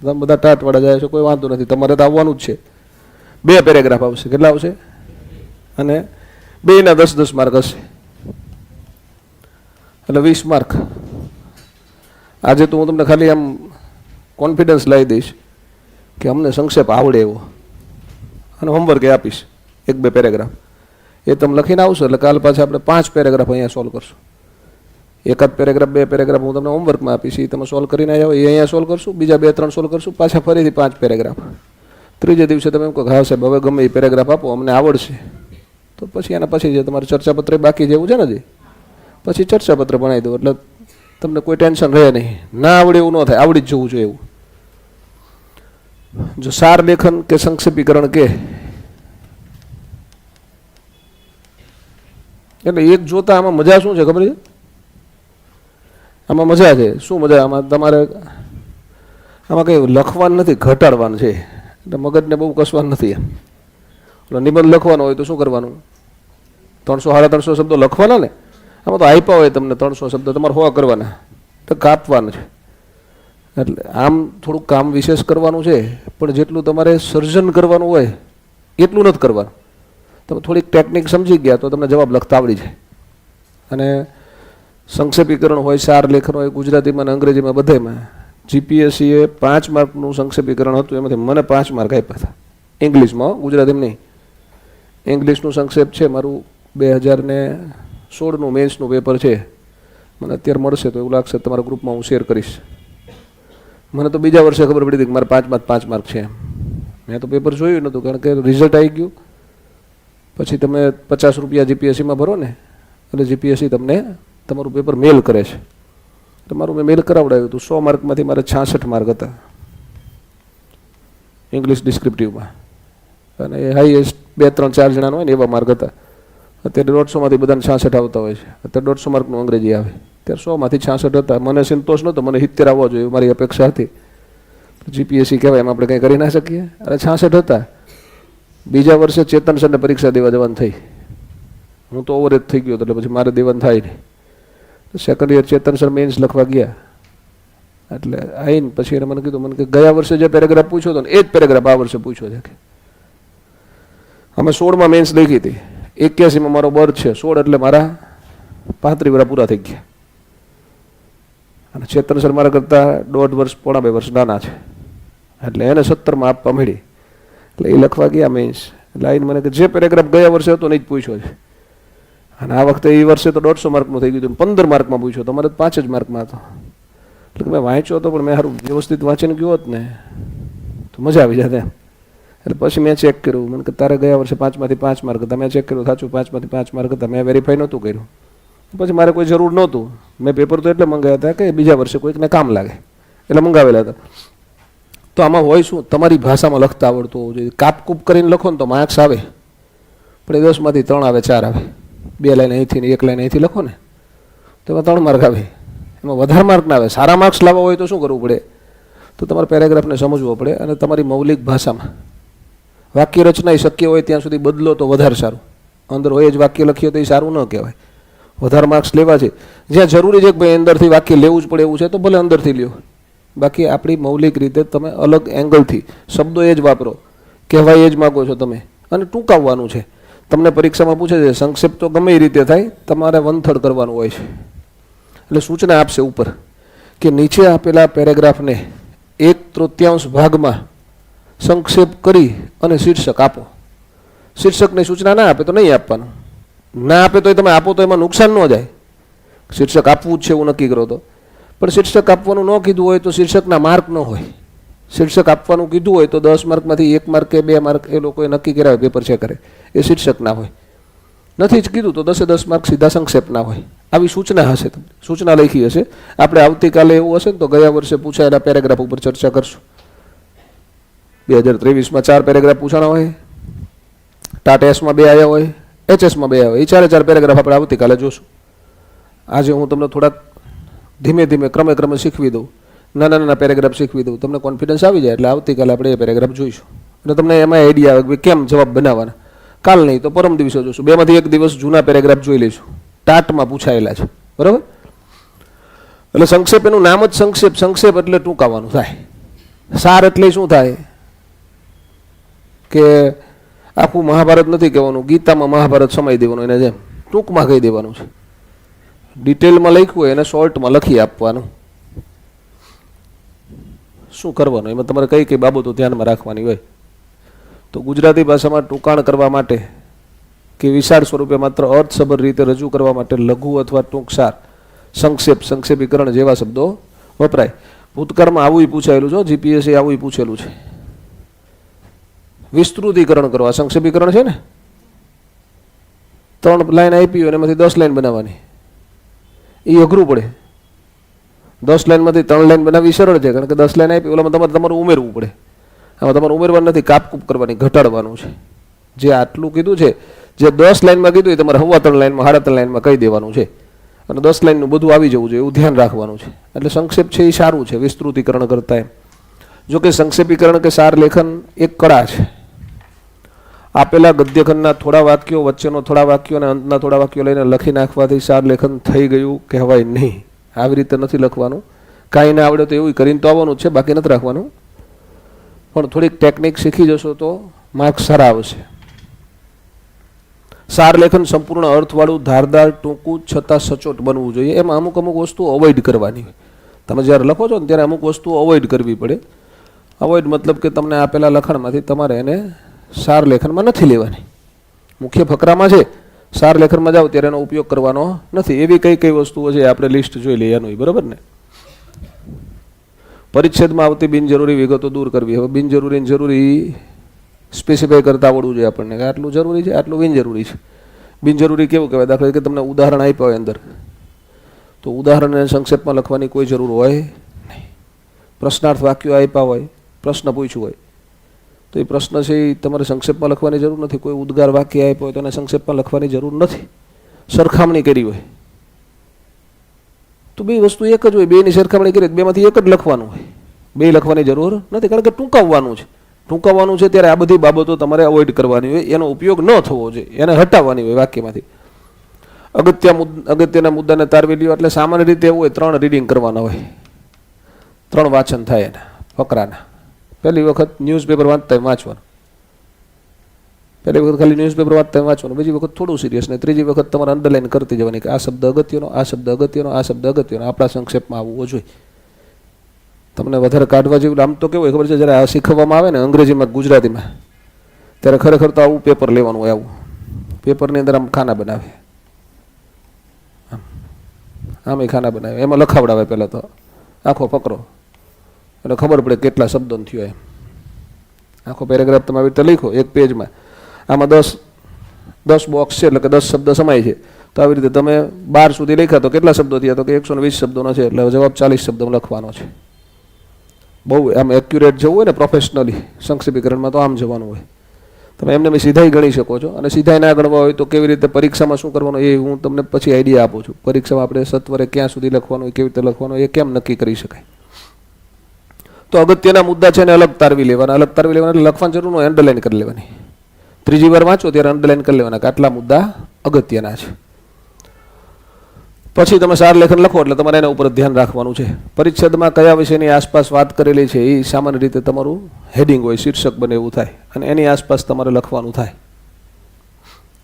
તમે બધા ટાટવાળા જાય છે, કોઈ વાંધો નથી, તમારે તો આવવાનું જ છે. 2 પેરેગ્રાફ આવશે. કેટલા આવશે? અને 2ના 10-10 માર્ક હશે, એટલે 20 માર્ક. આજે તો હું તમને ખાલી આમ કોન્ફિડન્સ લાવી દઈશ કે અમને સંક્ષેપ આવડે એવો, અને હોમવર્ક એ આપીશ 1-2 પેરેગ્રાફ. એ તમે લખીને આવશો એટલે કાલ પાછા આપણે 5 પેરેગ્રાફ અહીંયા સોલ્વ કરશું. એકાદ પેરેગ્રાફ 2 પેરેગ્રાફ હું તમને હોમવર્કમાં આપીશ, એ તમે સોલ્વ કરીને આવ્યા એ અહીંયા સોલ્વ કરશું, બીજા 2-3 સોલ્વ કરશું, પાછા ફરીથી 5 પેરેગ્રાફ. ત્રીજે દિવસે તમે એમ કહો હા સાહેબ હવે ગમે એ પેરેગ્રાફ આપો અમને આવડશે, તો પછી એના પછી જે તમારું ચર્ચાપત્ર બાકી જેવું છે ને જે પછી ચર્ચાપત્ર બનાવી દો, એટલે તમને કોઈ ટેન્શન રહે નહીં. ના આવડે એવું ન થાય, આવડી જ જવું જોઈએ એવું. જો સાર લેખન કે સંક્ષેપીકરણ કે એટલે એક જોતા આમાં મજા શું છે ખબર છે? આમાં મજા છે શું? મજા આમાં તમારે આમાં કંઈ લખવાનું નથી, ઘટાડવાનું છે. એટલે મગજને બહુ કસવાનું નથી. એમ નિબંધ લખવાનો હોય તો શું કરવાનું? 300-350 શબ્દો લખવાના ને. આમાં તો આપ્યા હોય તમને 300 શબ્દ, તમારે 100 કરવાના, તો કાપવાનું છે. એટલે આમ થોડુંક કામ વિશેષ કરવાનું છે, પણ જેટલું તમારે સર્જન કરવાનું હોય એટલું નથી કરવાનું. તમે થોડીક ટેકનિક સમજી ગયા તો તમને જવાબ લખતા આવડી જાય. અને સંક્ષેપીકરણ હોય, સાર લેખન હોય, ગુજરાતીમાં અને અંગ્રેજીમાં બધામાં જીપીએસસીએ 5 માર્કનું સંક્ષેપીકરણ હતું, એમાંથી મને 5 માર્ક આપ્યા હતા ઇંગ્લિશમાં, ગુજરાતીમાં નહીં. ઇંગ્લિશનું સંક્ષેપ છે મારું 2016નું મેન્સનું પેપર છે. મને અત્યારે મળશે તો એવું લાગશે તમારા ગ્રુપમાં હું શેર કરીશ. મને તો બીજા વર્ષે ખબર પડી હતી કે મારે 5માં 5 માર્ક છે. મેં તો પેપર જોયું નહોતું, કારણ કે રિઝલ્ટ આવી ગયું પછી તમે 50 રૂપિયા જીપીએસસીમાં ભરો ને, એટલે જીપીએસસી તમને તમારું પેપર મેલ કરે છે. તમારું મેં મેલ કરાવડાવ્યું હતું. 100 માર્કમાંથી મારે 66 માર્ક હતા ઇંગ્લિશ ડિસ્ક્રિપ્ટિવમાં, અને એ હાઈએસ્ટ 2-3-4 જણાનો હોય ને એવા માર્ક હતા. અત્યારે 150માંથી બધાને 66 આવતા હોય છે. અત્યારે 150 માર્કનું અંગ્રેજી આવે, ત્યારે 100માંથી 66 હતા. મને સંતોષ નહોતો, મને 70 આવવા જોઈએ મારી અપેક્ષા હતી. જીપીએસસી કહેવાય, એમ આપણે કંઈ કરી ના શકીએ. અને 66 હતા. બીજા વર્ષે ચેતન સરને પરીક્ષા દેવા જવાનું થઈ. હું તો ઓવરેજ થઈ ગયો એટલે પછી મારે દેવાનું થાય નહીં. સેકન્ડ યર ચેતન સર મેન્સ લખવા ગયા, એટલે આવીને પછી એને મને કીધું, મને કે ગયા વર્ષે જે પેરેગ્રાફ પૂછ્યો હતો ને એ જ પેરેગ્રાફ આ વર્ષે પૂછ્યો છે. અમે 16માં મેન્સ લખી હતી, 81માં મારો બર્થ છે, 16 એટલે મારા 35 વર્ષ પૂરા થઈ ગયા. અને ચેતન સર મારા કરતાં 1.5 વર્ષ 1.5-2 વર્ષ નાના છે, એટલે એને 17માં આપવા મળી. એટલે એ લખવા ગયા મેન્સ, એટલે આવીને મને કે જે પેરેગ્રાફ ગયા વર્ષે હતો ને એ જ પૂછ્યો છે. અને આ વખતે એ વર્ષે તો 150 માર્કનું થઈ ગયું, 15 માર્કમાં પૂછ્યો, તમારે 5 જ માર્કમાં હતો. એટલે મેં વાંચ્યો હતો, પણ મેં સારું વ્યવસ્થિત વાંચીને ગયો હોત ને તો મજા આવી જાય એમ. એટલે પછી મેં ચેક કર્યું, મને કે તારે ગયા વર્ષે 5માંથી 5 માર્ક હતા. મેં ચેક કર્યું, સાચું 5માંથી 5 માર્ક હતા. મેં વેરીફાઈ નહોતું કર્યું, પછી મારે કોઈ જરૂર નહોતું. મેં પેપર તો એટલે મંગાવ્યા હતા કે બીજા વર્ષે કોઈકને કામ લાગે એટલે મંગાવેલા હતા. તો આમાં હોય શું, તમારી ભાષામાં લખતા આવડતું હોવું જોઈએ. કાપકૂપ કરીને લખો ને તો માર્ક્સ આવે, પણ એ 10માંથી 3 આવે, 4 આવે. 2 લાઈન અહીંથી ને 1 લાઈન અહીંથી લખો ને તો એમાં 3 માર્ક આવે, એમાં વધારે માર્ક ના આવે. સારા માર્ક્સ લાવવા હોય તો શું કરવું પડે? તો તમારે પેરેગ્રાફને સમજવો પડે, અને તમારી મૌલિક ભાષામાં વાક્ય રચના શક્ય હોય ત્યાં સુધી બદલો તો વધારે સારું. અંદર હોય જ વાક્ય લખીએ તો એ સારું ન કહેવાય. વધારે માર્ક્સ લેવા છે, જ્યાં જરૂરી છે કે ભાઈ અંદરથી વાક્ય લેવું જ પડે એવું છે તો ભલે અંદરથી લ્યો. બાકી આપણી મૌલિક રીતે તમે અલગ એંગલથી શબ્દો એ જ વાપરો, કહેવાય એ જ માગો છો તમે, અને ટૂંકાવવાનું છે. તમને પરીક્ષામાં પૂછે છે સંક્ષેપ તો ગમે એ રીતે થાય, તમારે 1/3 કરવાનું હોય છે. એટલે સૂચના આપશે ઉપર કે નીચે આપેલા પેરેગ્રાફને 1/3 ભાગમાં સંક્ષેપ કરી અને શીર્ષક આપો. શીર્ષકની સૂચના ના આપે તો નહીં આપવાનું, ના આપે તો તમે આપો તો એમાં નુકસાન ન જાય. શીર્ષક આપવું જ છે એવું નક્કી કરો તો, પણ શીર્ષક આપવાનું ન કીધું હોય તો શીર્ષકના માર્ક ન હોય. શીર્ષક આપવાનું કીધું હોય તો 10 માર્કમાંથી 1 માર્ક કે 2 માર્ક એ લોકોએ નક્કી કર્યા હોય પેપર ચેક કરે, એ શીર્ષક ના હોય. નથી જ કીધું તો 10 માર્ક સીધા સંક્ષેપ ના હોય. આવી સૂચના હશે, તમને સૂચના લખી હશે. આપણે આવતીકાલે એવું હશે ને તો ગયા વર્ષે પૂછાયેલા પેરેગ્રાફ ઉપર ચર્ચા કરશું. 2023માં 4 પેરેગ્રાફ પૂછાણા હોય, ટાટ એસમાં 2 આવ્યા હોય, એચએસમાં 2 આવ્યા હોય. એ 4 પેરેગ્રાફ આપણે આવતીકાલે જોશું. આજે હું તમને થોડાક ધીમે ધીમે ક્રમે શીખવી દઉં, નાના પેરેગ્રાફ શીખવી દઉં, તમને કોન્ફિડન્સ આવી જાય. એટલે આવતીકાલે આપણે એ પેરેગ્રાફ જોઈશું, અને તમને એમાં આઈડિયા આવે કે કેમ જવાબ બનાવવાના. કાલ નહીં તો પરમ દિવસે જોશું. 2માંથી 1 દિવસ જૂના પેરેગ્રાફ જોઈ લઈશું, ટાટમાં પૂછાયેલા છે, બરાબર. એટલે સંક્ષેપ એનું નામ જ સંક્ષેપ. સંક્ષેપ એટલે ટૂંકાવાનું થાય. સાર એટલે શું થાય કે આખું મહાભારત નથી કહેવાનું, ગીતામાં મહાભારત સમાઈ દેવાનું, એને જેમ ટૂંકમાં કહી દેવાનું છે. ડિટેલમાં લખ્યું હોય એને શોર્ટમાં લખી આપવાનું. શું કરવાનું એમાં તમારે કઈ કઈ બાબતો ધ્યાનમાં રાખવાની હોય. તો ગુજરાતી ભાષામાં ટૂંકાણ કરવા માટે કે વિશાળ સ્વરૂપે માત્ર અર્થસભર રીતે રજૂ કરવા માટે લઘુ અથવા ટૂંક સાર, સંક્ષેપ, સંક્ષેપીકરણ જેવા શબ્દો વપરાય. ભૂતકાળમાં આવું પૂછાયેલું છે, જીપીએસસી આવું પૂછેલું છે. વિસ્તૃતીકરણ કરવા, સંક્ષેપીકરણ છે ને, 3 લાઈન આપી હોય એમાંથી 10 લાઈન બનાવવાની, એ અઘરું પડે. 10 લાઈનમાંથી 3 લાઈન બનાવવી સરળ છે, કારણ કે 10 લાઈન આપી ઓલામાં તમારું ઉમેરવું પડે. આમાં તમારે ઉમેરવાનું નથી, કાપકૂપ કરવાની, ઘટાડવાનું છે. જે આટલું કીધું છે, જે 10 લાઈનમાં કીધું એ તમારે 3.25 લાઈનમાં 3.5 લાઈનમાં કહી દેવાનું છે, અને 10 લાઈનનું બધું આવી જવું જોઈએ એવું ધ્યાન રાખવાનું છે. એટલે સંક્ષેપ છે એ સારું છે વિસ્તૃતીકરણ કરતા એમ. જો કે સંક્ષેપીકરણ કે સાર લેખન એક કળા છે. આપેલા ગદ્યખંડના થોડા વાક્યો, વચ્ચેનો થોડા વાક્યો અને અંતના થોડા વાક્યો લઈને લખી નાખવાથી સાર લેખન થઈ ગયું કહેવાય નહીં. આવી રીતે નથી લખવાનું. કાંઈ ના આવડે તો એવું કરીને તો આવવાનું છે, બાકી નથી રાખવાનું. પણ થોડીક ટેકનિક શીખી જશો તો માર્ક્સ સારા આવશે. સાર લેખન સંપૂર્ણ અર્થવાળું, ધારદાર, ટૂંકું છતાં સચોટ બનવું જોઈએ. એમાં અમુક વસ્તુઓ અવોઇડ કરવાની. તમે જ્યારે લખો છો ને ત્યારે અમુક વસ્તુઓ અવોઇડ કરવી પડે. અવોઇડ મતલબ કે તમને આપેલા લખાણમાંથી તમારે એને સાર લેખનમાં નથી લેવાની. મુખ્ય ફકરામાં છે, સાર લેખનમાં જાઓ ત્યારે એનો ઉપયોગ કરવાનો નથી. એવી કઈ કઈ વસ્તુઓ છે આપણે લિસ્ટ જોઈ લઈએ એનું, બરાબર ને. પરિચ્છેદમાં આવતી બિનજરૂરી વિગતો દૂર કરવી. હવે બિનજરૂરી જરૂરી સ્પેસિફાઈ કરતા આવડવું જોઈએ આપણને કે આટલું જરૂરી છે, આટલું બિનજરૂરી છે. બિનજરૂરી કેવું કહેવાય? દાખલા તરીકે તમને ઉદાહરણ આપ્યા હોય અંદર, તો ઉદાહરણને સંક્ષેપમાં લખવાની કોઈ જરૂર હોય નહીં. પ્રશ્નાર્થ વાક્યો આપ્યા હોય, પ્રશ્ન પૂછ્યું હોય, તો એ પ્રશ્ન છે એ તમારે સંક્ષેપમાં લખવાની જરૂર નથી. કોઈ ઉદ્ગાર વાક્ય આપ્યો હોય તો એને સંક્ષેપમાં લખવાની જરૂર નથી. સરખામણી કરી હોય તો બે વસ્તુ એક જ હોય, બેની સરખામણી કરી બેમાંથી એક જ લખવાનું હોય. બે લખવાની જરૂર નથી, કારણ કે ટૂંકાવવાનું છે. ટૂંકાવવાનું છે ત્યારે આ બધી બાબતો તમારે અવોઇડ કરવાની હોય, એનો ઉપયોગ ન થવો જોઈએ, એને હટાવવાની હોય વાક્યમાંથી. અગત્યના મુદ્દાને તારવી લ્યો એટલે સામાન્ય રીતે એવું હોય 3 રીડિંગ કરવાના હોય, 3 વાંચન થાય એના ફકરાના. પહેલી વખત ન્યૂઝપેપર વાંચતા વાંચવાનું, પહેલી વખત ખાલી ન્યૂઝપેપર વાંચતા વાંચવાનું, બીજી વખત થોડું સિરિયસ ને ત્રીજી વખત તમારે અંડરલાઈન કરતી જવાની કે આ શબ્દ અગત્યનો, આ શબ્દ અગત્યનો, આ શબ્દ અગત્યનો આપણા સંક્ષેપમાં આવવો જોઈએ. તમને વધારે કાઢવા જેવું આમ તો કેવું હોય ખબર છે, જ્યારે આ શીખવવામાં આવે ને અંગ્રેજીમાં ગુજરાતીમાં, ત્યારે ખરેખર તો આવું પેપર લેવાનું હોય. આવું પેપરની અંદર આમ ખાના બનાવે, આમ ખાના બનાવે, એમાં લખાવડાવે પહેલાં તો આખો ફકરો, એટલે ખબર પડે કેટલા શબ્દો થયો એમ. આખો પેરેગ્રાફ તમે આવી રીતે લખો એક પેજમાં, આમાં 10 બોક્સ છે એટલે કે 10 શબ્દ સમાય છે. તો આવી રીતે તમે 12 સુધી લખ્યા તો કેટલા શબ્દો થયા? તો કે 120 શબ્દોનો છે, એટલે જવાબ 40 શબ્દોમાં લખવાનો છે. બહુ આમ એક્યુરેટ જવું હોય ને પ્રોફેશનલી સંક્ષેપીકરણમાં તો આમ જવાનું હોય. તમે એમને સીધાઈ ગણી શકો છો, અને સીધાઈ ના ગણવા હોય તો કેવી રીતે પરીક્ષામાં શું કરવાનું એ હું તમને પછી આઈડિયા આપું છું. પરીક્ષામાં આપણે સત્વરે ક્યાં સુધી લખવાનું, કેવી રીતે લખવાનું એ કેમ નક્કી કરી શકાય. તો અગત્યના મુદ્દા છે ને અલગ તારવી લેવાના. અલગ તારવી લેવાના એટલે લખવાની જરૂર હોય, અંડરલાઈન કરી લેવાની. ત્રીજી વાર વાંચો ત્યારે અંડરલાઈન કરી લેવાના કે આટલા મુદ્દા અગત્યના છે. પછી તમે સાર લેખન લખો એટલે તમારે એના ઉપર ધ્યાન રાખવાનું છે. પરિચ્છેદમાં કયા વિષયની આસપાસ વાત કરેલી છે એ સામાન્ય રીતે તમારું હેડિંગ હોય, શીર્ષક બને એવું થાય, અને એની આસપાસ તમારે લખવાનું થાય.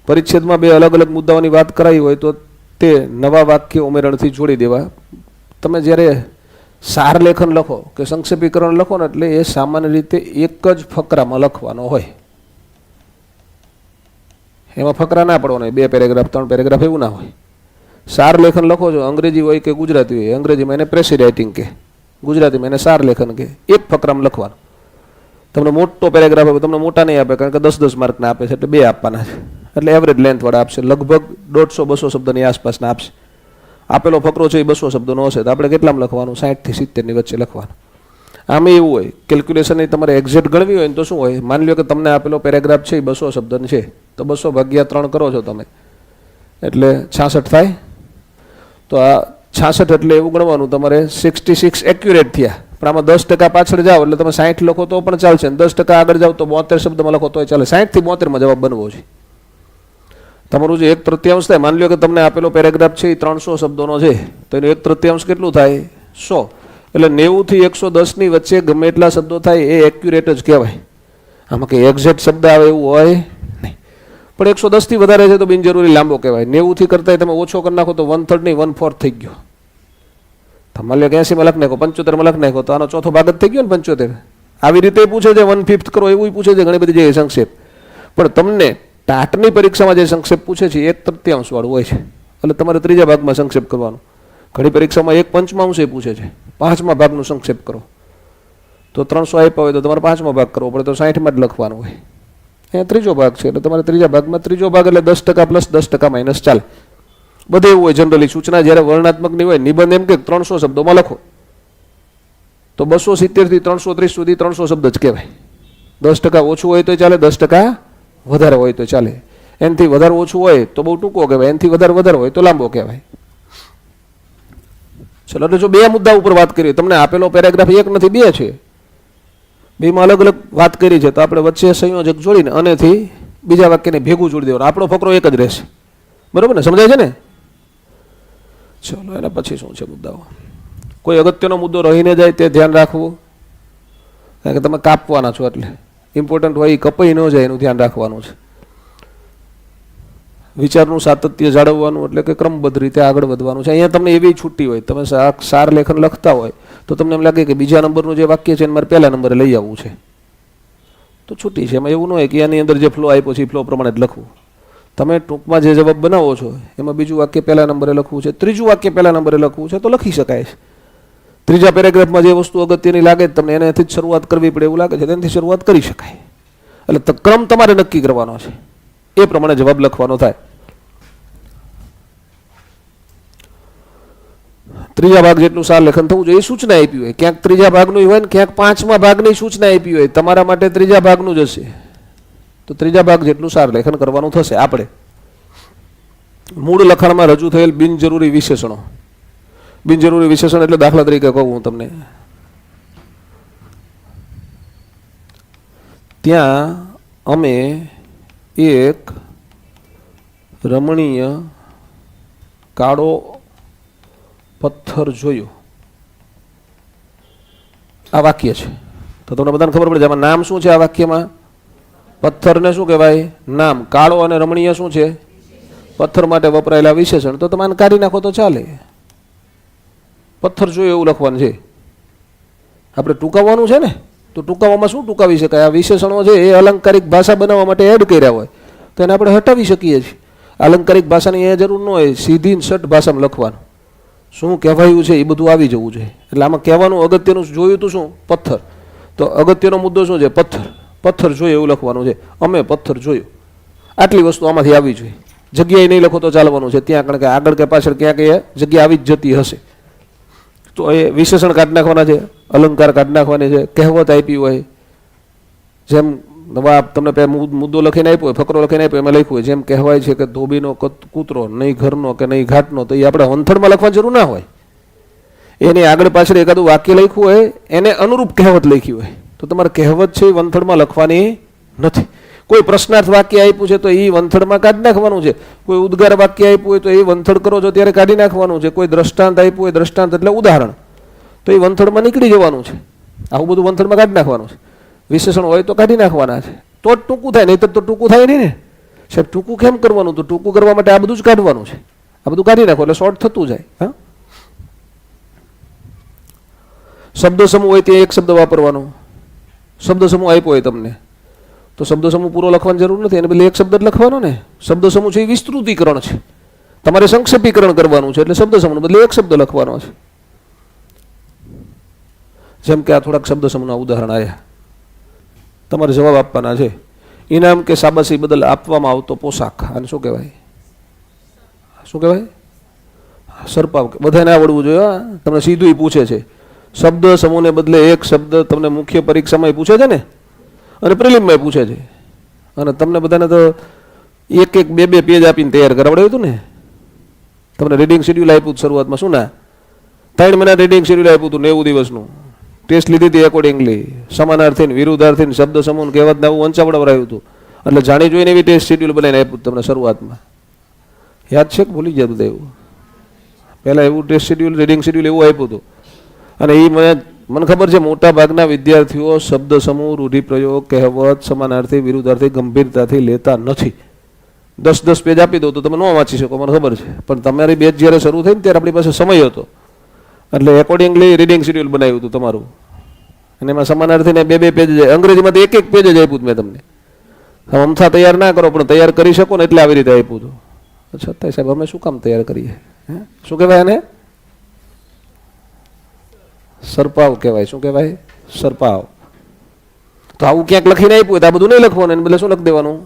પરિચ્છેદમાં 2 અલગ અલગ મુદ્દાઓની વાત કરાઈ હોય તો તે નવા વાક્ય ઉમેરણથી જોડી દેવા. તમે જ્યારે સાર લેખન લખો કે સંક્ષેપીકરણ લખો ને એટલે એ સામાન્ય રીતે એક જ ફકરામાં લખવાનો હોય. એમાં ફકરા ના પડવાનો હોય, 2 પેરેગ્રાફ 3 પેરેગ્રાફ એવું ના હોય. સાર લેખન લખો છો, અંગ્રેજી હોય કે ગુજરાતી હોય, અંગ્રેજીમાં એને પ્રેસી રાઇટિંગ કે, ગુજરાતીમાં એને સાર લેખન કે, એક ફકરામાં લખવાનું. તમને મોટો પેરેગ્રાફ આપે, તમને મોટા નહીં આપે, કારણ કે 10-10 માર્કના આપે છે, એટલે 2 આપવાના છે. એટલે એવરેજ લેન્થવાળા આપશે, લગભગ 150-200 શબ્દની આસપાસના આપશે. આપેલો ફકરો છે એ 200 શબ્દોનો હશે, તો આપણે કેટલામાં લખવાનું? 60 થી 70ની વચ્ચે લખવાનું. આમાં એવું હોય, કેલ્ક્યુલેશનની તમારે એક્ઝેક્ટ ગણવી હોય ને તો શું હોય, માની લો કે તમને આપેલો પેરેગ્રાફ છે એ 200 શબ્દનો છે, તો 200 ભાગ્યા 3 કરો છો તમે, એટલે 66 થાય. તો આ 66 એટલે એવું ગણવાનું તમારે 66 એક્યુરેટ થયા. પણ આમાં 10% પાછળ જાઓ એટલે તમે 60 લખો તો પણ ચાલશે, 10% આગળ જાઓ તો 72 શબ્દમાં લખો તો ચાલે. 60 થી 72માં જવાબ બનવો છે. તમારું જે 1/3 થાય, માની લો કે તમને આપેલો પેરેગ્રાફ છે એ 300 શબ્દોનો છે, તો એનું 1/3 કેટલું થાય? 100. એટલે 90 થી 110 ની વચ્ચે ગમે એટલા શબ્દો થાય એ એક્યુરેટ જ કહેવાય. આમાં કંઈ એક્ઝેક્ટ શબ્દ આવે એવું હોય નહીં. પણ 110 થી વધારે છે તો બિનજરૂરી લાંબો કહેવાય. 90 થી કરતા તમે ઓછો કરી નાખો તો 1/3 નહીં 1/4 થઈ ગયો. તમારે 80 માં લખ નાખો, 75 માં લખ નાખો તો આનો ચોથો ભાગ જ થઈ ગયો ને 75. આવી રીતે પૂછે છે 1/5 કરો એવું પૂછે છે ઘણી બધી જગ્યાએ સંક્ષેપ. પણ તમને ટાટની પરીક્ષામાં જે સંક્ષેપ પૂછે છે 1/3 વાળું હોય છે, એટલે તમારે ત્રીજા ભાગમાં સંક્ષેપ કરવાનો. ઘણી પરીક્ષામાં 1/5 પૂછે છે, 5મા ભાગનું સંક્ષેપ કરો. તો 300 આપ્યા હોય તો તમારે 5મો ભાગ કરવો પડે, તો 60માં જ લખવાનું હોય. અહીંયા ત્રીજો ભાગ છે એટલે તમારે ત્રીજા ભાગમાં ત્રીજો ભાગ એટલે 10% પ્લસ 10% માઇનસ ચાલે. બધે એવું હોય જનરલી. સૂચના જ્યારે વર્ણનાત્મકની હોય, નિબંધ એમ કે 300 શબ્દોમાં લખો, તો 270 થી 330 સુધી 300 શબ્દ જ કહેવાય. 10% ઓછું હોય તો ચાલે, 10% વધારે હોય તો ચાલે. એનાથી વધારે ઓછું હોય તો બહુ ટૂંકો કહેવાય, એનાથી વધારે હોય તો લાંબો કહેવાય. ચલો, એટલે જો બે મુદ્દા ઉપર વાત કરીએ, તમને આપેલો પેરેગ્રાફ એક નથી બે છે, બેમાં અલગ અલગ વાત કરી છે, તો આપણે વચ્ચે સંયોજક જોડીને અનેથી બીજા વાક્યને ભેગું જોડી દેવાનું. આપણો ફકરો એક જ રહેશે. બરોબર ને? સમજાય છે ને? ચલો, એના પછી શું છે મુદ્દાઓ? કોઈ અગત્યનો મુદ્દો રહીને જાય તે ધ્યાન રાખવું, કારણ કે તમે કાપવાના છો એટલે ઇમ્પોર્ટન્ટ હોય એ કપાઈ ન જાય એનું ધ્યાન રાખવાનું છે. વિચારનું સાતત્ય જાળવવાનું એટલે કે ક્રમબદ્ધ રીતે આગળ વધવાનું છે. અહીંયા તમને એવી છૂટી હોય, તમે સાર લેખન લખતા હોય તો તમને એમ લાગે કે બીજા નંબરનું જે વાક્ય છે એને મારે પહેલા નંબરે લઈ આવવું છે, તો છૂટી છે. એમાં એવું ન હોય કે એની અંદર જે ફ્લો આપ્યો છે એ ફ્લો પ્રમાણે જ લખવું. તમે ટૂંકમાં જે જવાબ બનાવો છો એમાં બીજું વાક્ય પહેલા નંબરે લખવું છે, ત્રીજું વાક્ય પહેલા નંબરે લખવું છે, તો લખી શકાય છે. ત્રીજા પેરેગ્રાફમાં જે વસ્તુ અગત્યની લાગે તમને એનાથી જ શરૂઆત કરવી પડે એવું લાગે છે, તેનાથી શરૂઆત કરી શકાય. એટલે ક્રમ તમારે નક્કી કરવાનો છે, એ પ્રમાણે જવાબ લખવાનો થાય. ત્રીજા ભાગ જેટલું સાર લેખન થવું જોઈએ એ સૂચના આપી હોય. ક્યાંક ત્રીજા ભાગનું હોય ને ક્યાંક 5મા ભાગની સૂચના આપી હોય. તમારા માટે ત્રીજા ભાગનું જ હશે, તો ત્રીજા ભાગ જેટલું સાર લેખન કરવાનું થશે. આપણે મૂળ લખાણમાં રજૂ થયેલ બિનજરૂરી વિશેષણો. બિનજરૂરી વિશેષણ એટલે દાખલા તરીકે કહું હું તમને, ત્યાં અમે એક રમણીય કાળો પથ્થર જોયો. આ વાક્ય છે, તો તમને બધાને ખબર પડે છે આમાં નામ શું છે. આ વાક્યમાં પથ્થરને શું કહેવાય? નામ. કાળો અને રમણીય શું છે? પથ્થર માટે વપરાયેલા વિશેષણ. તો તમે કાઢી નાખો તો ચાલે. પથ્થર જોયો એવું લખવાનું છે. આપણે ટૂંકાવવાનું છે ને, તો ટૂંકાવવામાં શું ટૂંકાવી શકાય? આ વિશેષણો છે એ અલંકારિક ભાષા બનાવવા માટે એડ કર્યા હોય તો એને આપણે હટાવી શકીએ છીએ. અલંકારિક ભાષાની એ જરૂર ન હોય, સીધી શટ ભાષામાં લખવાનું. શું કહેવાયું છે એ બધું આવી જવું જોઈએ. એટલે આમાં કહેવાનું અગત્યનું જોયું તું શું? પથ્થર. તો અગત્યનો મુદ્દો શું છે? પથ્થર. પથ્થર જોયો એવું લખવાનું છે. અમે પથ્થર જોયો. આટલી વસ્તુ આમાંથી આવી જોઈએ. જગ્યાએ નહીં લખો તો ચાલવાનું છે ત્યાં, કારણ કે આગળ કે પાછળ ક્યાંક એ જગ્યા આવી જ જતી હશે. તો એ વિશેષણ કાઢી નાખવાના છે, અલંકાર કાઢી નાખવાની છે. કહેવત આપી હોય, જેમ તમને મુદ્દો લખીને આપ્યો હોય, ફકરો લખીને આપ્યો એમાં લખ્યું હોય, જેમ કહેવાય છે કે ધોબીનો કૂતરો નહીં ઘરનો કે નહીં ઘાટનો, તો એ આપણે વંથડમાં લખવાની જરૂર ના હોય. એની આગળ પાછળ એકાદું વાક્ય લખ્યું હોય એને અનુરૂપ કહેવત લખી હોય, તો તમારે કહેવત છે એ વંથડમાં લખવાની નથી. કોઈ પ્રશ્નાર્થ વાક્ય આપ્યું છે તો એ વંથડમાં કાઢી નાખવાનું છે. કોઈ ઉદ્ગાર વાક્ય આપ્યું હોય તો એ વંથડ કરો છો ત્યારે કાઢી નાખવાનું છે. કોઈ દ્રષ્ટાંત આપ્યું હોય, દ્રષ્ટાંત એટલે ઉદાહરણ, તો એ વંથડમાં નીકળી જવાનું છે. આવું બધું વંથડમાં કાઢી નાખવાનું છે. વિશેષણ હોય તો કાઢી નાખવાના છે, તો જ ટૂંકું થાય, નહીં તો ટૂંકું થાય નહીં ને. સાહેબ ટૂંકું કેમ કરવાનું? તો ટૂંકું કરવા માટે આ બધું જ કાઢવાનું છે. આ બધું કાઢી નાખો એટલે શોર્ટ થતું જાય. હા, શબ્દ સમૂહ હોય ત્યાં એક શબ્દ વાપરવાનો. શબ્દ સમૂહ આપ્યો હોય તમને તો શબ્દ સમૂહ પૂરો લખવાની જરૂર નથી, એને બદલે એક શબ્દ જ લખવાનો ને. શબ્દ સમૂહ છે એ વિસ્તૃતીકરણ છે, તમારે સંક્ષેપીકરણ કરવાનું છે, એટલે શબ્દ સમૂહ બદલે એક શબ્દ લખવાનો છે. જેમ કે આ થોડાક શબ્દ સમૂહના ઉદાહરણ આવ્યા, તમારે જવાબ આપવાના છે. ઇનામ કે શાબાશી બદલ આપવામાં આવતો પોશાક, આને શું કહેવાય? શું કહેવાય? સરપાવ. બધાને આવડવું જોઈએ. તમને સીધું પૂછે છે. શબ્દ સમૂહને બદલે એક શબ્દ તમને મુખ્ય પરીક્ષામાં પૂછે છે ને, અને પ્રિલિમમાં પૂછે છે. અને તમને બધાને તો એક એક બે બે પેજ આપીને તૈયાર કરાવડાવ્યું હતું ને. તમને રીડિંગ શેડ્યુલ આપ્યું શરૂઆતમાં. શું ના 3 મહિના રીડિંગ શેડ્યુલ આપ્યું હતું 90 દિવસનું. ટેસ્ટ લીધી હતી એકોર્ડિંગલી. સમાનાર્થી, વિરુદ્ધાર્થી, શબ્દ સમૂહ, કહેવત આવું વંચાવડાવરાયું હતું. એટલે જાણી જોઈને એવી ટેસ્ટ શેડ્યુલ બનાવીને આપ્યું તમને શરૂઆતમાં. યાદ છે કે ભૂલી ગયા બધા? એવું પહેલાં એવું ટેસ્ટ શેડ્યુલ, રીડિંગ શેડ્યુલ એવું આપ્યું હતું. અને એ મને ખબર છે મોટા ભાગના વિદ્યાર્થીઓ શબ્દ સમૂહ રૂઢિપ્રયોગ કહેવત સમાનાર્થી વિરુદ્ધાર્થી ગંભીરતાથી લેતા નથી. 10 પેજ આપી દો તો તમે ન વાંચી શકો, મને ખબર છે, પણ તમારી બેચ જ્યારે શરૂ થઈ ને ત્યારે આપણી પાસે સમય હતો એટલે એકોર્ડિંગલી રીડિંગ શેડ્યુલ બનાવ્યું હતું તમારું, અને એમાં સમાનાર્થીને 2 પેજ જાય, અંગ્રેજીમાંથી 1 પેજ જ આપ્યું મેં તમને. અમથા તૈયાર ના કરો પણ તૈયાર કરી શકો ને એટલે આવી રીતે આપ્યું હતું. છતાંય સાહેબ અમે શું કામ તૈયાર કરીએ? શું કહેવાય એને? સરપાવ કહેવાય. શું કહેવાય? સરપાવ. તો આવું ક્યાંક લખીને આપ્યું હોય તો આ બધું નહીં લખવાનું, એને બદલે શું લખી દેવાનું?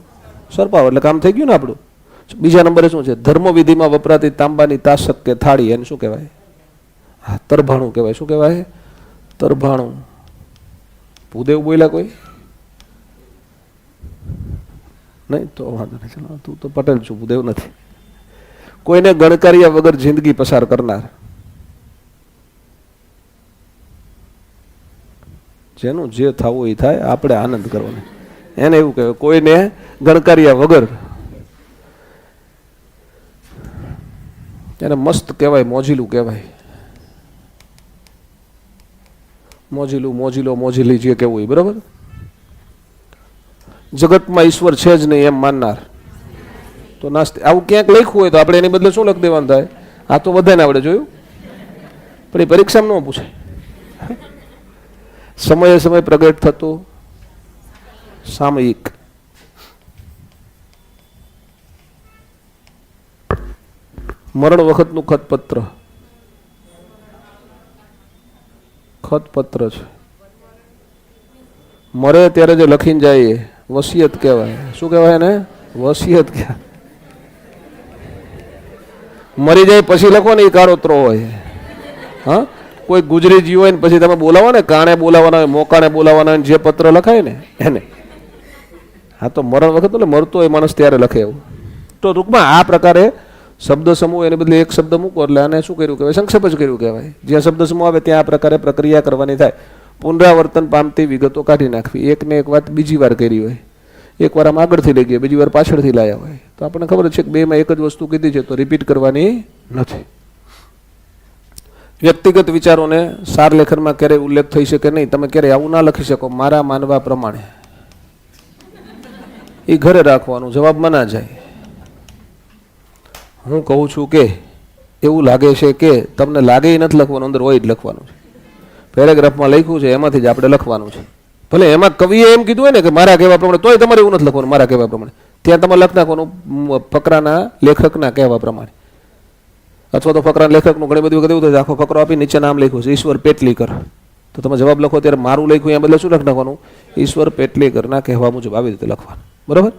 સરપાવ. એટલે કામ થઈ ગયું ને આપણું. બીજા નંબરે શું છે? ધર્મવિધિમાં વપરાતી તાંબાની તાસક કે થાળી, એને શું કહેવાય? હા, તરભાણું કહેવાય. શું કહેવાય? તરભાણું. ભૂદેવ બોલ્યા કોઈ? નહીં તો વાંધો નહીં, ચાલો તું તો પટેલ છું, ભૂદેવ નથી. કોઈને ગણકાર્યા વગર જિંદગી પસાર કરનાર, જેનું જે થવું એ થાય, આપણે આનંદ કરવાનો, એને એવું કહેવાય. કોઈને ગણકાર્યા વગર, એને મસ્ત કહેવાય, મોજીલું કહેવાય. મોજીલું, મોજીલો, મોજીલી જે કહેવું હોય, બરાબર. જગતમાં ઈશ્વર છે જ નહીં એમ માનનાર તો નાસ્તિક. આવું ક્યાંક લખ્યું હોય તો આપણે એની બદલે શું લખી દેવાનું થાય? આ તો બધાને આવડે, જોયું, પણ એ પરીક્ષામાં ન પૂછે. સમયે સમય પ્રગટ થતું સામયિક. મરણ વખતનું ખતપત્ર. ખતપત્ર છે. મરે ત્યારે જે લખીને જાય વસિયત કહેવાય. શું કહેવાય એને? વસિયત કહેવાય. મરી જાય પછી લખો ને એ કાળોતરો હોય. હા, કોઈ ગુજરી જીવ હોય ને પછી તમે બોલાવો ને, કાણે બોલાવાના હોય, મોકાણે બોલાવાના હોય, જે પત્ર લખાય ને એને. હા, તો મરણ વખત એટલે મરતો હોય માણસ ત્યારે લખે એવું. તો ટૂંકમાં આ પ્રકારે શબ્દ સમૂહ એને બદલે એક શબ્દ મૂકો એટલે આને શું કર્યું કહેવાય? સંક્ષેપ જ કર્યું કહેવાય. જ્યાં શબ્દ સમૂહ આવે ત્યાં આ પ્રકારે પ્રક્રિયા કરવાની થાય. પુનરાવર્તન પામતી વિગતો કાઢી નાખવી. એકને એક વાત બીજી વાર કરી હોય, એકવાર આમ આગળથી લઈ ગઈ, બીજી વાર પાછળથી લાયા હોય, તો આપણને ખબર છે કે બેમાં એક જ વસ્તુ કીધી છે તો રિપીટ કરવાની નથી. વ્યક્તિગત વિચારોને સાર લેખનમાં ક્યારેય ઉલ્લેખ થઈ શકે નહીં. તમે ક્યારેય આવું ના લખી શકો, મારા માનવા પ્રમાણે. એ ઘરે રાખવાનું, જવાબમાં ના જાય. હું કહું છું કે એવું લાગે છે કે, તમને લાગે એ નથી લખવાનું, અંદર હોય જ લખવાનું છે. પેરેગ્રાફમાં લખ્યું છે એમાંથી જ આપણે લખવાનું છે. ભલે એમાં કવિએ એમ કીધું હોય ને કે મારા કહેવા પ્રમાણે, તોય તમારે એવું નથી લખવાનું મારા કહેવા પ્રમાણે. ત્યાં તમારે લખ નાખવાનું ફકરાના લેખકના કહેવા પ્રમાણે. અથવા તો ફકરાના લેખકનું ઘણી બધી વખત એવું થાય આખો ફકરો આપી નીચે નામ લખ્યું છે ઈશ્વર પેટલીકર, તો તમે જવાબ લખો ત્યારે મારું લખ્યું એમ બદલે શું લખ નાખવાનું? ઈશ્વર પેટલીકરના કહેવા મુજબ આવી રીતે લખવાનું, બરાબર.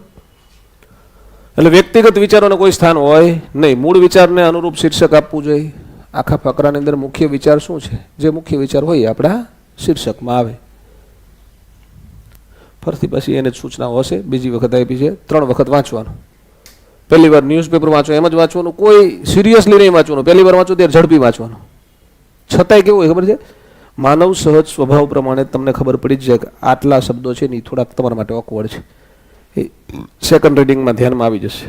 એટલે વ્યક્તિગત વિચારોને કોઈ સ્થાન હોય નહીં. મૂળ વિચારને અનુરૂપ શીર્ષક આપવું જોઈએ. આખા ફકરાની અંદર મુખ્ય વિચાર શું છે? જે મુખ્ય વિચાર હોય આપણા શીર્ષકમાં આવે. ફરીથી પછી એને સૂચનાઓ હશે, બીજી વખત આપી છે. 3 વખત વાંચવાનું. પહેલી વાર ન્યૂઝપેપર વાંચો એમ જ વાંચવાનું, કોઈ સિરિયસલી નહીં વાંચવાનું. પહેલી વાર વાંચો ત્યારે ઝડપી વાંચવાનું. છતાંય કેવું હોય ખબર છે? માનવ સહજ સ્વભાવ પ્રમાણે તમને ખબર પડી જ જાય કે આટલા શબ્દો છે ને એ થોડાક તમારા માટે ઓકવર્ડ છે. એ સેકન્ડ રીડિંગમાં ધ્યાનમાં આવી જશે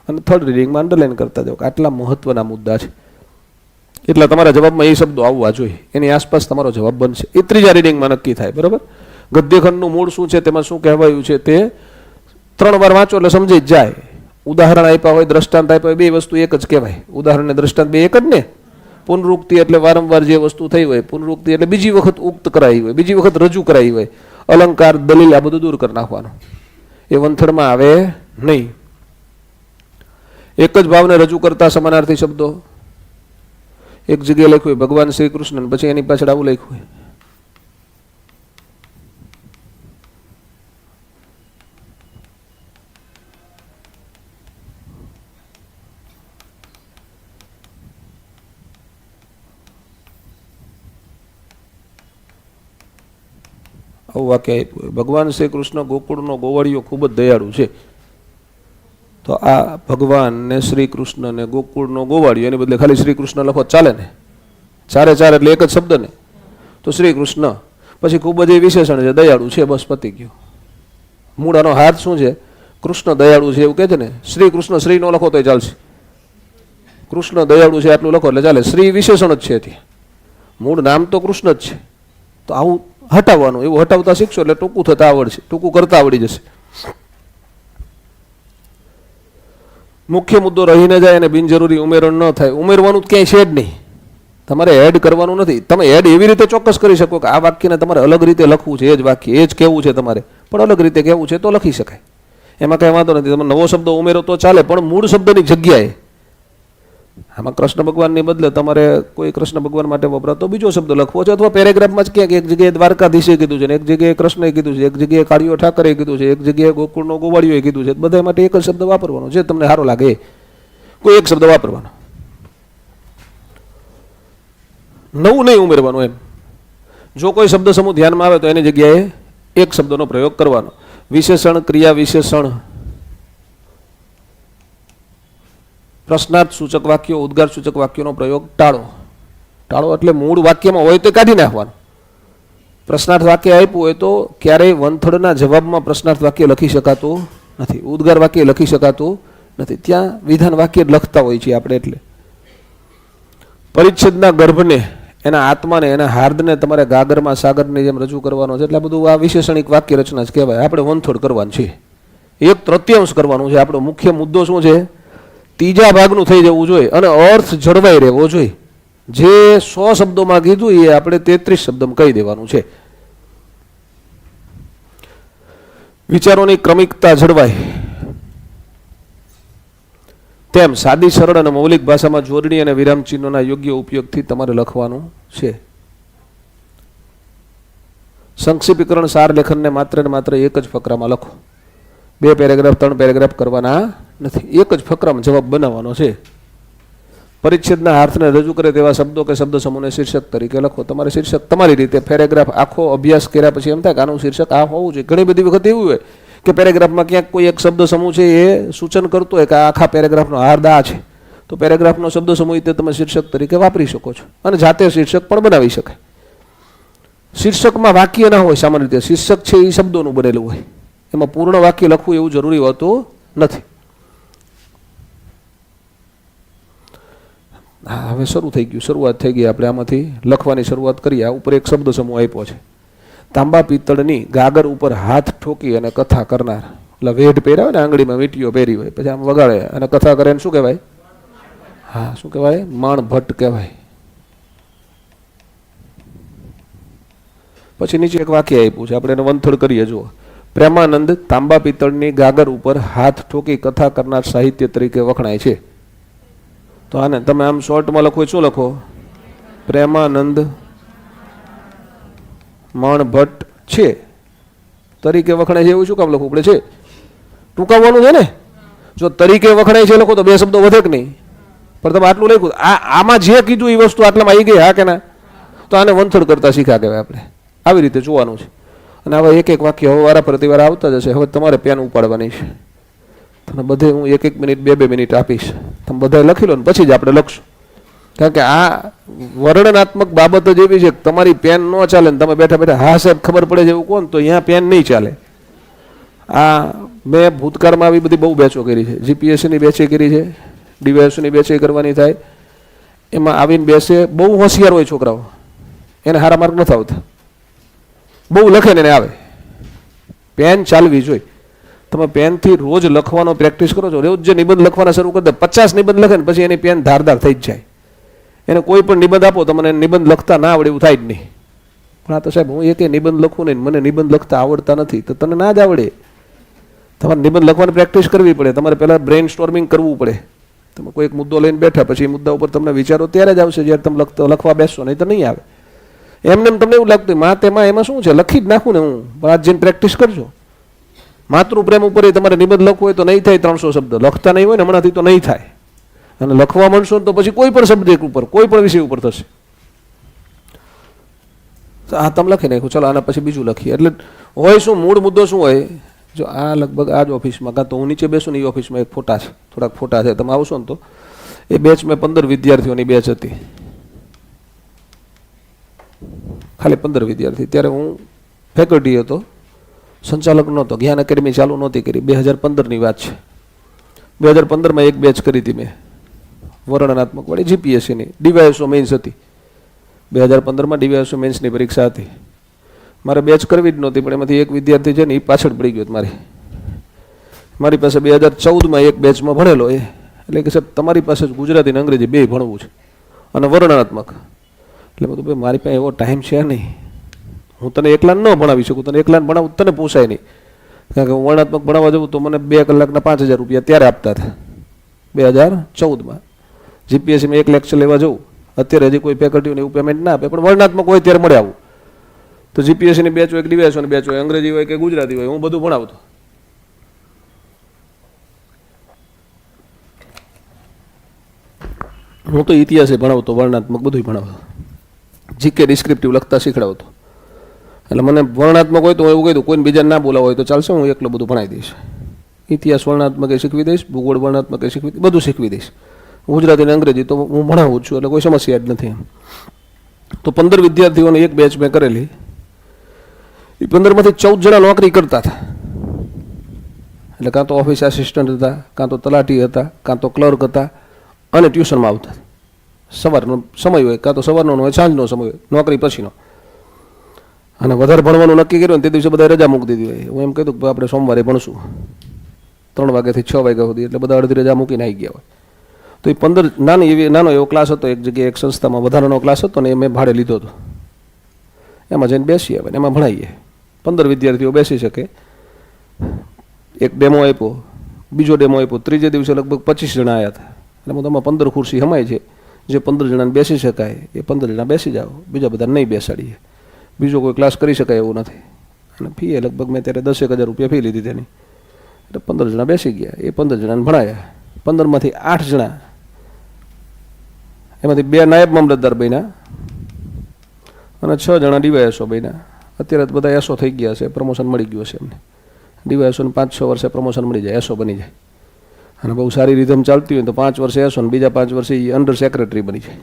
અને થર્ડ રીડિંગમાં અંડરલાઈન કરતા જાઓ કે આટલા મહત્વના મુદ્દા છે. એટલે તમારા જવાબમાં એ શબ્દો આવવા જોઈએ, એની આસપાસ તમારો જવાબ બનશે. એ ત્રીજા રીડિંગમાં નક્કી થાય, બરાબર. ગદ્યખંડનું મૂળ શું છે, તેમાં શું કહેવાયું છે, તે 3 વાર વાંચો એટલે સમજી જ જાય. ઉદાહરણ આપ્યા હોય, દ્રષ્ટાંત આપ્યા હોય, બે વસ્તુ એક જ કહેવાય. ઉદાહરણ ને દ્રષ્ટાંત બે એક જ ને. પુનરુક્તિ એટલે વારંવાર જે વસ્તુ થઈ હોય, પુનરુક્તિ એટલે બીજી વખત ઉક્ત કરાઈ હોય, બીજી વખત રજૂ કરાઈ હોય. અલંકાર, દલીલ આ બધું દૂર કરી નાખવાનું. એ વંથણમાં આવે નહીં. એક જ ભાવને રજૂ કરતા સમાનાર્થી શબ્દો. એક જગ્યાએ લખ્યું હોય ભગવાન શ્રી કૃષ્ણ, પછી એની પાછળ આવું લખ્યું હોય. આવું વાક્ય આપ્યું હોય, ભગવાન શ્રી કૃષ્ણ ગોકુળનો ગોવાળિયો ખૂબ જ દયાળુ છે. તો આ ભગવાન ને શ્રી કૃષ્ણ ને ગોકુળનો ગોવાળિયો, એની બદલે ખાલી શ્રી કૃષ્ણ લખો ચાલે ને? ચારે એટલે એક જ શબ્દ ને, તો શ્રી કૃષ્ણ. પછી ખૂબ જ એ વિશેષણ છે, દયાળુ છે, બસ પતી ગયું. મૂળાનો હાથ શું છે? કૃષ્ણ દયાળુ છે એવું કહે છે ને. શ્રી કૃષ્ણ શ્રી નો લખો તો ચાલશે. કૃષ્ણ દયાળુ છે આટલું લખો એટલે ચાલે. શ્રી વિશેષણ જ છે ત્યાં. મૂળ નામ તો કૃષ્ણ જ છે. તો આવું હટાવવાનું, એવું હટાવતા શીખશો એટલે ટૂંકું થતા આવડશે, ટૂંકું કરતા આવડી જશે. મુખ્ય મુદ્દો રહીને જાય અને બિનજરૂરી ઉમેરણ ન થાય. ઉમેરવાનું ક્યાંય છે જ નહીં, તમારે એડ કરવાનું નથી. તમે એડ એવી રીતે ચોક્કસ કરી શકો કે આ વાક્યને તમારે અલગ રીતે લખવું છે, એ જ વાક્ય એ જ કહેવું છે તમારે, પણ અલગ રીતે કહેવું છે તો લખી શકાય, એમાં કંઈ વાંધો નથી. તમે નવો શબ્દ ઉમેરો તો ચાલે, પણ મૂળ શબ્દની જગ્યાએ. આમાં કૃષ્ણ ભગવાનની બદલે તમારે કોઈ કૃષ્ણ ભગવાન માટે વપરાતો બીજો શબ્દ લખવો છે, અથવા પેરેગ્રાફમાં જ ક્યાંક એક જગ્યાએ દ્વારકાધીશે કીધું છે, એક જગ્યાએ કૃષ્ણએ કીધું છે, એક જગ્યાએ કાળિયો ઠાકરે કીધું છે, એક જગ્યાએ ગોકુળનો ગોવાળિયોએ કીધું છે. બધા માટે એક જ શબ્દ વાપરવાનો, જે તમને સારો લાગે એ કોઈ એક શબ્દ વાપરવાનો, નવું નહીં ઉમેરવાનું. એમ જો કોઈ શબ્દ સમૂહ ધ્યાનમાં આવે તો એની જગ્યાએ એક શબ્દનો પ્રયોગ કરવાનો. વિશેષણ, ક્રિયા વિશેષણ, પ્રશ્નાર્થ સૂચક વાક્યો, ઉદ્ગાર સૂચક વાક્યોનો પ્રયોગ ટાળો. ટાળો એટલે મૂળ વાક્યમાં હોય તો કાઢી નાખવાનું. પ્રશ્નાર્થ વાક્ય આપ્યું હોય તો ક્યારેય વનથડના જવાબમાં પ્રશ્નાર્થ વાક્ય લખી શકાતું નથી, ઉદ્ગાર વાક્ય લખી શકાતું નથી. ત્યાં વિધાન વાક્ય જ લખતા હોય છે આપણે. એટલે પરિચ્છેદના ગર્ભને, એના આત્માને, એના હાર્દને તમારે ગાગરમાં સાગરની જેમ રજૂ કરવાનો છે. એટલે બધું આ વિશેષણિક વાક્ય રચના જ કહેવાય. આપણે વનથોડ કરવાનું છે, એક તૃતીયાંશ કરવાનું છે. આપણો મુખ્ય મુદ્દો શું છે? ત્રીજા ભાગનું થઈ જવું જોઈએ અને અર્થ જળવાઈ રહેવો જોઈએ. જે 100 શબ્દોમાં કીધું એ આપણે 33 શબ્દોમાં કહી દેવાનું છે. વિચારોની ક્રમિકતા જળવાય તેમ સાદી, સરળ અને મૌલિક ભાષામાં જોડણી અને વિરામચિહ્નોના યોગ્ય ઉપયોગથી તમારે લખવાનું છે. સંક્ષિપ્તીકરણ, સાર લેખનને માત્ર ને માત્ર એક જ ફકરામાં લખો. 2 પેરેગ્રાફ 3 પેરેગ્રાફ કરવાના નથી, એક જ ફકરામાં જવાબ બનાવવાનો છે. પરિચ્છેદના અર્થને રજૂ કરે તેવા શબ્દો કે શબ્દ સમૂહને શીર્ષક તરીકે લખો. તમારે શીર્ષક તમારી રીતે, પેરેગ્રાફ આખો અભ્યાસ કર્યા પછી એમ થાય કે આનું શીર્ષક આ હોવું જોઈએ. ઘણી બધી વખત એવું હોય કે પેરેગ્રાફમાં ક્યાંક કોઈ એક શબ્દ સમૂહ છે એ સૂચન કરતો હોય કે આખા પેરેગ્રાફનો હાર્દ આ છે, તો પેરેગ્રાફનો શબ્દ સમૂહ તે તમે શીર્ષક તરીકે વાપરી શકો છો અને જાતે શીર્ષક પણ બનાવી શકાય. શીર્ષકમાં વાક્ય ના હોય, સામાન્ય રીતે શીર્ષક છે એ શબ્દોનું બનેલું હોય, એમાં પૂર્ણ વાક્ય લખવું એવું જરૂરી હોતું નથી. હા, હવે શરૂ થઈ ગયું, શરૂઆત થઈ ગઈ. આપણે આમાંથી લખવાની શરૂઆત કરીએ. આ ઉપર એક શબ્દ સમૂહ આપ્યો છે. તાંબા પિત્તળની ગાગર ઉપર હાથ ઠોકી અને કથા કરનાર. એટલે વેઢ પહેર્યા હોય ને, આંગળીમાં વીંટીઓ પહેરી હોય, પછી આમ વગાડે અને કથા કરે. શું કહેવાય? હા, શું કહેવાય? માણ ભટ્ટ કહેવાય. પછી નીચે એક વાક્ય આપ્યું છે, આપણે એને વંથડ કરીએ. જુઓ, પ્રેમાનંદ તાંબા પિત્તળની ગાગર ઉપર હાથ ઠોકી કથા કરનાર સાહિત્ય તરીકે વખણાય છે. તો આને તમે આમ શોર્ટમાં લખો, શું લખો? પ્રેમાનંદ માણ ભટ્ટ છે તરીકે વખણાય છે. એવું શું કામ લખવું પડે છે? ટૂંકાવવાનું છે ને. જો તરીકે વખણાય છે લખો તો 2 શબ્દો વધે કે નહીં? પણ તમે આટલું લખ્યું, આમાં જે કીધું એ વસ્તુ આટલામાં આવી ગઈ, હા કે ના? તો આને વંથડ કરતા શીખ્યા કહેવાય. આપણે આવી રીતે જોવાનું છે. અને હવે એક એક વાક્ય હવે વારા પ્રતિવાર આવતા જશે. હવે તમારે પેન ઉપાડવાની છે. તમે બધે હું 1-1 મિનિટ 2-2 મિનિટ આપીશ, તમે બધા લખી લો ને પછી જ આપણે લખશું. કારણ કે આ વર્ણનાત્મક બાબત જ એવી છે કે તમારી પેન ન ચાલે ને તમે બેઠા બેઠા હા સાહેબ ખબર પડે છે એવું કોણ, તો અહીંયા પેન નહીં ચાલે. આ મેં ભૂતકાળમાં આવી બધી બહુ બેચો કરી છે. જીપીએસસીની બેચે કરી છે, ડીવાયએસની બેચે કરવાની થાય. એમાં આવીને બેસે, બહુ હોશિયાર હોય છોકરાઓ, એને સારા માર્ક નથી આવતા. બહુ લખે ને એને આવે. પેન ચાલવી જોઈએ. તમે પેનથી રોજ લખવાનો પ્રેક્ટિસ કરો છો, રોજ જે નિબંધ લખવાના શરૂ કરી દે, 50 નિબંધ લખે ને પછી એની પેન ધારદાર થઈ જ જાય. એને કોઈ પણ નિબંધ આપો તમને નિબંધ લખતા ના આવડે એવું થાય જ નહીં. પણ આ તો સાહેબ હું એકે નિબંધ લખું નહીં, મને નિબંધ લખતા આવડતા નથી, તો તને ના જ આવડે. તમારે નિબંધ લખવાની પ્રેક્ટિસ કરવી પડે. તમારે પહેલાં બ્રેઇન સ્ટોર્મિંગ કરવું પડે. તમે કોઈ એક મુદ્દો લઈને બેઠા, પછી એ મુદ્દા ઉપર તમને વિચારો ત્યારે જ આવશે જ્યારે તમે લખવા બેસશો, નહીં તો નહીં આવે. એમને તમને એવું લાગતું તેમાં એમાં શું છે, લખી જ નાખું ને હું, પણ આજ જઈને પ્રેક્ટિસ કરજો. માતૃપ્રેમ ઉપર તમારે નિબંધ લખવું હોય તો નહીં થાય 300 શબ્દ. લખતા નહીં હોય ને હમણાંથી તો નહીં થાય. અને લખવા માંડશો તો પછી કોઈ પણ સબ્જેક્ટ ઉપર, કોઈ પણ વિષય ઉપર થશે. આ તમે લખી નાખ્યું, ચલો આના પછી બીજું લખીએ. એટલે હોય શું, મૂળ મુદ્દો શું હોય? જો આ લગભગ આ જ ઓફિસમાં, કાં તો હું નીચે બેસું ને એ ઓફિસમાં એક ફોટા છે, થોડાક ફોટા છે. તમે આવશો ને તો એ બેચ મેં 15 વિદ્યાર્થીઓની બેચ હતી, ખાલી 15 વિદ્યાર્થી. ત્યારે હું ફેકલ્ટી હતો, સંચાલક નહોતો. જ્ઞાન એકેડમી ચાલુ નહોતી કરી. 2015ની વાત છે. 2015માં એક બેચ કરી હતી મેં, વર્ણનાત્મક વાળી જીપીએસસીની, ડીવાયએસઓ મેઇન્સ હતી. 2015માં DYSO મેન્સની પરીક્ષા હતી. મારે બેચ કરવી જ નહોતી, પણ એમાંથી એક વિદ્યાર્થી છે ને એ પાછળ પડી ગયો મારી પાસે 2014માં એક બેચમાં ભણેલો એ, એટલે કે સાહેબ તમારી પાસે જ ગુજરાતી અને અંગ્રેજી બે ભણવું છે અને વર્ણનાત્મક. એટલે બધું ભાઈ મારી પાસે એવો ટાઈમ છે નહીં, હું તને એકલાને ન ભણાવી શકું, તને એકલાને ભણાવું તને પોસાય નહીં, કારણ કે હું વર્ણનાત્મક ભણાવવા જવું તો મને 2 કલાકના 5000 રૂપિયા ત્યારે આપતા હતા 2014માં. GPSCમાં એક લેક્ચર લેવા જવું, અત્યારે હજી કોઈ ફેકલ્ટીઓને એવું પેમેન્ટ ના આપે, પણ વર્ણનાત્મક હોય ત્યારે મળે આવું. તો GPSCની બેચ હોય, DYSOની બેચ હોય, અંગ્રેજી હોય કે ગુજરાતી હોય, હું બધું ભણાવતો. હું તો ઇતિહાસે ભણાવતો, વર્ણનાત્મક બધું ભણાવતો, GK ડિસ્ક્રિપ્ટિવ લખતા શીખડાવતો. એટલે મને વર્ણનાત્મક હોય તો હું એવું કહી દઉં, કોઈને બીજાને ના બોલાવો હોય તો ચાલશે, હું એકલો બધું ભણાવી દઈશ. ઇતિહાસ વર્ણનાત્મક એ શીખવી દઈશ, ભૂગોળ વર્ણનાત્મક એ શીખવી, બધું શીખવી દઈશ. ગુજરાતી અને અંગ્રેજી તો હું ભણાવું જ છું, એટલે કોઈ સમસ્યા જ નથી. તો 15 વિદ્યાર્થીઓને એક બેચ મેં કરેલી. એ 15માંથી 14 જણા નોકરી કરતા હતા, એટલે કાં તો ઓફિસ આસિસ્ટન્ટ હતા, કાં તો તલાટી હતા, કાં તો ક્લર્ક હતા, અને ટ્યુશનમાં આવતા. સવારનો સમય હોય, કાં તો સવારનો હોય, સાંજનો સમય હોય, નોકરી પછીનો. અને વધારે ભણવાનું નક્કી કર્યું ને તે દિવસે બધા રજા મૂકી દીધી હોય. હું એમ કહી દઉં કે આપણે સોમવારે ભણશું 3 વાગ્યાથી 6 વાગ્યા સુધી, એટલે બધા અડધી રજા મૂકીને આવી ગયા હોય. તો એ 15 નાનો એવો ક્લાસ હતો, એક જગ્યાએ એક સંસ્થામાં વધારાનો ક્લાસ હતો ને, એ મેં ભાડે લીધો હતો. એમાં જઈને બેસી આવે ને એમાં ભણાવીએ. 15 વિદ્યાર્થીઓ બેસી શકે. એક ડેમો આપ્યો, બીજો ડેમો આપ્યો, ત્રીજે દિવસે લગભગ 25 જણા આવ્યા હતા. એટલે હું તમારે 15 ખુરશી હમાય છે, જે 15 જણાને બેસી શકાય એ 15 જણા બેસી જાઓ, બીજા બધા નહીં બેસાડીએ. બીજો કોઈ ક્લાસ કરી શકાય એવું નથી. અને ફી એ લગભગ મેં ત્યારે 10,000 રૂપિયા ફી લીધી તેની. એટલે 15 જણા બેસી ગયા, એ 15 જણાને ભણાયા. 15માંથી 8 જણા, એમાંથી 2 નાયબ મામલતદાર બન્યા અને 6 જણા DYSO બન્યા. અત્યારે તો બધા એસો થઈ ગયા છે, પ્રમોશન મળી ગયું છે એમને. DYSOને 5-6 વર્ષે પ્રમોશન મળી જાય, એસો બની જાય. અને બહુ સારી રીધમ ચાલતી હોય તો 5 વર્ષે એસો ને બીજા 5 વર્ષે એ અંડર સેક્રેટરી બની જાય,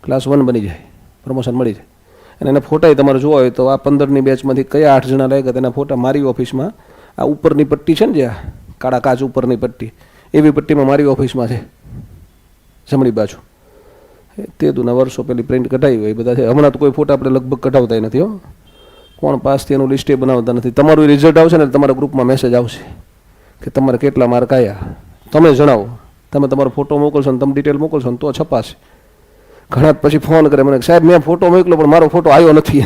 ક્લાસ 1 બની જાય, પ્રમોશન મળી જાય. અને એના ફોટા તમારે જોવા હોય તો આ 15ની બેચમાંથી કયા 8 જણા લાગ્યા તેના ફોટા મારી ઓફિસમાં, આ ઉપરની પટ્ટી છે ને, જે કાળા કાચ ઉપરની પટ્ટી, એવી પટ્ટીમાં મારી ઓફિસમાં છે, જમણી બાજુ. તે દુના વર્ષો પહેલી પ્રિન્ટ કઢાવી હોય એ બધા છે. હમણાં તો કોઈ ફોટા આપણે લગભગ કઢાવતા નથી હો. કોણ પાસ થયું એનું લિસ્ટ બનાવતા નથી. તમારું રિઝલ્ટ આવશે ને તમારા ગ્રુપમાં મેસેજ આવશે કે તમારે કેટલા માર્ક આવ્યા, તમે જણાવો. તમે તમારો ફોટો મોકલશો ને તમે ડિટેલ મોકલશો ને તો છપાશે. ઘણા પછી ફોન કરે મને, સાહેબ મેં ફોટો મોકલ્યો પણ મારો ફોટો આવ્યો નથી.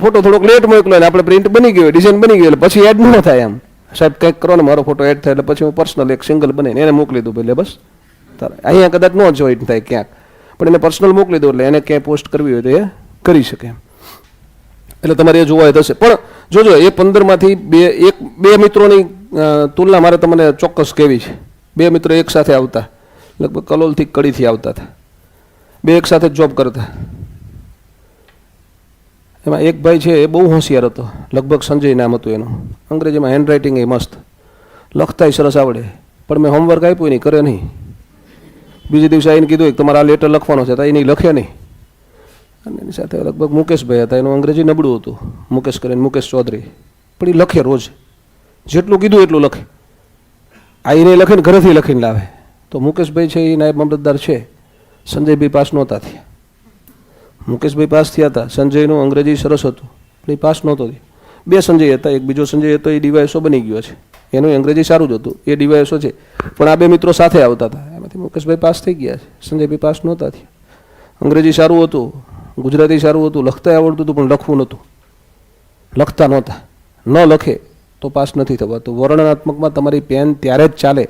ફોટો થોડોક લેટ મોકલ્યો ને આપણે પ્રિન્ટ બની ગયો, ડિઝાઇન બની ગયો, એટલે પછી એડ ન થાય. એમ સાહેબ કંઈક કરો ને મારો ફોટો એડ થાય, એટલે પછી હું પર્સનલ એક સિંગલ બનાવીને એને મોકલી દઉં. એટલે બસ અહીંયા કદાચ ન જોઈન્ટ થાય ક્યાંક, પણ એને પર્સનલ મોકલી દઉં, એટલે એને ક્યાંય પોસ્ટ કરવી હોય તો એ કરી શકે. એટલે તમારે એ જોવા થશે. પણ જોજો, એ 15માંથી બે મિત્રોની તુલના મારે તમને ચોક્કસ કહેવી છે. 2 મિત્રો એક સાથે આવતા, લગભગ કલોલથી કડીથી આવતા હતા, 2 એક સાથે જોબ કરતા. એમાં એક ભાઈ છે એ બહુ હોશિયાર હતો, લગભગ સંજય નામ હતું એનું. અંગ્રેજીમાં હેન્ડરાઇટિંગ એ મસ્ત, લખતાય સરસ આવડે, પણ મેં હોમવર્ક આપ્યું નહીં, કરે નહીં. બીજે દિવસે આવીને કીધું કે તમારે આ લેટર લખવાનો છે, તો એ નહીં લખે નહીં. અને એની સાથે લગભગ મુકેશભાઈ હતા, એનું અંગ્રેજી નબળું હતું, મુકેશ કરીને, મુકેશ ચૌધરી. પણ એ લખે રોજ, જેટલું કીધું એટલું લખે. આઈને લખીને ઘરેથી લખીને લાવે. તો મુકેશભાઈ છે એ નાયબ મામલતદાર છે, સંજયભાઈ પાસ નહોતા થયા. મુકેશભાઈ પાસ થયા હતા, સંજયનું અંગ્રેજી સરસ હતું પણ એ પાસ નહોતો થયો. 2 સંજય હતા, એક બીજો સંજય હતો એ DYSO બની ગયો છે, એનું અંગ્રેજી સારું જ હતું, એ DYSO છે. પણ આ 2 મિત્રો સાથે આવતા હતા, એમાંથી મુકેશભાઈ પાસ થઈ ગયા છે, સંજયભાઈ પાસ નહોતા થયા. અંગ્રેજી સારું હતું, ગુજરાતી સારું હતું, લખતા આવડતું હતું પણ લખવું નહોતું, લખતા નહોતા. ન લખે તો પાસ નથી થવાતું. વર્ણનાત્મકમાં તમારી પેન ત્યારે જ ચાલે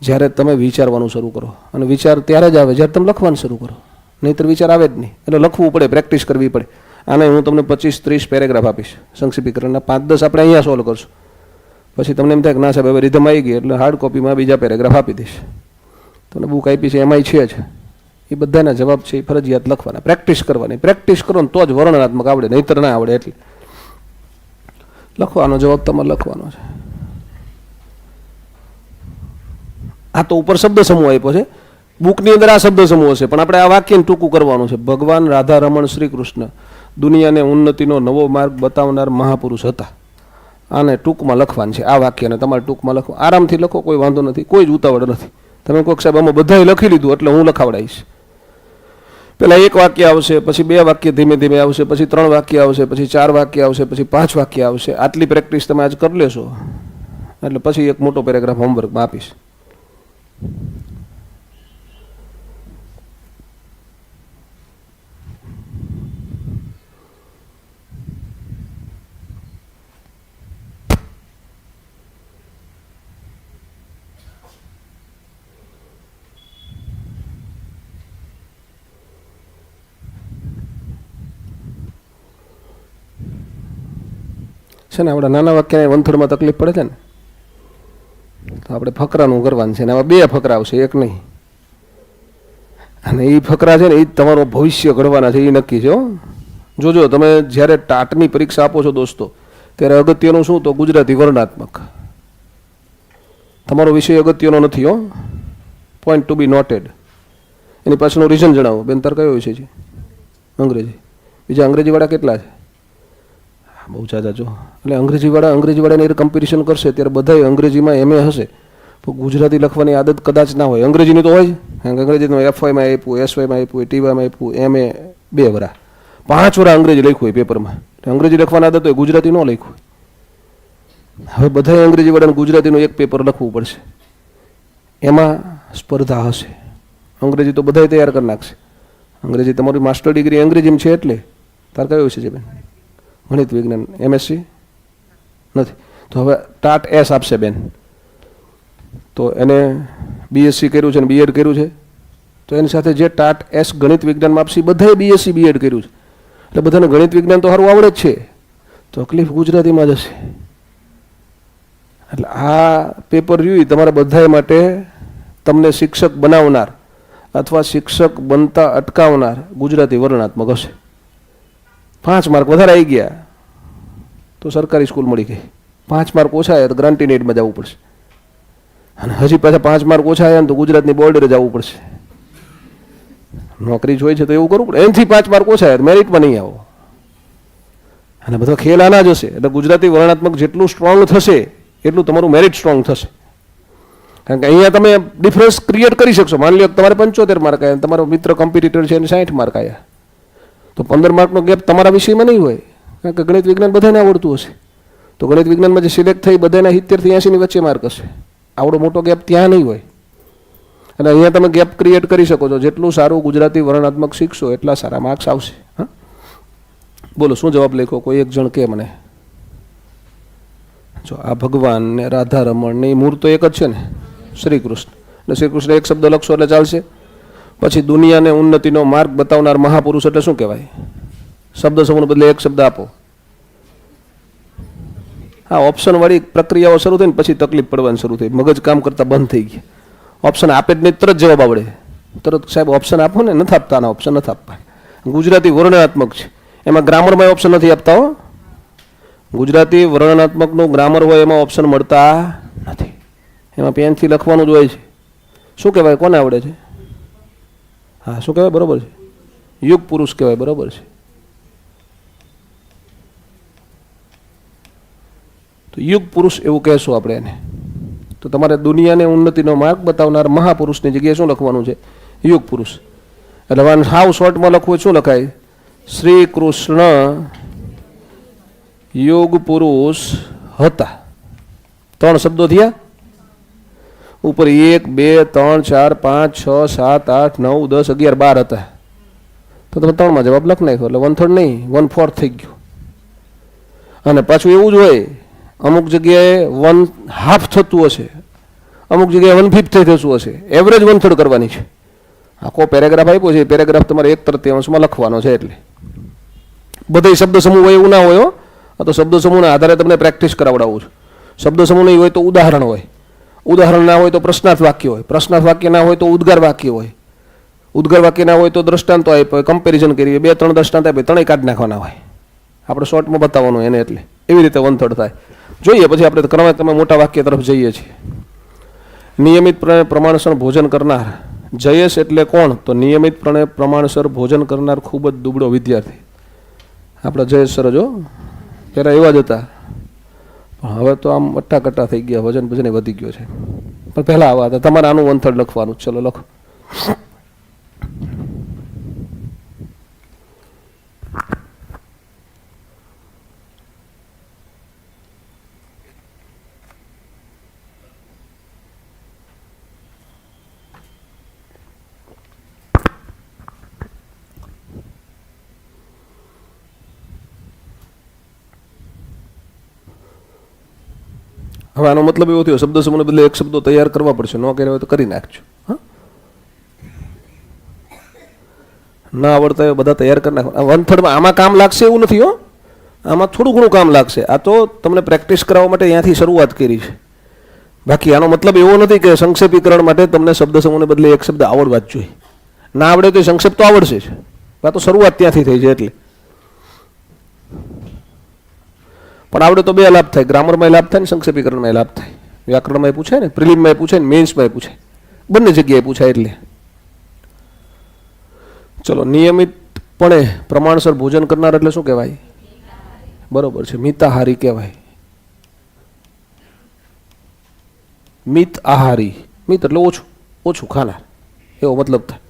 જ્યારે તમે વિચારવાનું શરૂ કરો, અને વિચાર ત્યારે જ આવે જ્યારે તમે લખવાનું શરૂ કરો, નહીંતર વિચાર આવે જ નહીં. એટલે લખવું પડે, પ્રેક્ટિસ કરવી પડે. આને હું તમને 25-30 પેરેગ્રાફ આપીશ સંક્ષિપ્તીકરણના, 5-10 આપણે અહીંયા સોલ્વ કરશું. પછી તમને એમ થાય કે ના સાહેબ હવે રીધમ આવી ગઈ, એટલે હાર્ડ કોપીમાં બીજા પેરેગ્રાફ આપી દઈશ. તમને બુક આપી છે એમાંય છે જ, એ બધાના જવાબ છે એ ફરજિયાત લખવાના, પ્રેક્ટિસ કરવાની. પ્રેક્ટિસ કરો ને તો જ વર્ણનાત્મક આવડે, નહીંતર ના આવડે. એટલે લખવાનો જવાબ તમારે લખવાનો છે. આ તો ઉપર શબ્દ સમૂહ આપ્યો છે, બુકની અંદર આ શબ્દ સમૂહ છે, પણ આપણે આ વાક્યને ટૂંકું કરવાનું છે. ભગવાન રાધા રમણ શ્રી કૃષ્ણ દુનિયાને ઉન્નતિનો નવો માર્ગ બતાવનાર મહાપુરુષ હતા. આને ટૂંકમાં લખવાનું છે, આ વાક્યને તમારે ટૂંકમાં લખો. આરામથી લખો, કોઈ વાંધો નથી, કોઈ જ ઉતાવળ નથી. તમે કોઈક સાહેબ આમાં બધાએ લખી લીધું એટલે હું લખાવડાવીશ, પેલા એક વાક્ય આવશે, પછી 2 વાક્ય ધીમે ધીમે આવશે, પછી 3 વાક્ય આવશે, પછી 4 વાક્ય આવશે, પછી 5 વાક્ય આવશે. આટલી પ્રેક્ટિસ તમે આજ કરી લેશો એટલે પછી એક મોટો પેરેગ્રાફ હોમવર્કમાં આપીશ. છે ને આપણા નાના વાક્યને વંથડમાં તકલીફ પડે છે ને, તો આપણે ફકરાનું કરવાનું છે ને. આમાં 2 ફકરા આવશે, એક નહીં. અને એ ફકરા છે ને એ તમારું ભવિષ્ય ઘડવાના છે, એ નક્કી છે. જોજો તમે જ્યારે ટાટની પરીક્ષા આપો છો દોસ્તો, ત્યારે અગત્યનું શું, તો ગુજરાતી વર્ણનાત્મક. તમારો વિષય અગત્યનો નથી હો, પોઈન્ટ ટુ બી નોટેડ. એની પાછળનું રીઝન જણાવો. બેન તાર કયો વિષય છે? અંગ્રેજી. બીજા અંગ્રેજીવાળા કેટલા છે? બહુ જાજા જો. એટલે અંગ્રેજીવાળાને એ કમ્પિટિશન કરશે ત્યારે બધાય અંગ્રેજીમાં MA હશે, પણ ગુજરાતી લખવાની આદત કદાચ ના હોય. અંગ્રેજીની તો હોય જ. અંગ્રેજીનું FYમાં આપ્યું, SYમાં આપ્યું, TYમાં આપ્યું, MA 2 વરા 5 વરા અંગ્રેજી લખ્યું હોય પેપરમાં. અંગ્રેજી લખવાની આદત હોય, ગુજરાતી ન લખ્યું હોય. હવે બધા અંગ્રેજીવાળાને ગુજરાતીનું એક પેપર લખવું પડશે. એમાં સ્પર્ધા હશે. અંગ્રેજી તો બધાય તૈયાર કરી નાખશે. અંગ્રેજી તમારી માસ્ટર ડિગ્રી અંગ્રેજીમાં છે એટલે. તાર કયો વિષય છે બેન? ગણિત વિજ્ઞાન. MSc નથી તો હવે ટાટ S આપશે બેન. તો એને BSc કર્યું છે ને B.Ed કર્યું છે, તો એની સાથે જે ટાટ S ગણિત વિજ્ઞાનમાં આપશે બધાએ BSc B.Ed કર્યું છે, એટલે બધાને ગણિત વિજ્ઞાન તો સારું આવડે જ છે. તકલીફ ગુજરાતીમાં જ હશે. એટલે આ પેપર રહ્યું તમારા બધા માટે તમને શિક્ષક બનાવનાર અથવા શિક્ષક બનતા અટકાવનાર ગુજરાતી વર્ણનાત્મક હશે. 5 માર્ક વધારે આવી ગયા તો સરકારી સ્કૂલ મળી ગઈ. 5 માર્ક ઓછા આવ્યા તો ગ્રાન્ટી નેટમાં જવું પડશે. અને હજી પાછા 5 માર્ક ઓછા આવ્યા ને તો ગુજરાતની બોર્ડરે જવું પડશે. નોકરી જોઈએ છે તો એવું કરવું પડે. એનાથી 5 માર્ક ઓછા આવ્યા તો મેરિટમાં નહીં આવો. અને બધો ખેલ આના જ હશે. એટલે ગુજરાતી વર્ણનાત્મક જેટલું સ્ટ્રોંગ થશે એટલું તમારું મેરિટ સ્ટ્રોંગ થશે. કારણ કે અહીંયા તમે ડિફરન્સ ક્રિએટ કરી શકશો. માની લો તમારે 75 માર્ક આવ્યા, તમારો મિત્ર કોમ્પિટિટર છે એને 60 માર્ક આવ્યા, તો 15 માર્કનો ગેપ તમારા વિષયમાં નહીં હોય. કારણ કે ગણિત વિજ્ઞાન બધાને આવડતું હશે. તો ગણિત વિજ્ઞાનમાં જે સિલેક્ટ થઈ બધાના 70 થી 80 ની વચ્ચે માર્ક હશે. આવડો મોટો ગેપ ત્યાં નહીં હોય. અને અહીંયા તમે ગેપ ક્રિએટ કરી શકો છો. જેટલું સારું ગુજરાતી વર્ણનાત્મક શીખશો એટલા સારા માર્ક્સ આવશે. હા, બોલો શું જવાબ લખ્યો? કોઈ એક જણ કે મને. જો આ ભગવાન ને રાધા રમણ ને મૂળ તો એક જ છે ને, શ્રી કૃષ્ણ. એટલે શ્રી કૃષ્ણ એક શબ્દ લખશો એટલે ચાલશે. પછી દુનિયાને ઉન્નતિનો માર્ગ બતાવનાર મહાપુરુષ એટલે શું કહેવાય? શબ્દ સમૂહને બદલે એક શબ્દ આપો. હા, ઓપ્શન વાળી પ્રક્રિયાઓ શરૂ થઈ ને પછી તકલીફ પડવાની શરૂ થઈ. મગજ કામ કરતા બંધ થઈ ગયા. ઓપ્શન આપે જ નહીં, તરત જવાબ આવડે. તરત સાહેબ ઓપ્શન આપો ને. નથી આપતા. ઓપ્શન નથી આપવા. ગુજરાતી વર્ણનાત્મક છે એમાં ગ્રામરમાં ઓપ્શન નથી આપતા હો. ગુજરાતી વર્ણનાત્મકનું ગ્રામર હોય એમાં ઓપ્શન મળતા નથી. એમાં પેનથી લખવાનું જ હોય છે. શું કહેવાય? કોને આવડે છે? હા, શું કહેવાય? બરોબર છે, યુગ પુરુષ કહેવાય. બરોબર છે. તો યુગ પુરુષ એવું કહેશું આપણે એને. તો તમારે દુનિયાને ઉન્નતિનો માર્ગ બતાવનાર મહાપુરુષની જગ્યાએ શું લખવાનું છે? યુગ પુરુષ. એટલે હાવ શોર્ટમાં લખવું શું લખાય? શ્રી કૃષ્ણ યુગ પુરુષ હતા. 3 શબ્દો થયા. ઉપર 1 2 3 4 5 6 7 8 9 10 11 12 હતા. તો તમે 3માં જવાબ લખ નાખ્યો. એટલે 1/3 નહીં, 1/4 થઈ ગયું. અને પાછું એવું જ હોય, અમુક જગ્યાએ 1/2 થતું હશે, અમુક જગ્યાએ 1/5 થતું હશે. એવરેજ 1/3 કરવાની છે. આખો પેરેગ્રાફ આપ્યો છે, પેરેગ્રાફ તમારે 1/3 લખવાનો છે. એટલે બધા શબ્દ સમૂહ હોય એવું ના હોય. આ તો શબ્દ સમૂહના આધારે તમને પ્રેક્ટિસ કરાવડાવું છું. શબ્દ સમૂહ નહીં હોય તો ઉદાહરણ હોય, ઉદાહરણ ના હોય તો પ્રશ્નાર્થ વાક્ય હોય, પ્રશ્નાર્થ વાક્ય ના હોય તો ઉદ્ગાર વાક્ય હોય, ઉદ્ગાર વાક્ય ના હોય તો દ્રષ્ટાંતો આપ્યો, કમ્પેરિઝન કરીએ, 2-3 દ્રષ્ટાંત આપે, 3 કાઢી નાખવાના હોય. આપણે શોર્ટમાં બતાવવાનું એને. એટલે એવી રીતે 1/3 થાય. જોઈએ પછી આપણે ક્રમે તમે મોટા વાક્ય તરફ જઈએ છીએ. નિયમિતપણે પ્રમાણસર ભોજન કરનાર. જયેશ એટલે કોણ? તો નિયમિતપણે પ્રમાણસર ભોજન કરનાર ખૂબ જ દુબળો વિદ્યાર્થી. આપણા જયેશ સર જો પહેલાં એવા જ હતા, પણ હવે તો આમ અટ્ટાકટ્ટા થઈ ગયા. વજન વધી ગયો છે, પણ પહેલાં આવા હતા. તમારે આનું 1/3 લખવાનું. ચલો લખો. હવે આનો મતલબ એવો થયો શબ્દ સમૂહને બદલે એક શબ્દો તૈયાર કરવા પડશે, ન કર્યા હોય તો કરી નાખજો. હા, ના આવડતા હોય બધા તૈયાર કરી નાખો. 1/3 આમાં કામ લાગશે એવું નથી. હો, આમાં થોડું ઘણું કામ લાગશે. આ તો તમને પ્રેક્ટિસ કરાવવા માટે અહીંયાથી શરૂઆત કરી છે. બાકી આનો મતલબ એવો નથી કે સંક્ષેપીકરણ માટે તમને શબ્દ સમૂહને બદલે એક શબ્દ આવડવા જ જોઈએ. ના આવડે તો સંક્ષેપ તો આવડશે જ. આ તો શરૂઆત ત્યાંથી થઈ છે એટલે. પણ આવડે તો બે લાભ થાય, ગ્રામરમાં લાભ થાય ને સંક્ષેપીકરણમાં લાભ થાય. વ્યાકરણમાં પૂછાય ને, પ્રિલિમમાં પૂછાય ને, મેન્સમાં પૂછાય, બંને જગ્યાએ પૂછાય. એટલે ચલો, નિયમિતપણે પ્રમાણસર ભોજન કરનાર એટલે શું કહેવાય? બરોબર છે, મિતાહારી કહેવાય. મિત આહારી, મિત એટલે ઓછું, ઓછું ખાનાર એવો મતલબ થાય.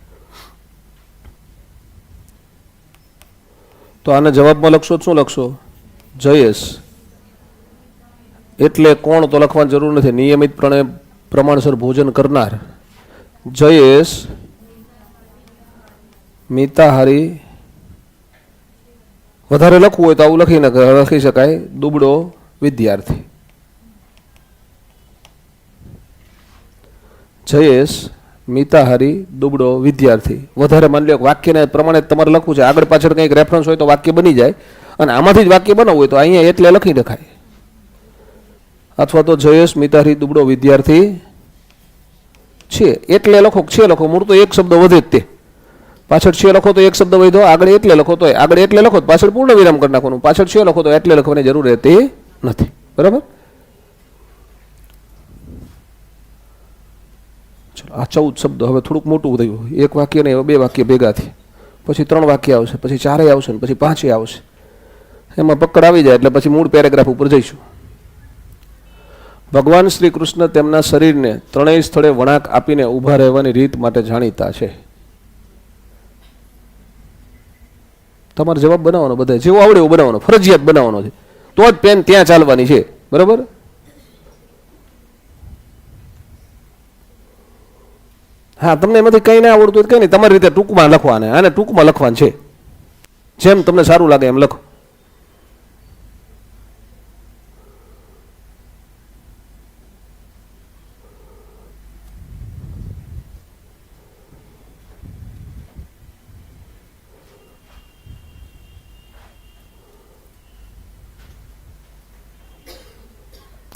તો આને જવાબમાં લખશો શું લખશો? જયેશ એટલે કોણ? તો લખવાની જરૂર નથી. નિયમિતપણે પ્રમાણસર ભોજન કરનાર જયેશ મિતાહારી. વધારે લખવું હોય તો આવું લખી શકાય, દુબળો વિદ્યાર્થી. જયેશ મિતાહારી દુબળો વિદ્યાર્થી. વધારે માની લો વાક્યને પ્રમાણે તમારે લખવું છે, આગળ પાછળ કંઈક રેફરન્સ હોય તો વાક્ય બની જાય, અને આમાંથી જ વાક્ય બનાવવું હોય તો અહીંયા એટલે લખી નખાય. અથવા તો જયેશ મિતાહારી દુબળો વિદ્યાર્થી છે એટલે લખો, છે લખો, મૂળ તો એક શબ્દ વધે જ તે. પાછળ છે લખો તો એક શબ્દ વધ્યો, આગળ એટલે લખો તો આગળ એટલે લખો તો પાછળ પૂર્ણ વિરામ કરી નાખવાનું. પાછળ છે લખો તો એટલે લખવાની જરૂર રહેતી નથી. બરાબર? ચલો, આ 14 શબ્દો. હવે થોડુંક મોટું થયું. એક વાક્ય નહીં, હવે 2 વાક્ય ભેગા થી, પછી 3 વાક્ય આવશે, પછી 4 આવશે, પછી 5 આવશે. એમાં પકડ આવી જાય એટલે પછી મૂળ પેરેગ્રાફ ઉપર જઈશું. ભગવાન શ્રી કૃષ્ણ તેમના શરીરને 3 સ્થળે વળાંક આપીને ઊભા રહેવાની રીત માટે જાણીતા છે. તમારે જવાબ બનાવવાનો, બધા જેવો આવડે એવો બનાવવાનો, ફરજિયાત બનાવવાનો છે. તો જ પેન ત્યાં ચાલવાની છે. બરાબર? હા, તમને એમાંથી કંઈ ના આવડતું હોય કંઈ નહીં, તમારી રીતે ટૂંકમાં લખવાને, આને ટૂંકમાં લખવાનું છે. જેમ તમને સારું લાગે એમ લખો.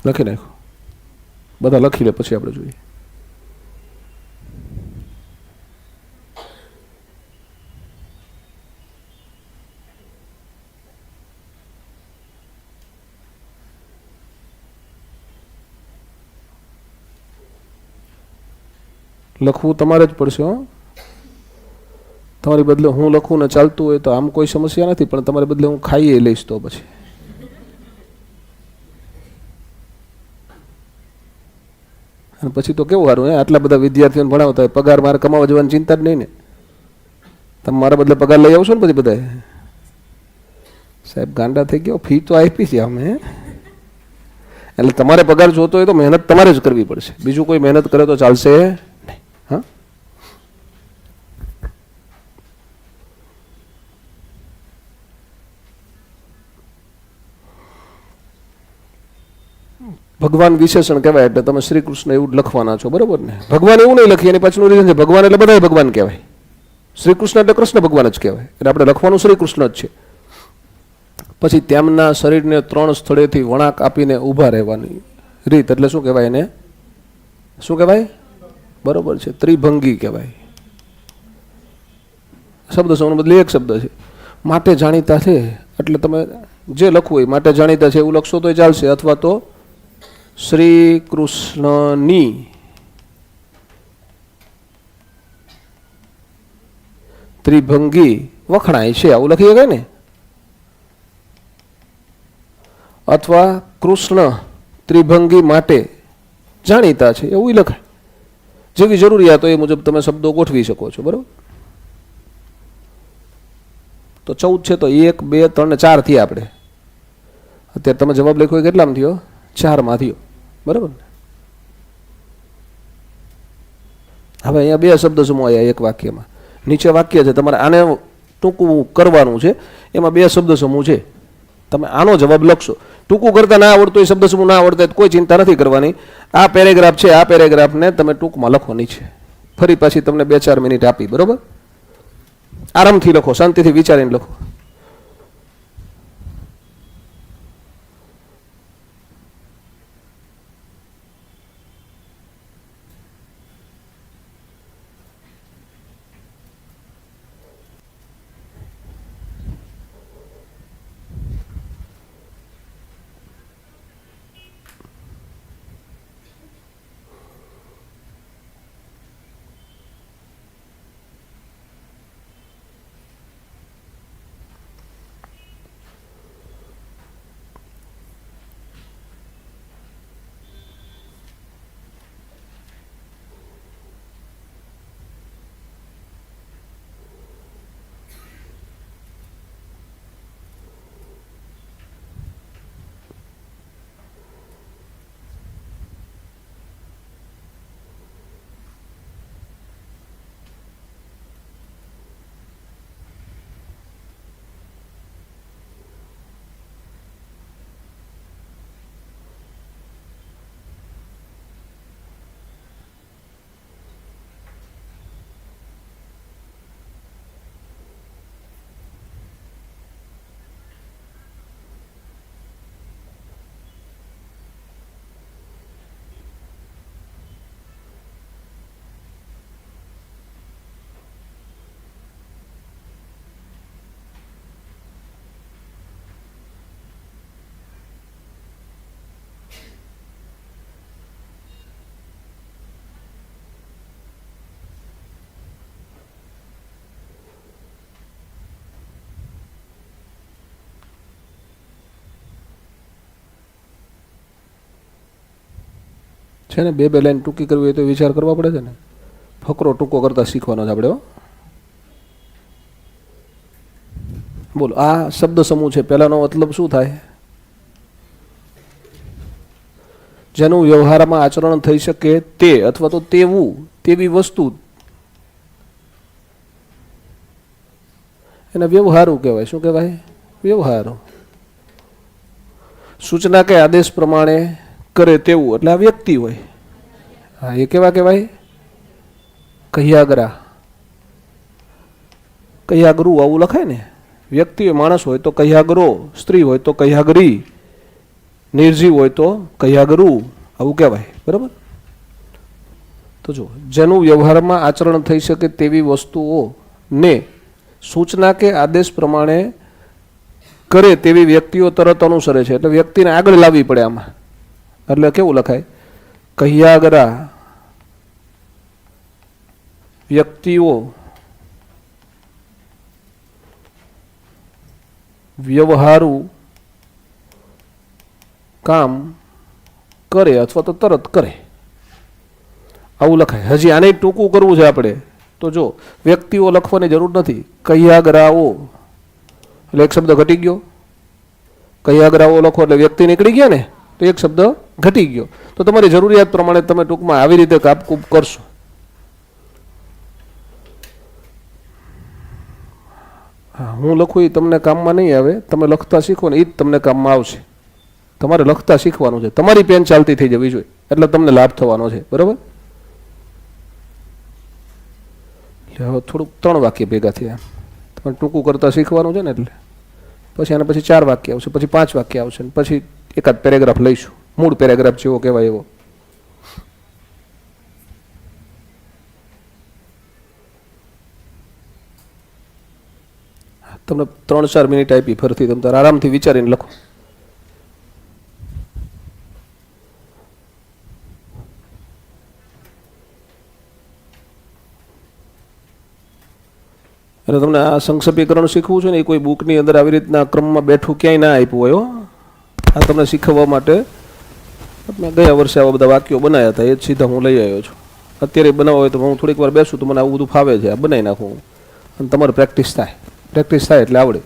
લખી નાખો, બધા લખી લે, પછી આપણે જોઈએ. લખવું તમારે જ પડશે. હો, તમારી બદલે હું લખું ને ચાલતું હોય તો આમ કોઈ સમસ્યા નથી, પણ તમારી બદલે હું ખાઈએ લઈશ તો પછી અને પછી તો કેવું સારું. આટલા બધા વિદ્યાર્થીઓને ભણાવતા હોય, પગાર મારે કમાવા જવાની ચિંતા જ નહીં ને. તમે મારા બદલે પગાર લઈ આવશો ને પછી બધા? સાહેબ ગાંડા થઈ ગયો, ફી તો આપી છે અમે. એટલે તમારે પગાર જોતો હોય તો મહેનત તમારે જ કરવી પડશે. બીજું કોઈ મહેનત કરે તો ચાલશે નહીં. હા, ભગવાન વિશેષણ કહેવાય એટલે તમે શ્રી કૃષ્ણ એવું જ લખવાના છો. બરોબર ને? ભગવાન એવું નહીં લખીએ, એની પાછળનું રીઝન છે ભગવાન એટલે બધા ભગવાન કહેવાય. શ્રી કૃષ્ણ એટલે કૃષ્ણ ભગવાન જ કહેવાય. એટલે આપણે લખવાનું શ્રી કૃષ્ણ જ છે. પછી તેમના શરીરને 3 સ્થળેથી વળાંક આપીને ઊભા રહેવાની રીત એટલે શું કહેવાય? એને શું કહેવાય? બરોબર છે, ત્રિભંગી કહેવાય. શબ્દ સમૂહને બદલે એક શબ્દ છે. માટે જાણીતા છે એટલે તમે જે લખવું હોય માટે જાણીતા છે એવું લખશો તો ચાલશે, અથવા તો શ્રી કૃષ્ણની ત્રિભંગી વખણાય છે આવું લખી શકાય ને. અથવા કૃષ્ણ ત્રિભંગી માટે જાણીતા છે એવું લખાય. જેવી જરૂરિયાત હોય એ મુજબ તમે શબ્દો ગોઠવી શકો છો. બરાબર? તો 14 છે તો 1, 2, 3 ને 4 થયા. આપણે અત્યારે તમે જવાબ લખ્યો કેટલામાં થયો? 4 માં થયો. બરાબર ને? હવે અહીંયા 2 શબ્દ સમૂહ આવ્યા એક વાક્યમાં. નીચે વાક્ય છે, તમારે આને ટૂંકું કરવાનું છે. એમાં 2 શબ્દ સમૂહ છે. તમે આનો જવાબ લખશો. ટૂંકું કરતા ના આવડતું હોય, શબ્દ સમૂહ ના આવડતા હોય તો કોઈ ચિંતા નથી કરવાની. આ પેરેગ્રાફ છે, આ પેરેગ્રાફને તમે ટૂંકમાં લખવાની છે. ફરી પાછી તમને 2-4 મિનિટ આપી, બરોબર? આરામથી લખો, શાંતિથી વિચારીને લખો. છે ને, 2-2 લાઈન ટૂંકી કરવી હોય તો વિચાર કરવા પડે છે ને. ફકરો ટૂંકો કરતા શીખવાનો છે આપણે. બોલો, આ શબ્દ સમૂહ છે, પહેલાનો મતલબ શું થાય? જેનું વ્યવહારમાં આચરણ થઈ શકે તે, અથવા તો તેવું, તેવી વસ્તુ, એને વ્યવહારુ કહેવાય. શું કહેવાય? વ્યવહારુ. સૂચના કે આદેશ પ્રમાણે કરે તેવું, એટલે આ વ્યક્તિ હોય. હા, એ કેવા કહેવાય? કહ્યાગરા. કહ્યાગરુ આવું લખાય ને. વ્યક્તિ હોય, માણસ હોય તો કહ્યાગરો, સ્ત્રી હોય તો કહ્યાગરી, નિર્જીવ હોય તો કહ્યાગરુ, આવું કહેવાય. બરાબર? તો જો, જેનું વ્યવહારમાં આચરણ થઈ શકે તેવી વસ્તુઓ ને સૂચના કે આદેશ પ્રમાણે કરે તેવી વ્યક્તિઓ તરત અનુસરે છે. એટલે વ્યક્તિને આગળ લાવવી પડે આમાં. એટલે કેવું લખાય? કહ્યાગરા વ્યક્તિઓ વ્યવહારુ કામ કરે અથવા તો તરત કરે, આવું લખાય. હજી આને ટૂંકું કરવું છે આપણે તો જો, વ્યક્તિઓ લખવાની જરૂર નથી. કહ્યાગરાઓ એટલે એક શબ્દ ઘટી ગયો. કહ્યાગરાઓ લખો એટલે વ્યક્તિ નીકળી ગયા ને, તો એક શબ્દ ઘટી ગયો. તો તમારી જરૂરિયાત પ્રમાણે તમે ટૂંકમાં આવી રીતે કાપકૂપ કરશો. હા, હું લખું એ તમને કામમાં નહીં આવે. તમે લખતા શીખો ને એ જ તમને કામમાં આવશે. તમારે લખતા શીખવાનું છે. તમારી પેન ચાલતી થઈ જવી જોઈએ, એટલે તમને લાભ થવાનો છે. બરાબર? હવે થોડુંક 3 વાક્ય ભેગા થયા. તમારે ટૂંકું કરતા શીખવાનું છે ને, એટલે પછી આના પછી 4 વાક્ય આવશે, પછી 5 વાક્ય આવશે, પછી એકાદ પેરેગ્રાફ લઈશું, મૂળ પેરેગ્રાફ જેવો કહેવાય એવો. તમને 3-4 મિનિટ આપી, ફરીથી તમે તારે આરામથી વિચારીને લખો. અને તમને આ સંક્ષેપીકરણ શીખવું છે ને, એ કોઈ બુકની અંદર આવી રીતના ક્રમમાં બેઠું ક્યાંય ના આપ્યું હોય. આ તમને શીખવવા માટે મેં ગયા વર્ષે આવા બધા વાક્યો બનાવ્યા હતા, એ જ સીધા હું લઈ આવ્યો છું. અત્યારે બનાવવા હોય તો હું થોડીક વાર બેસું તો મને આવું બધું ફાવે છે, આ બનાવી નાખું અને તમારે પ્રેક્ટિસ થાય. પ્રેક્ટિસ થાય એટલે આવડે.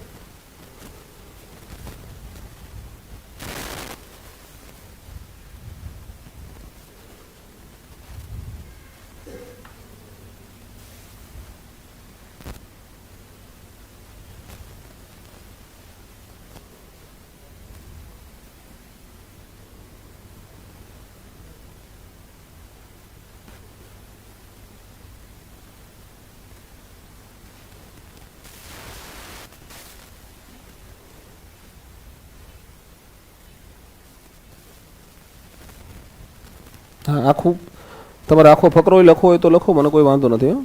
હા, આખું તમારે આખો ફકરો લખવો હોય તો લખો, મને કોઈ વાંધો નથી.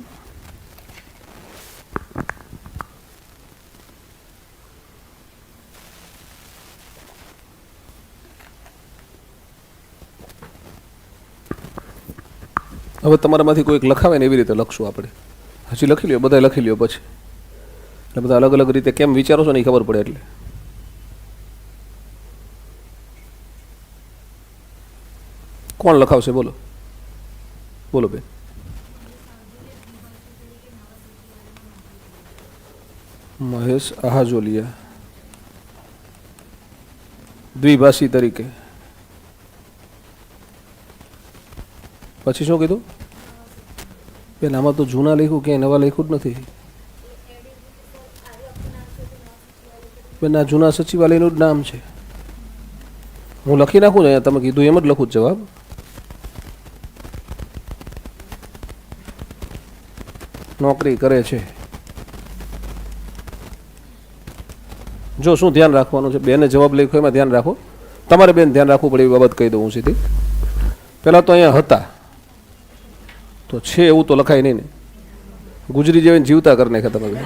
હવે તમારામાંથી કોઈક લખાવે ને એવી રીતે લખશું આપણે. હજી લખી લ્યો, બધા લખી લ્યો પછી, એટલે બધા અલગ અલગ રીતે કેમ વિચારો છો ને એ ખબર પડે. એટલે કોણ લખાવશે? બોલો બોલો બેન. મહેશ આહાજોલિયા દ્વિભાષી તરીકે. પછી શું કીધું બેન? આમાં તો જૂના લખ્યું, ક્યાંય નવા લખ્યું જ નથી બેન. આ જૂના સચિવાલયનું જ નામ છે. હું લખી નાખું ને, અહીંયા તમે કીધું એમ જ લખું જ જવાબ. નોકરી કરે છે. જો શું ધ્યાન રાખવાનું છે? બેને જવાબ લખ્યો એમાં ધ્યાન રાખો. તમારે બેન ધ્યાન રાખવું પડે એવી બાબત કહી દઉં હું સીધી. પહેલાં તો અહીંયા હતા તો છે એવું તો લખાય નહીં ને. ગુજરી જેવીને જીવતા કરી નાખ્યા તમે.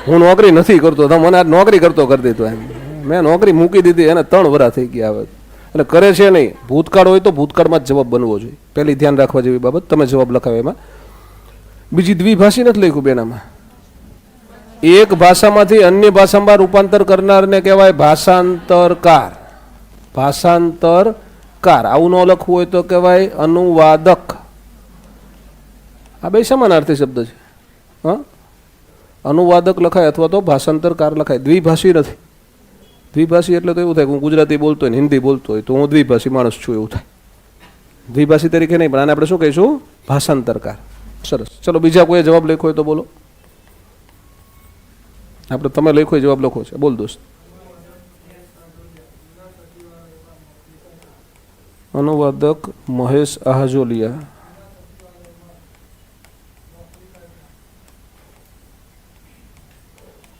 હું નોકરી નથી કરતો, તમે મને આ નોકરી કરતો કરી દીધો એમ. મેં નોકરી મૂકી દીધી, એને 3 વર્ષ થઈ ગયા હવે. એટલે કરે છે નહીં. ભૂતકાળ હોય તો ભૂતકાળમાં જ જવાબ બનવો જોઈએ. પહેલી ધ્યાન રાખવા જેવી બાબત. તમે જવાબ લખાવે એમાં. બીજી દ્વિભાષી નથી લખ્યું બેન આમાં. એક ભાષામાંથી અન્ય ભાષામાં રૂપાંતર કરનારને કહેવાય ભાષાંતરકાર. ભાષાંતરકાર. આવું ન લખવું હોય તો કહેવાય અનુવાદક. આ બે સમાનાર્થી શબ્દ છે. હા, અનુવાદક લખાય અથવા તો ભાષાંતરકાર લખાય. દ્વિભાષી નથી. દ્વિભાષી એટલે તો એવું થાય કે હું ગુજરાતી બોલતો હોય ને હિન્દી બોલતો હોય તો હું દ્વિભાષી માણસ છું એવું થાય. દ્વિભાષી તરીકે નહીં, પણ આને આપણે શું કહીશું? ભાષાંતરકાર. સરસ. ચલો, બીજા કોઈ જવાબ લખ્યો હોય તો બોલો. આપણે તમે લખ્યો હોય જવાબ લખો છે. બોલ દોસ્ત. અનુવાદક મહેશ આહાજોલિયા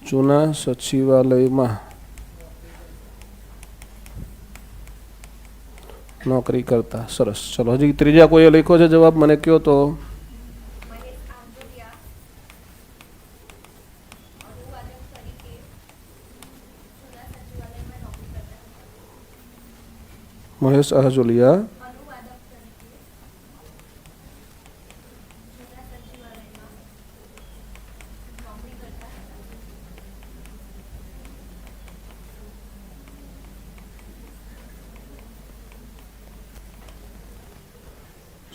જૂના સચિવાલયમાં નોકરી કરતા. સરસ. ચલો, હજી ત્રીજા કોઈએ લખ્યો છે જવાબ? મને કહો તો. મહેશ આહાજોલિયા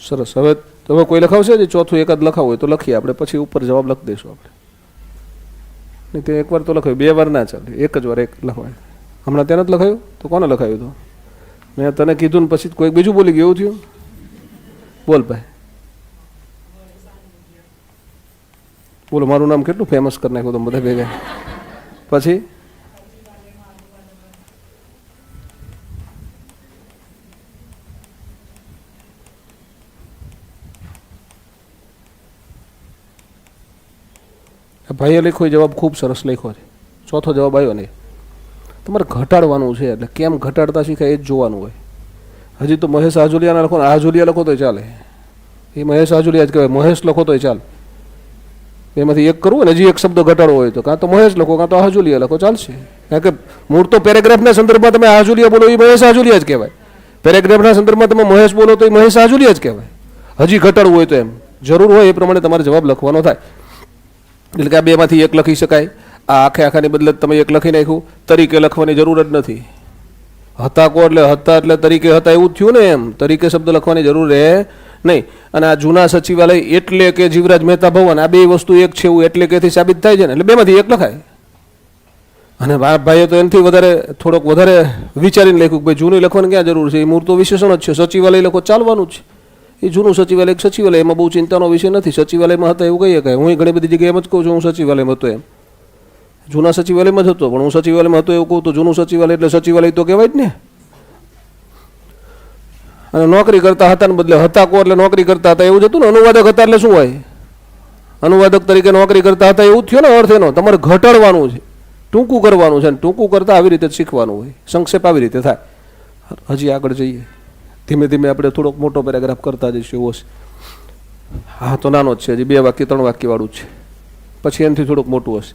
સરસ. હવે કોઈ લખાવશે ને? ચોથું એકાદ લખાવું હોય તો લખીએ આપણે, પછી ઉપર જવાબ લખી દઈશું આપણે. નહીં તે એકવાર તો લખાયું, 2 વાર ના ચાલે. એક જ વાર એક લખવાય. હમણાં ત્યાં નથી લખાયું તો કોને લખાયું? તો મેં તને કીધું ને પછી કોઈ બીજું બોલી ગયું, એવું થયું? બોલ ભાઈ, બોલો. મારું નામ કેટલું ફેમસ કરી નાખ્યું તમે બધા ભેગા. પછી ભાઈએ લખ્યો જવાબ ખૂબ સરસ લખ્યો છે. ચોથો જવાબ આવ્યો નહીં. તમારે ઘટાડવાનું છે, એટલે કેમ ઘટાડતા શીખાય એ જ જોવાનું હોય. હજી તો મહેશ આહાજોલિયાના લખો ને આહાજોલિયા લખો તોય ચાલે. એ મહેશ આહાજોલિયા જ કહેવાય. મહેશ લખો તોય ચાલે. એમાંથી એક કરવું ને, હજી એક શબ્દ ઘટાડવો હોય તો કાં તો મહેશ લખો કાં તો આહાજોલિયા લખો, ચાલશે. કારણ કે મૂળ તો પેરેગ્રાફના સંદર્ભમાં તમે આહાજોલિયા બોલો એ મહેશ આહાજોલિયા જ કહેવાય. પેરેગ્રાફના સંદર્ભમાં તમે મહેશ બોલો તો એ મહેશ આહાજોલિયા જ કહેવાય. હજી ઘટાડવું હોય તો એમ જરૂર હોય એ પ્રમાણે તમારે જવાબ લખવાનો થાય. એટલે કે આ બેમાંથી એક લખી શકાય. આ આખાની બદલે તમે એક લખી નાખ્યું. તરીકે લખવાની જરૂર જ નથી. હતા કો એટલે હતા એટલે તરીકે હતા એવું જ થયું ને. એમ તરીકે શબ્દ લખવાની જરૂર રહે નહીં. અને આ જૂના સચિવાલય એટલે કે જીવરાજ મહેતા ભવન, આ બે વસ્તુ એક છે એવું એટલે કેથી સાબિત થાય છે ને. એટલે બેમાંથી એક લખાય. અને ભાઈએ તો એનાથી વધારે થોડોક વધારે વિચારીને લખ્યું કે ભાઈ જૂનું લખવાની ક્યાં જરૂર છે? એ મૂળ તો વિશેષણ જ છે. સચિવાલય લખો ચાલવાનું જ છે. એ જૂનું સચિવાલય એક સચિવાલય, એમાં બહુ ચિંતાનો વિષય નથી. સચિવાલયમાં હતા એવું કહીએ કે હું ઘણી બધી જગ્યાએ એમ જ કહું છું હું સચિવાલયમાં હતો એમ. જૂના સચિવાલયમાં જ હતો, પણ હું સચિવાલયમાં હતો એવું કહું તો જૂનું સચિવાલય એટલે સચિવાલય તો કહેવાય જ ને. અને નોકરી કરતા હતા ને બદલે હતા કો એટલે નોકરી કરતા હતા એવું જ હતું ને. અનુવાદક હતા એટલે શું હોય? અનુવાદક તરીકે નોકરી કરતા હતા એવું જ થયો ને અર્થ એનો. તમારે ઘટાડવાનું છે, ટૂંકું કરવાનું છે. અને ટૂંકું કરતાં આવી રીતે જ શીખવાનું હોય. સંક્ષેપ આવી રીતે થાય. હજી આગળ જઈએ. ધીમે ધીમે આપણે થોડોક મોટો પેરેગ્રાફ કરતા જઈશું એવો છે. હા તો નાનો જ છે, હજી 2 વાક્ય 3 વાક્ય વાળું છે, પછી એનાથી થોડુંક મોટું હશે.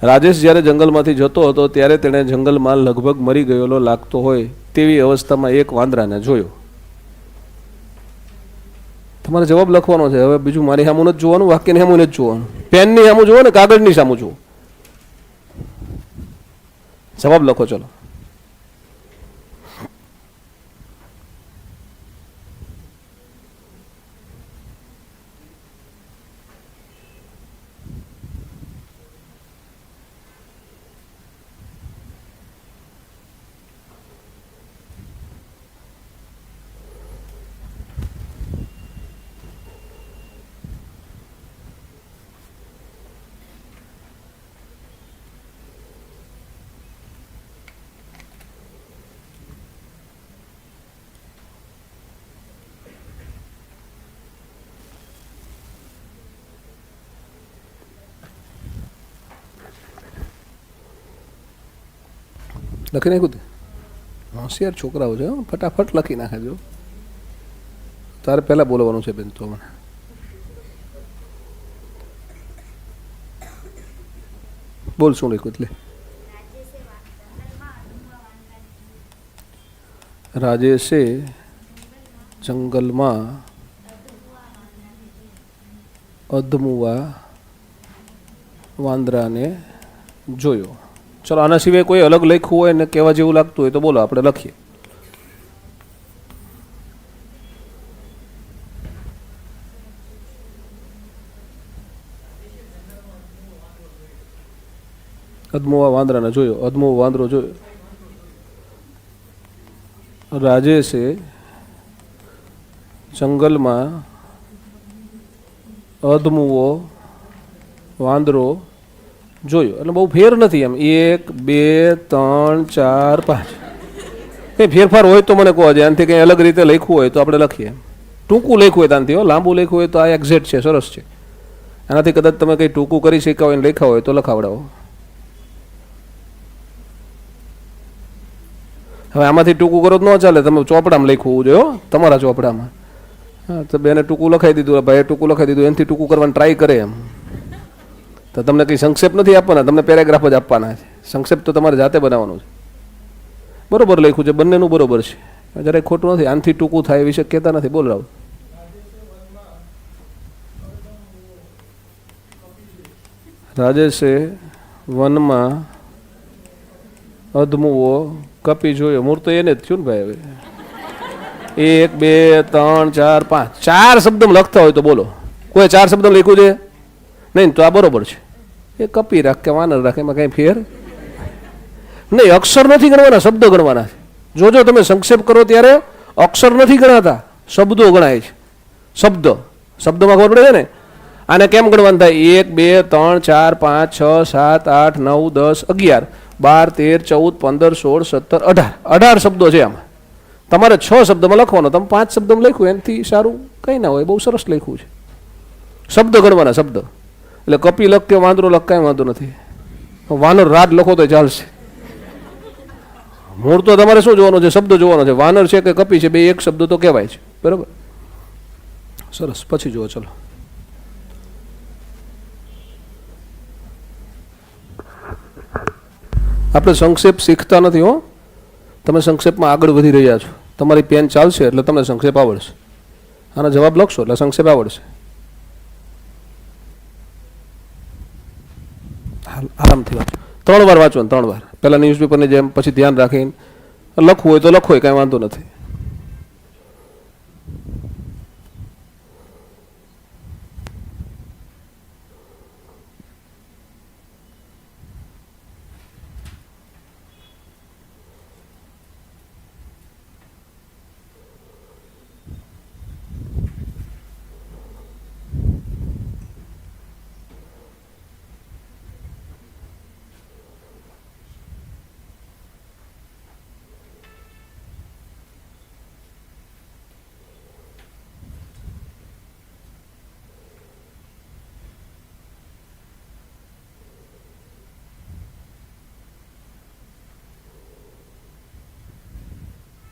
રાજેશ જ્યારે જંગલમાંથી જતો હતો ત્યારે તેણે જંગલમાં લગભગ મરી ગયેલો લાગતો હોય તેવી અવસ્થામાં એક વાંદરાને જોયો. તમારે જવાબ લખવાનો છે. હવે બીજું મારી સામું નથી જોવાનું, વાક્યની સામું નથી જોવાનું, પેનની સામું જુઓ ને કાગળની સામું જુઓ. જવાબ લખો ચલો. લખી નાખ્યું તે? હોશિયાર છોકરાઓ છે, ફટાફટ લખી નાખે. જો તારે પહેલાં બોલવાનું છે બેન. તો મને બોલ શું લખ્યું એટલે. રાજેશે જંગલમાં અધમુવા વાંદરાને જોયો. ચલો આના સિવાય કોઈ અલગ લખ્યું હોય ને કહેવા જેવું લાગતું હોય તો બોલો, આપણે લખીએ. અધમુવા વાંદરાને જોયો. અધમુવો વાંદરો જોયો. રાજેશે જંગલમાં અધમુવો વાંદરો જોયો. એટલે બહુ ફેર નથી એમ. 1 2 3 4 5 કંઈ ફેરફાર હોય તો મને કહો. આનાથી કંઈ અલગ રીતે લખ્યું હોય તો આપણે લખીએ. ટૂંકું લખ્યું હોય ત્યાંથી, લાંબુ લખ્યું હોય તો આ એક્ઝેક્ટ છે, સરસ છે. આનાથી કદાચ તમે કંઈ ટૂંકું કરી શીખ્યા હોય ને લખ્યા હોય તો લખાવડાવો. હવે આમાંથી ટૂંકું કરો તો ન ચાલે, તમે ચોપડામાં લખવું જોઈએ, તમારા ચોપડામાં. હા તો બેને ટૂંકું લખાઈ દીધું, ભાઈએ ટૂંકું લખાઈ દીધું, એનાથી ટૂંકું કરવાની ટ્રાય કરે એમ. તો તમને કંઈ સંક્ષેપ નથી આપવાના, તમને પેરેગ્રાફ જ આપવાના છે. સંક્ષેપ તો તમારે જાતે બનાવવાનું છે. બરોબર લખ્યું છે, બંનેનું બરોબર છે, જરાય ખોટું નથી. આનાથી ટૂંકું થાય એ વિશે કહેતા નથી. બોલ રાવ. રાજેશે વનમાં અધમુવો કપી જોયો. મૂળ તો એને જ થયું ને ભાઈ. હવે 1 2 3 4 5 4 શબ્દમાં લખતા હોય તો બોલો. કોઈ 4 શબ્દ લખ્યું છે નહીં તો આ બરોબર છે. એ કપી રાખ કે વાનર રાખ, એમાં કંઈ ફેર નહીં. અક્ષર નથી ગણવાના, શબ્દ ગણવાના છે. જોજો તમે સંક્ષેપ કરો ત્યારે અક્ષર નથી ગણાતા, શબ્દો ગણાય છે. શબ્દ શબ્દમાં ખબર પડે છે ને. આને કેમ ગણવાનું થાય? 1 2 3 4 5 6 7 8 9 10 11 12 13 14 15 16 17 18 18 શબ્દો છે આમાં. તમારે 6 શબ્દમાં લખવાનો, તમે 5 શબ્દમાં લખ્યું એનાથી સારું કંઈ ના હોય. બહુ સરસ લખ્યું છે. શબ્દ ગણવાના, શબ્દ. એટલે કપી લખ કે વાંદરો લખ કાંઈ વાંધો નથી. વાનર રાજ લખો તો ચાલશે. મૂળ તો તમારે શું જોવાનું છે? શબ્દ જોવાનો છે. વાનર છે કે કપી છે, બે એક શબ્દ તો કહેવાય છે. બરાબર, સરસ. પછી જુઓ ચલો. આપણે સંક્ષેપ શીખતા નથી હો. તમે સંક્ષેપમાં આગળ વધી રહ્યા છો. તમારી પેન ચાલશે એટલે તમને સંક્ષેપ આવડશે. આના જવાબ લખશો એટલે સંક્ષેપ આવડશે. આરામથી વાંચો. 3 વાર વાંચો ને 3 વાર. પહેલાં ન્યૂઝપેપરની જેમ, પછી ધ્યાન રાખીને લખવું હોય તો લખો, કાંઈ વાંધો નથી.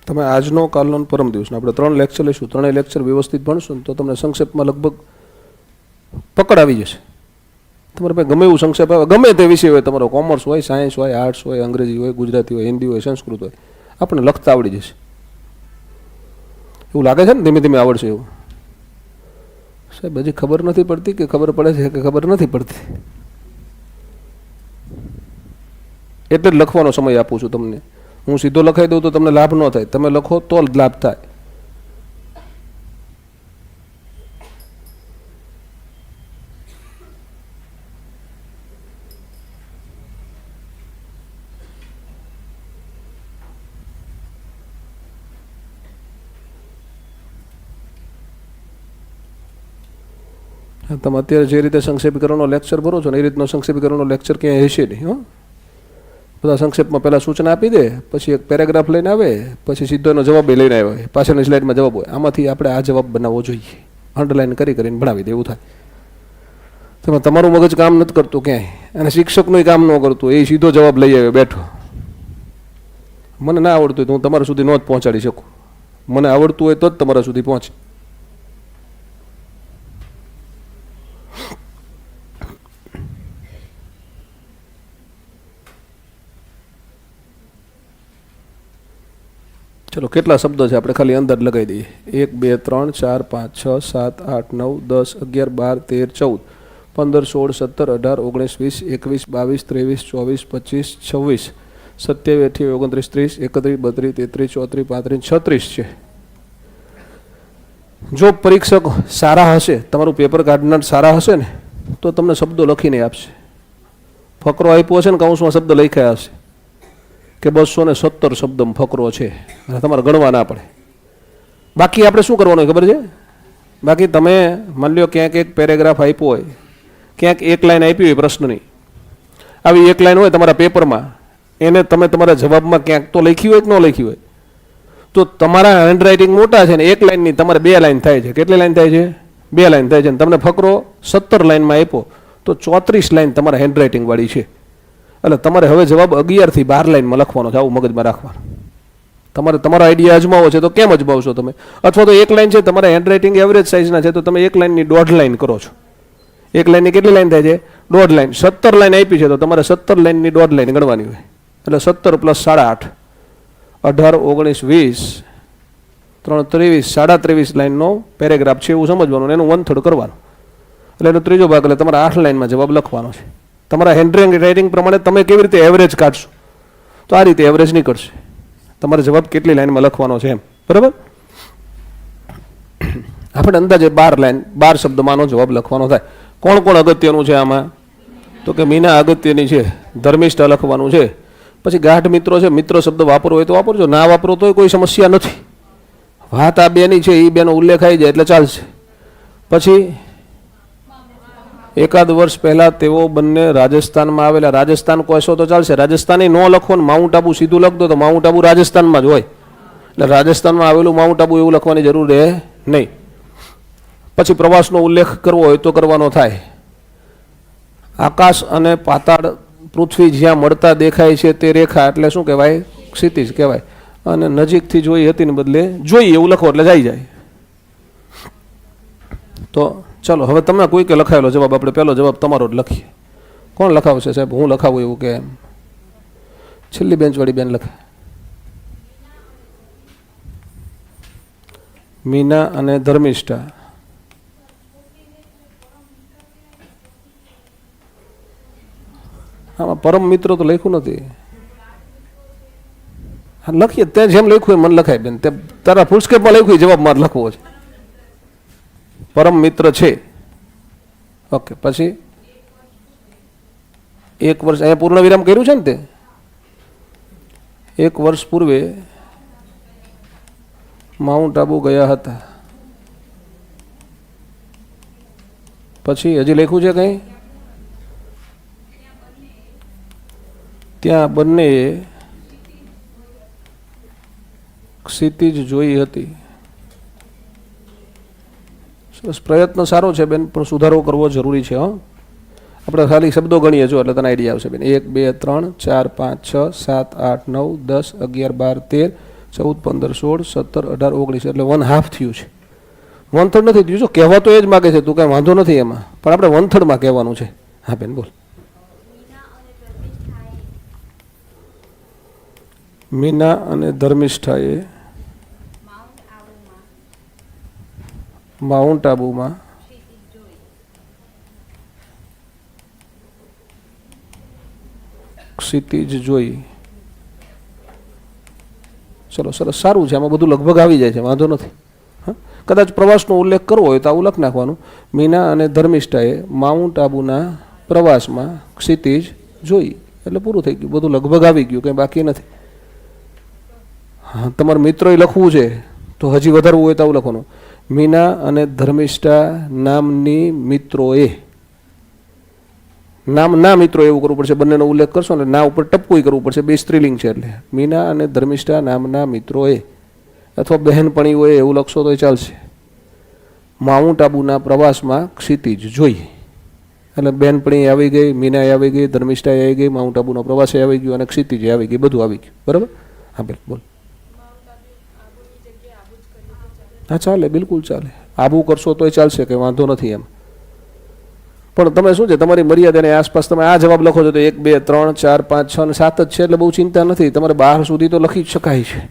તમે આજનો કાલનો અને પરમ દિવસનો આપણે 3 લેક્ચર લઈશું. 3 લેક્ચર વ્યવસ્થિત ભણશો ને તો તમને સંક્ષેપમાં લગભગ પકડ આવી જશે. તમારે પાસે ગમે એવું સંક્ષેપ આવે, ગમે તે વિષય હોય, તમારો કોમર્સ હોય, સાયન્સ હોય, આર્ટ્સ હોય, અંગ્રેજી હોય, ગુજરાતી હોય, હિન્દી હોય, સંસ્કૃત હોય, આપણને લખતા આવડી જશે. એવું લાગે છે ને ધીમે ધીમે આવડશે એવું? સાહેબ હજી ખબર નથી પડતી કે ખબર પડે છે કે ખબર નથી પડતી? એટલે જ લખવાનો સમય આપું છું તમને. હું સીધો લખાઈ દઉં તો તમને લાભ ન થાય. તમે લખો તો જ લાભ થાય. તમે અત્યારે જે રીતે સંક્ષેપીકરણનો લેક્ચર ભરો છો ને એ રીતનો સંક્ષેપીકરણનો લેક્ચર ક્યાંય હશે નહીં. હો, બધા સંક્ષેપમાં પહેલાં સૂચના આપી દે, પછી એક પેરેગ્રાફ લઈને આવે, પછી સીધો એનો જવાબ લઈને આવે, પાછળની સ્લાઇડમાં જવાબ હોય. આમાંથી આપણે આ જવાબ બનાવવો જોઈએ, અંડરલાઈન કરીને ભણાવી દે, એવું થાય. તમે તમારું મગજ કામ નથી કરતું ક્યાંય, અને શિક્ષકનું કામ ન કરતું, એ સીધો જવાબ લઈ આવે બેઠો. મને ના આવડતું હોય તો હું તમારા સુધી ન જ પહોંચાડી શકું. મને આવડતું હોય તો જ તમારા સુધી પહોંચે. ચલો, કેટલા શબ્દો છે આપણે ખાલી અંદર લગાવી દઈએ. 1 2 3 4 5 6 7 8 9 10 11 12 13 14 15 16 17 18 19 20 21 22 23 24 25 26 27 28 29 30 31 32 33 34 35 36 છે. જો પરીક્ષક સારા હશે, તમારું પેપર કાઢનાર સારા હશે ને, તો તમને શબ્દો લખીને આપશે. ફકરો આપ્યો હશે ને, કૌંસમાં શબ્દ લખ્યા હશે કે 217 શબ્દમાં ફકરો છે, તમારે ગણવા ના પડે. બાકી આપણે શું કરવાનું ખબર છે? બાકી તમે માની લો ક્યાંક એક પેરેગ્રાફ આપ્યો હોય, ક્યાંક એક લાઈન આપી હોય પ્રશ્નની, આવી એક લાઈન હોય તમારા પેપરમાં, એને તમે તમારા જવાબમાં ક્યાંક તો લખી હોય કે ન લખી હોય, તો તમારા હેન્ડરાઇટિંગ મોટા છે ને એક લાઈનની તમારે 2 લાઈન થાય છે. કેટલી લાઈન થાય છે? 2 લાઈન થાય છે. અને તમને ફકરો 17 લાઈનમાં આપ્યો તો 34 લાઈન તમારા હેન્ડરાઇટિંગ વાળી છે. એટલે તમારે હવે જવાબ 11 થી 12 લાઈનમાં લખવાનો છે, આવું મગજમાં રાખવાનું. તમારે તમારો આઈડિયા અજમાવો છે તો કેમ અજમાવશો તમે? અથવા તો એક લાઈન છે, તમારા હેન્ડરાઇટિંગ એવરેજ સાઇઝના છે, તો તમે એક લાઈનની 1.5 લાઈન કરો છો. એક લાઈનની કેટલી લાઈન થાય છે? 1.5 લાઈન. 17 લાઈન આપી છે તો તમારે 17 લાઈનની 1.5 લાઈન ગણવાની હોય. એટલે 17 + 8 18 19 20 3 23 23.5 લાઈનનો પેરેગ્રાફ છે એવું સમજવાનું, એનું 1/3 કરવાનું. એટલે એનો ત્રીજો ભાગ, એટલે તમારે 8 લાઈનમાં જવાબ લખવાનો છે. તમારા હેન્ડરાઇટિંગ પ્રમાણે તમે કેવી રીતે એવરેજ કાઢશો, તો આ રીતે એવરેજ નીકળશે. તમારે જવાબ કેટલી લાઈનમાં લખવાનો છે એમ, બરાબર? આપણે અંદાજે 12 લાઈન 12 શબ્દમાંનો જવાબ લખવાનો થાય. કોણ કોણ અગત્યનું છે આમાં? તો કે મીના અગત્યની છે, ધર્મિષ્ઠા લખવાનું છે, પછી ગાઢ મિત્રો છે. મિત્ર શબ્દ વાપરવો હોય તો વાપરજો, ના વાપરો તો કોઈ સમસ્યા નથી. વાત આ બેની છે, એ બેનો ઉલ્લેખ આવી જાય એટલે ચાલશે. પછી એકાદ વર્ષ પહેલા તેઓ બંને રાજસ્થાનમાં આવેલા. રાજસ્થાન કહેશો તો ચાલશે, રાજસ્થાની ન લખો ને માઉન્ટ આબુ સીધું લખ દો તો માઉન્ટ આબુ રાજસ્થાનમાં જ હોય, એટલે રાજસ્થાનમાં આવેલું માઉન્ટ આબુ એવું લખવાની જરૂર રહે નહીં. પછી પ્રવાસનો ઉલ્લેખ કરવો હોય તો કરવાનો થાય. આકાશ અને પાતાળ, પૃથ્વી જ્યાં મળતા દેખાય છે તે રેખા એટલે શું કહેવાય? ક્ષિતિજ કહેવાય. અને નજીકથી જોઈ હતી ને બદલે જોઈ એવું લખો એટલે જાય. તો ચલો, હવે તમે કોઈ કે લખાયેલો જવાબ, આપણે પહેલો જવાબ તમારો જ લખીએ. કોણ લખાવશે સાહેબ? હું લખાવું એવું કે એમ? છેલ્લી બેન્ચવાળી બેન લખે. મીના અને ધર્મિષ્ઠા. આમાં પરમ મિત્રો તો લખ્યું નથી. હા લખીએ, ત્યાં જેમ લખ્યું એમ મને લખાય બેન. તે તારા ફૂલસ્કેપમાં લખ્યું જવાબ મારે લખવો છે. પરમ મિત્ર છે. ઓકે, પછી 1 વર્ષ, અહીંયા પૂર્ણ વિરામ કર્યું છે ને, તે 1 વર્ષ પૂર્વે માઉન્ટ આબુ ગયા હતા. પછી હજી લખ્યું છે કંઈ? ત્યાં બંનેએ ક્ષિતિજ જોઈ હતી. પ્રયત્ન સારો છે બેન, પણ સુધારો કરવો જરૂરી છે. હો, આપણે ખાલી શબ્દો ગણીએ છો એટલે તને આઈડિયા આવશે બેન. 1 2 3 4 5 6 7 8 9 10 11 12 13 14, 15, 16, 17, 18, 19 એટલે 1/2 થયું છે. 1/3 નથી થયું. જો કહેવા તો એ જ માગે છે, તું કાંઈ વાંધો નથી એમાં, પણ આપણે 1/3 કહેવાનું છે. હા બેન બોલ. મીના અને ધર્મિષ્ઠાએ માઉન્ટ આબુમાં ક્ષિતિજ જોઈ. ચલો સરસ, સારું છે, આમાં બધું લગભગ આવી જાય છે, વાંધો નથી. હા, કદાચ પ્રવાસનો ઉલ્લેખ કરવો હોય તો આવું લખ નાખવાનું. મીના અને ધર્મિષ્ઠાએ માઉન્ટ આબુના પ્રવાસમાં ક્ષિતિજ જોઈ એટલે પૂરું થઈ ગયું, બધું લગભગ આવી ગયું, કંઈ બાકી નથી. હા, તમારે મિત્રોએ લખવું છે તો હજી વધારવું હોય તો આવું લખવાનું. મીના અને ધર્મિષ્ઠા નામની મિત્રોએ, નામના મિત્રો એવું કરવું પડશે, બંનેનો ઉલ્લેખ કરશો ને ના ઉપર ટપકું કરવું પડશે, બે સ્ત્રીલિંગ છે એટલે. મીના અને ધર્મિષ્ઠા નામના મિત્રોએ અથવા બહેનપણીઓએ એવું લખશો તો ચાલશે. માઉન્ટ આબુના પ્રવાસમાં ક્ષિતિજ જોઈ એટલે બહેનપણી આવી ગઈ, મીનાએ આવી ગઈ, ધર્મિષ્ઠાએ આવી ગઈ, માઉન્ટ આબુના પ્રવાસે આવી ગયું અને ક્ષિતિજે આવી ગઈ, બધું આવી ગયું. બરાબર? હા બેન બોલ. હા ચાલે, બિલકુલ ચાલે. આબુ કરશો તોય ચાલશે, કંઈ વાંધો નથી એમ. પણ તમે શું છે, તમારી મર્યાદાની આસપાસ તમે આ જવાબ લખો છો તો 1, 2, 3, 4, 5, 6 અને 7 જ છે એટલે બહુ ચિંતા નથી. તમારે 12 સુધી તો લખી જ શકાય છે,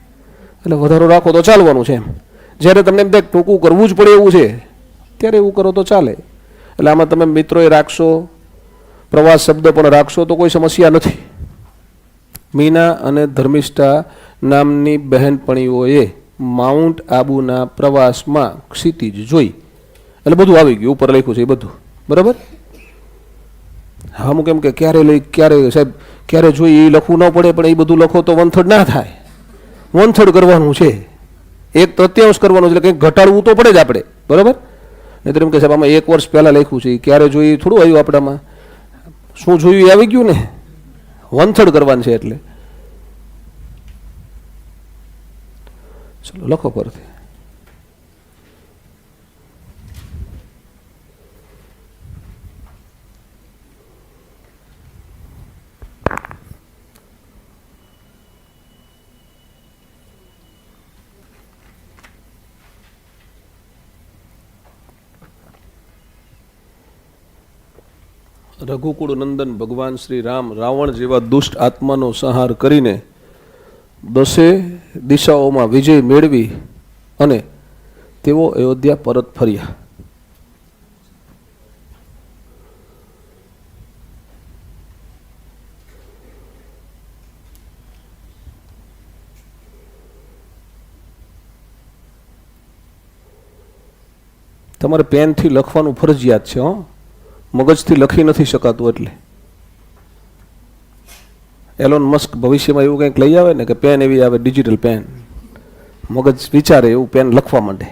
એટલે વધારો રાખો તો ચાલવાનું છે એમ. જ્યારે તમને એમ થાય ટૂંકું કરવું જ પડે એવું છે ત્યારે એવું કરો તો ચાલે. એટલે આમાં તમે મિત્રોએ રાખશો, પ્રવાસ શબ્દ પણ રાખશો તો કોઈ સમસ્યા નથી. મીના અને ધર્મિષ્ઠા નામની બહેનપણીઓએ માઉન્ટ આબુના પ્રવાસમાં ક્ષિતિજ જોઈ એટલે બધું આવી ગયું, ઉપર લખ્યું છે એ બધું. બરાબર? હા, અમુક એમ કે ક્યારે લઈ ક્યારે સાહેબ ક્યારે જોઈ એ લખવું ન પડે, પણ એ બધું લખો તો 1/3 ના થાય. 1/3 કરવાનું છે, 1/3 કરવાનું છે, એટલે કંઈક ઘટાડવું તો પડે જ આપણે. બરાબર? નહીં એમ કે સાહેબ આમાં 1 વર્ષ પહેલાં લખ્યું છે, ક્યારે જોઈ થોડું આવ્યું આપણામાં, શું જોયું એ આવી ગયું ને, 1/3 કરવાનું છે એટલે. ચલો લખો પરથી. રઘુકુળ નંદન ભગવાન શ્રી રામ રાવણ જેવા દુષ્ટ આત્માનો સંહાર કરીને 10 દિશાઓમાં વિજય મેળવી અને તેઓ અયોધ્યા પરત ફર્યા. તમારે પેનથી લખવાનું ફરજિયાત છે, હો, મગજથી લખી નથી શકાતું. એટલે એલોન મસ્ક ભવિષ્યમાં એવું કંઈક લઈ આવે ને કે પેન એવી આવે, ડિજિટલ પેન, મગજ વિચારે એવું પેન લખવા માંડે.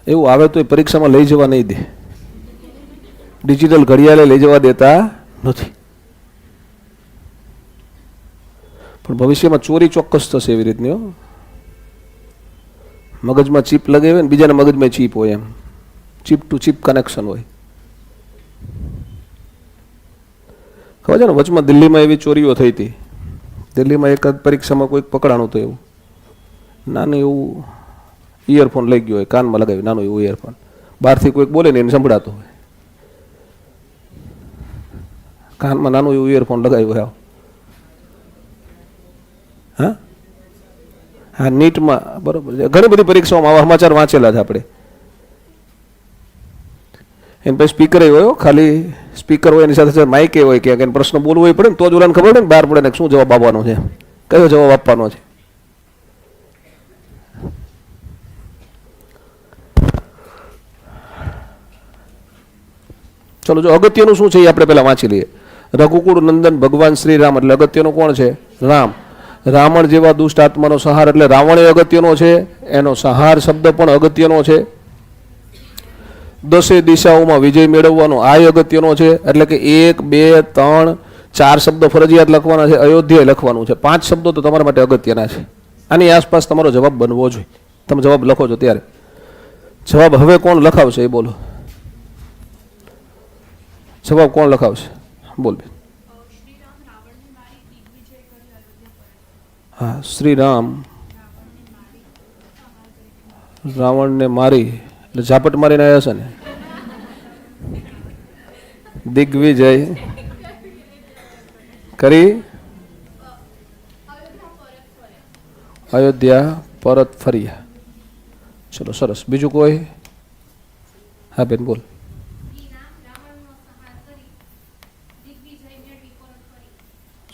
એવું આવે તો એ પરીક્ષામાં લઈ જવા નહીં દે. ડિજિટલ ઘડિયાળે લઈ જવા દેતા નથી. પણ ભવિષ્યમાં ચોરી ચોક્કસ થશે એવી રીતની. મગજમાં ચીપ લગાવે ને બીજાના મગજમાં ચીપ હોય, એમ ચીપ ટુ ચીપ કનેક્શન હોય. ખબર છે ને, વચમાં દિલ્હીમાં એવી ચોરીઓ થઈ હતી. દિલ્હીમાં એક પરીક્ષામાં કોઈક પકડાણું હતું, એવું નાનું એવું ઇયરફોન લઈ ગયો હોય, કાનમાં લગાવ્યું નાનું એવું ઇયરફોન, બહારથી કોઈક બોલે ને એને સંભળાતું હોય, કાનમાં નાનું એવું ઇયરફોન લગાવ્યું હોય. હા હા, નીટમાં બરોબર છે, ઘણી બધી પરીક્ષાઓમાં આવા સમાચાર વાંચેલા છે આપણે. એને પછી સ્પીકર હોય, ખાલી સ્પીકર હોય એની સાથે માઇક હોય, ક્યાંક એને પ્રશ્ન બોલવો પડે ને તો જ ઓલાને ખબર પડે ને બહાર પડે ને શું જવાબ આપવાનો છે, કયો જવાબ આપવાનો છે. ચલો, જો અગત્યનું શું છે એ આપણે પહેલા વાંચી લઈએ. રઘુકુળ નંદન ભગવાન શ્રી રામ એટલે અગત્યનું કોણ છે? રામ. રાવણ જેવા દુષ્ટ આત્માનો સંહાર એટલે રાવણ એ અગત્યનો છે, એનો સંહાર શબ્દ પણ અગત્યનો છે. 10 દિશાઓમાં વિજય મેળવવાનો આ અગત્યનો છે, એટલે કે 1, 2, 3, 4 શબ્દો ફરજિયાત લખવાના છે, અયોધ્યા લખવાનું છે. 5 શબ્દો તો તમારા માટે અગત્યના છે. આની આસપાસ તમારો જવાબ બનવો જોઈએ. તમે જવાબ લખો છો ત્યારે જવાબ હવે કોણ લખાવશે એ બોલો. જવાબ કોણ લખાવશે? બોલ બેન. હા, શ્રી રામ રાવણને મારી એટલે ઝાપટ મારીને આવ્યા છે ને. દિગ્વિજય કરી અયોધ્યા પરત ફર્યા. ચલો સરસ. બીજું કોઈ? હા બેન બોલ.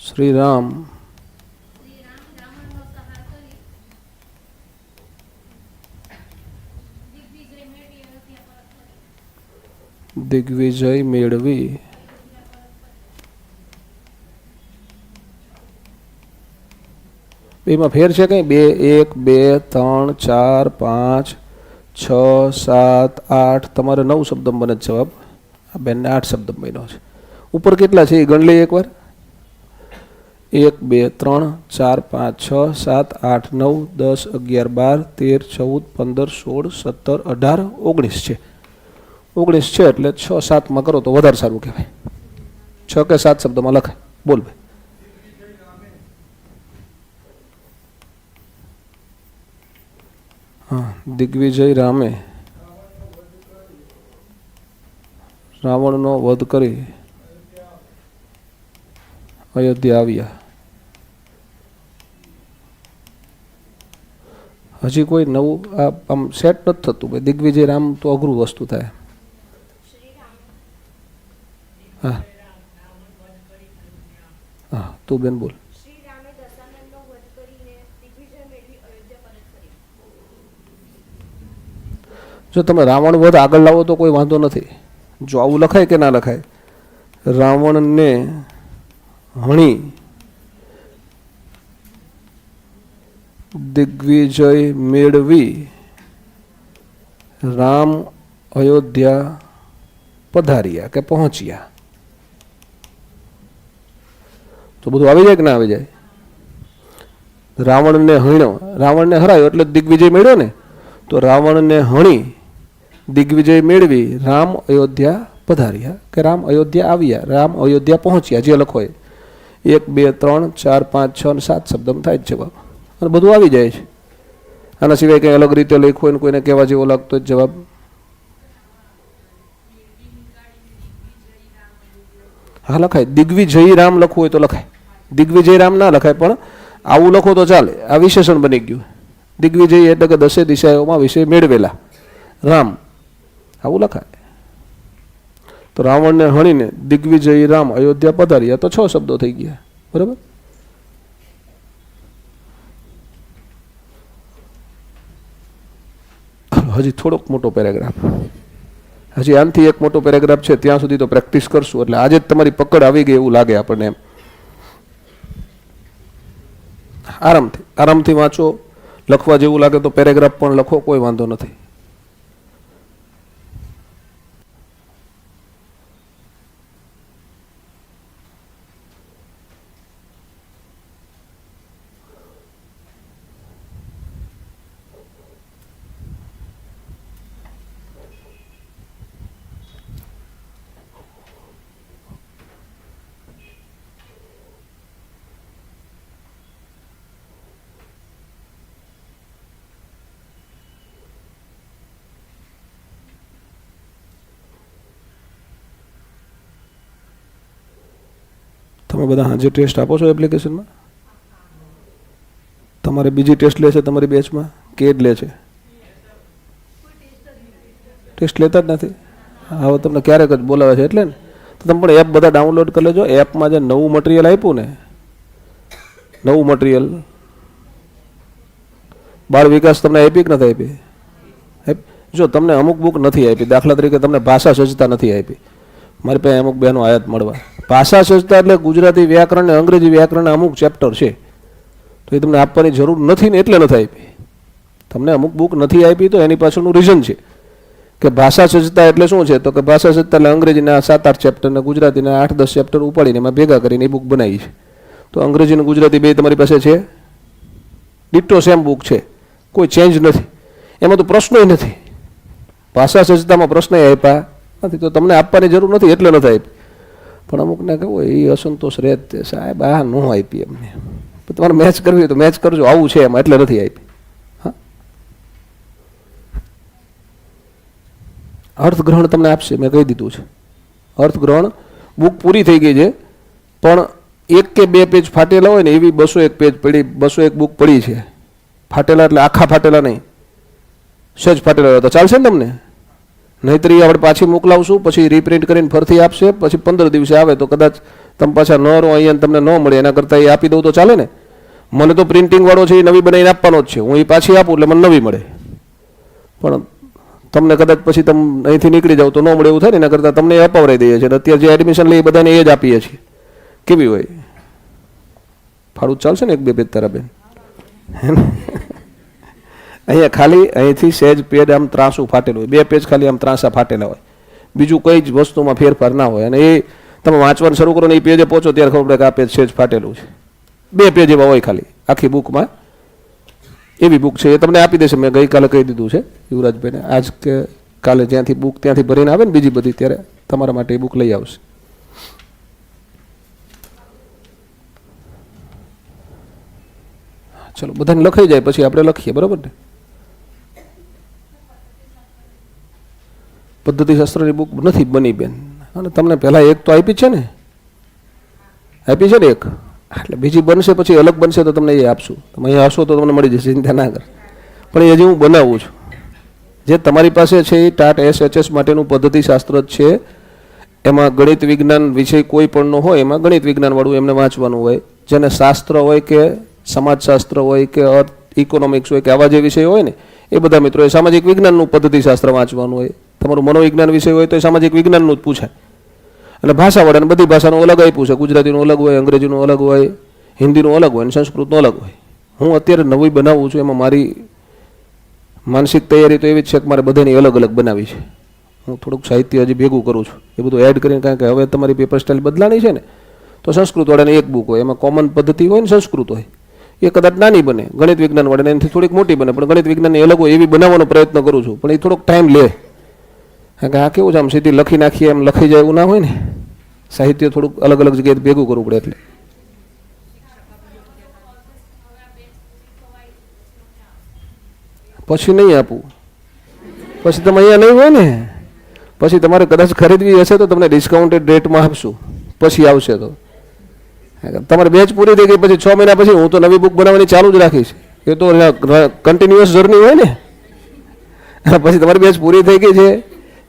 શ્રી રામ દિગ્વિજય મેળવી એમાં ફેર છે કઈ? 2 1 2 3 4 5 6 7 8 તમારે 9 શબ્દ બને જવાબ. આ બેનને 8 શબ્દ બન્યો છે. ઉપર કેટલા છે એ ગણ લઈએ એકવાર. 1 2 3 4 5 6 7 8 9 10 11 12 13 14 15 16 17 18 19 છે. 19 છે એટલે 6 7 માં કરો તો વધારે સારું કહેવાય. 6 કે 7 શબ્દમાં લખાય. બોલ ભાઈ. હા, દિગ્વિજય રામે રાવણનો વધ કરી અયોધ્યા આવ્યા. હજી કોઈ નવું આમ સેટ નથી થતું ભાઈ. દિગ્વિજય રામ તો અઘરું વસ્તુ થાય. હા હા, તું બેન બોલ. જો તમે રાવણ વધ આગળ લાવો તો કોઈ વાંધો નથી. જો આવું લખાય કે ના લખાય, રાવણને હણી દિગ્વિજય મેળવી રામ અયોધ્યા પધાર્યા કે પહોંચ્યા, તો બધું આવી જાય કે ના આવી જાય? રાવણને હણ્યો, રાવણને હરાયો એટલે દિગ્વિજય મેળ્યો ને. તો રાવણને હણી દિગ્વિજય મેળવી રામ અયોધ્યા પધાર્યા કે રામ અયોધ્યા આવ્યા, રામ અયોધ્યા પહોંચ્યા. જે લખો એ 1 2 3 4 5 6 અને 7 શબ્દમાં થાય જ જવાબ. અને બધું આવી જાય છે. આના સિવાય કંઈ અલગ રીતે લખ્યું હોય ને કોઈને કહેવા જેવો લાગતો જ જવાબ. હા લખાય. દિગ્વિજય રામ લખવું હોય તો લખાય. દિગ્વિજય રામ ના લખાય, પણ આવું લખો તો ચાલે. આ વિશેષણ બની ગયું. દિગ્વિજય એટલે કે 10 દિશાઓમાં વિષય મેળવેલા રામ, આવું લખાય. તો રાવણને હણીને દિગ્વિજય રામ અયોધ્યા પધાર્યા તો 6 શબ્દો થઈ ગયા. બરાબર. હજી થોડોક મોટો પેરેગ્રાફ, હજી આનથી એક મોટો પેરેગ્રાફ છે. ત્યાં સુધી તો પ્રેક્ટિસ કરશું એટલે આજે જ તમારી પકડ આવી ગઈ એવું લાગે આપણને. એમ આરામથી વાંચો. લખવા જેવું લાગે તો પેરેગ્રાફ પણ લખો, કોઈ વાંધો નથી. તમે બધા હાજર ટેસ્ટ આપો છો એપ્લિકેશનમાં? તમારે બીજી ટેસ્ટ લે છે તમારી બેચમાં કે જ લે છે? ટેસ્ટ લેતા જ નથી. હવે તમને ક્યારેક જ બોલાવે છે એટલે ને. તો તમે પણ એપ બધા ડાઉનલોડ કરી લેજો. એપમાં જે નવું મટીરિયલ આપ્યું ને, નવું મટીરિયલ બાળ વિકાસ તમને આપી કે નથી આપી? જો તમને અમુક બુક નથી આપી, દાખલા તરીકે તમને ભાષા સજ્જતા નથી આપી. મારી પાસે અમુક બહેનો આયાત મળવા. ભાષા સજ્જતા એટલે ગુજરાતી વ્યાકરણ ને અંગ્રેજી વ્યાકરણના અમુક ચેપ્ટર છે, તો એ તમને આપવાની જરૂર નથી ને એટલે નથી આપી. તમને અમુક બુક નથી આપી તો એની પાછળનું રીઝન છે કે ભાષા સજ્જતા એટલે શું છે? તો કે ભાષા સજ્જતા એટલે અંગ્રેજીના 7-8 ચેપ્ટર ને ગુજરાતીના 8-10 ચેપ્ટર ઉપાડીને એમાં ભેગા કરીને એ બુક બનાવી છે. તો અંગ્રેજી અને ગુજરાતી બે તમારી પાસે છે, ડિટ્ટો સેમ બુક છે, કોઈ ચેન્જ નથી. એમાં તો પ્રશ્નોય નથી. ભાષા સજ્જતામાં પ્રશ્ન આપ્યા નથી તો તમને આપવાની જરૂર નથી એટલે નથી આપી. પણ અમુકને કેવું એ અસંતોષ રહે તે સાહેબ આ ન આપી એમને. તમારે મેચ કરવી હોય તો મેચ કરજો, આવું છે એમાં, એટલે નથી આપી. હા, અર્થગ્રહણ તમને આપશે, મેં કહી દીધું છે. અર્થગ્રહણ બુક પૂરી થઈ ગઈ છે, પણ 1 કે 2 પેજ ફાટેલા હોય ને એવી 201 પેજ પડી, 201 બુક પડી છે. ફાટેલા એટલે આખા ફાટેલા નહીં, સહેજ ફાટેલા હોય તો ચાલશે ને તમને? નહીંતર આપણે પાછી મોકલાવશું, પછી રીપ્રિન્ટ કરીને ફરથી આપશે, પછી 15 દિવસે આવે તો કદાચ તમે પાછા ન રહો અહીંયા, તમને ન મળે, એના કરતાં એ આપી દઉં તો ચાલે ને? મને તો પ્રિન્ટિંગ વાળો છે એ નવી બનાવીને આપવાનો જ છે, હું એ પાછી આપું એટલે મને નવી મળે. પણ તમને કદાચ પછી તમે અહીંથી નીકળી જાવ તો ન મળે એવું થાય ને, એના કરતાં તમને એ અપાવરાઈ દઈએ છીએ. અત્યારે જે એડમિશન લઈએ બધાને એ જ આપીએ છીએ. કેવી હોય? ફાળું ચાલશે ને 1-2 પેજ તારા બેન? અહીંયા ખાલી અહીંથી સહેજ પેજ આમ ત્રાસું ફાટેલું હોય, 2 પેજ ખાલી આમ ત્રાસા ફાટેલા હોય, બીજું કઈ જ વસ્તુમાં ફેરફાર ના હોય. અને એ તમે વાંચવાનું શરૂ કરો ને એ પેજે પહોંચો ત્યારે ખબર પડે કે આ પેજ સહેજ ફાટેલું છે. 2 પેજ એવા હોય ખાલી આખી બુકમાં. એવી બુક છે, એ તમને આપી દેશે. મેં ગઈકાલે કહી દીધું છે યુવરાજભાઈને, આજ કે કાલે જ્યાંથી બુક ત્યાંથી ભરીને આવે ને બીજી બધી, ત્યારે તમારા માટે એ બુક લઈ આવશે. ચલો, બધાને લખાઈ જાય પછી આપણે લખીએ, બરાબર ને? પદ્ધતિશાસ્ત્રની બુક નથી બની બેન, અને તમને પહેલાં એક તો આપી છે ને, આપી છે ને એક, એટલે બીજી બનશે પછી અલગ બનશે તો તમને એ આપશું. તમે અહીંયા હશો તો તમને મળી જશે, ચિંતા ના કર. પણ એ હજી હું બનાવું છું. જે તમારી પાસે છે એ ટાટ SHS માટેનું પદ્ધતિશાસ્ત્ર જ છે. એમાં ગણિત વિજ્ઞાન વિષય કોઈ પણનો હોય, એમાં ગણિત વિજ્ઞાનવાળું એમને વાંચવાનું હોય. જેને શાસ્ત્ર હોય કે સમાજશાસ્ત્ર હોય કે ઇકોનોમિક્સ હોય કે આવા જે વિષય હોય ને, એ બધા મિત્રોએ સામાજિક વિજ્ઞાનનું પદ્ધતિશાસ્ત્ર વાંચવાનું હોય. તમારું મનોવિજ્ઞાન વિષય હોય તો એ સામાજિક વિજ્ઞાનનું જ પૂછાય. અને ભાષાવાળાને બધી ભાષાનું અલગ આપ્યું છે. ગુજરાતીનું અલગ હોય, અંગ્રેજીનું અલગ હોય, હિન્દીનું અલગ હોય અને સંસ્કૃતનું અલગ હોય. હું અત્યારે નવી બનાવું છું, એમાં મારી માનસિક તૈયારી તો એવી જ છે કે મારે બધાની અલગ અલગ બનાવી છે. હું થોડુંક સાહિત્ય હજી ભેગું કરું છું, એ બધું એડ કરીને. કારણ કે હવે તમારી પેપર સ્ટાઇલ બદલાની છે ને, તો સંસ્કૃતવાળાની એક બુક હોય, એમાં કોમન પદ્ધતિ હોય ને સંસ્કૃત હોય. એ કદાચ નાની બને, ગણિત વિજ્ઞાનવાળાને એનાથી થોડીક મોટી બને, પણ ગણિત વિજ્ઞાનની અલગ હોય એવી બનાવવાનો પ્રયત્ન કરું છું. પણ એ થોડોક ટાઈમ લે. કારણ કે આ કેવું છે, આમ સીધી લખી નાખીએ એમ લખી જાય એવું ના હોય ને. સાહિત્ય થોડુંક અલગ અલગ જગ્યાએ ભેગું કરવું પડે. એટલે પછી નહીં આપું, પછી તમે અહીંયા નહીં હોય ને, પછી તમારે કદાચ ખરીદવી હશે તો તમને ડિસ્કાઉન્ટેડ રેટમાં આપશું. પછી આવશે તો તમારે બેચ પૂરી થઈ ગઈ પછી 6 મહિના પછી હું તો નવી બુક બનાવવાની ચાલુ જ રાખીશ. એ તો કન્ટિન્યુઅસ જર્ની હોય ને. પછી તમારી બેચ પૂરી થઈ ગઈ છે,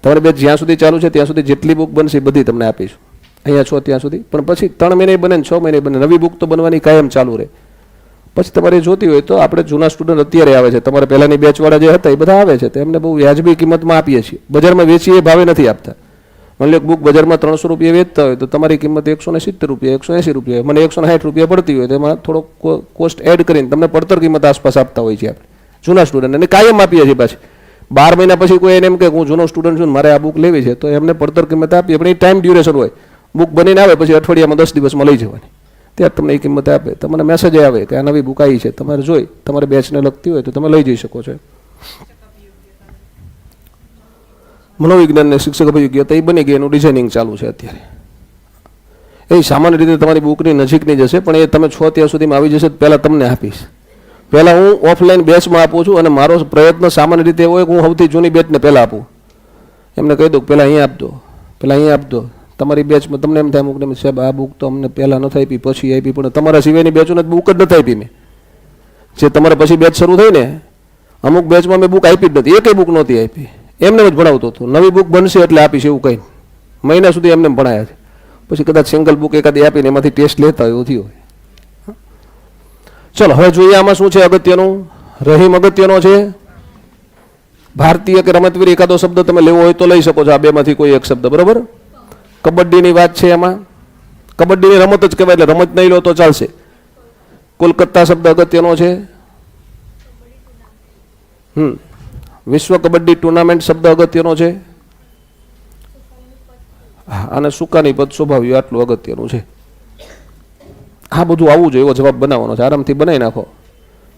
તમારી બેચ જ્યાં સુધી ચાલુ છે ત્યાં સુધી જેટલી બુક બનશે બધી તમને આપીશું. અહીંયા છો ત્યાં સુધી. પણ પછી 3 મહિને બને ને 6 મહિને બને, નવી બુક તો બનવાની કાયમ ચાલુ રહે. પછી તમારે જોતી હોય તો આપણે જૂના સ્ટુડન્ટ અત્યારે આવે છે, તમારે પહેલાંની બેચવાળા જે હતા એ બધા આવે છે, તો એમને બહુ વ્યાજબી કિંમતમાં આપીએ છીએ. બજારમાં વેચીએ એ ભાવે નથી આપતા. માની લો બુક બજારમાં 300 રૂપિયા વેચતા હોય તો તમારી કિંમત 170 રૂપિયા, 180 રૂપિયા, મને 160 રૂપિયા પડતી હોય તો એમાં થોડોક કોસ્ટ એડ કરીને તમને પડતર કિંમત આસપાસ આપતા હોય છે આપણે જૂના સ્ટુડન્ટ. અને કાયમ આપીએ છીએ. પાછી 12 મહિના પછી કોઈ એને એમ કે હું જૂનો સ્ટુડન્ટ છું, મારે આ બુક લેવી છે, તો એમને પડતર કિંમત આપીએ. પણ એ ટાઈમ ડ્યુરેશન હોય. બુક બનીને આવે પછી અઠવાડિયામાં 10 દિવસમાં લઈ જવાની, ત્યારે તમને એ કિંમત આપે. તમને મેસેજ આવે કે આ નવી બુક આવી છે, તમારે જોઈ તમારે બેચને લગતી હોય તો તમે લઈ જઈ શકો છો. મનોવિજ્ઞાન ને શિક્ષક અભિયોગ્યતા એ બની ગઈ, એનું ડિઝાઇનિંગ ચાલુ છે અત્યારે. એ સામાન્ય રીતે તમારી બુકની નજીકની જશે, પણ એ તમે 6 ત્યાં સુધીમાં આવી જશે. પહેલાં તમને આપીશ. પહેલાં હું ઓફલાઈન બેચમાં આપું છું, અને મારો પ્રયત્ન સામાન્ય રીતે એવો હોય કે હું સૌથી જૂની બેચને પહેલાં આપું. એમને કહી દઉં પહેલાં અહીંયા આપજો, પહેલાં અહીંયા આપજો. તમારી બેચમાં તમને એમ થાય અમુકને, સાહેબ આ બુક તો અમને પહેલાં નથી આપી, પછી આપી, પણ તમારા સિવાયની બેચોને બુક જ નથી આપી મેં. જે તમારે પછી બેચ શરૂ થઈ ને, અમુક બેચમાં મેં બુક આપી જ નથી, એકેય બુક નહોતી આપી. એમને જ ભણાવતો હતો. નવી બુક બનશે એટલે આપીશ એવું કંઈ. મહિના સુધી એમને ભણાયા છે. પછી કદાચ સિંગલ બુક એકાદી આપીને એમાંથી ટેસ્ટ લેતા હોય એવું થયું હોય. ચલો હવે જોઈએ આમાં શું છે અગત્યનું. રહીમ અગત્યનો છે. ભારતીય કે રમતવીર એકાદો શબ્દ તમે લેવો હોય તો લઈ શકો છો, આ બેમાંથી કોઈ એક શબ્દ. બરોબર. કબડ્ડીની વાત છે એમાં. કબડ્ડીની રમત જ કહેવાય, એટલે રમત નહીં લો તો ચાલશે. કોલકાતા શબ્દ અગત્યનો છે. વિશ્વ કબડ્ડી ટુર્નામેન્ટ શબ્દ અગત્યનો છે. અને સુકાની પદ સ્વભાવ્યું આટલું અગત્યનું છે. આ બધું આવવું જોઈએ, એવો જવાબ બનાવવાનો છે. આરામથી બનાવી નાખો.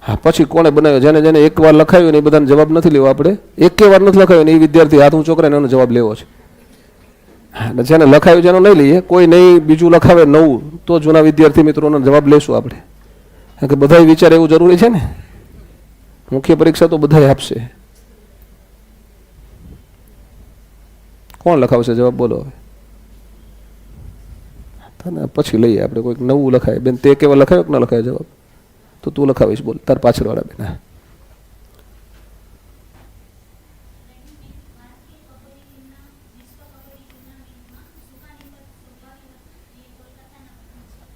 હા, પછી કોણે બનાવ્યો, જેને જેને એક વાર લખાવ્યો ને એ બધાને જવાબ નથી લેવો આપણે. એકે વાર નથી લખાવ્યો ને એ વિદ્યાર્થી હાથ ઊંચો કરે ને એનો જવાબ લેવો છે. હા, જેને લખાવ્યું છે એનો નહીં લઈએ. કોઈ નહીં બીજું લખાવે નવું તો જૂના વિદ્યાર્થી મિત્રોનો જવાબ લેશું આપણે. કારણ કે બધાય વિચાર એવું જરૂરી છે ને, મુખ્ય પરીક્ષા તો બધાય આપશે. કોણ લખાવશે જવાબ બોલો હવે? તને પછી લઈએ આપણે, કોઈક નવું લખાય. બેન તે કેવા લખાયો કે ન લખાય જવાબ? તો તું લખાવીશ, બોલ તાર પાછળવાળા બેન.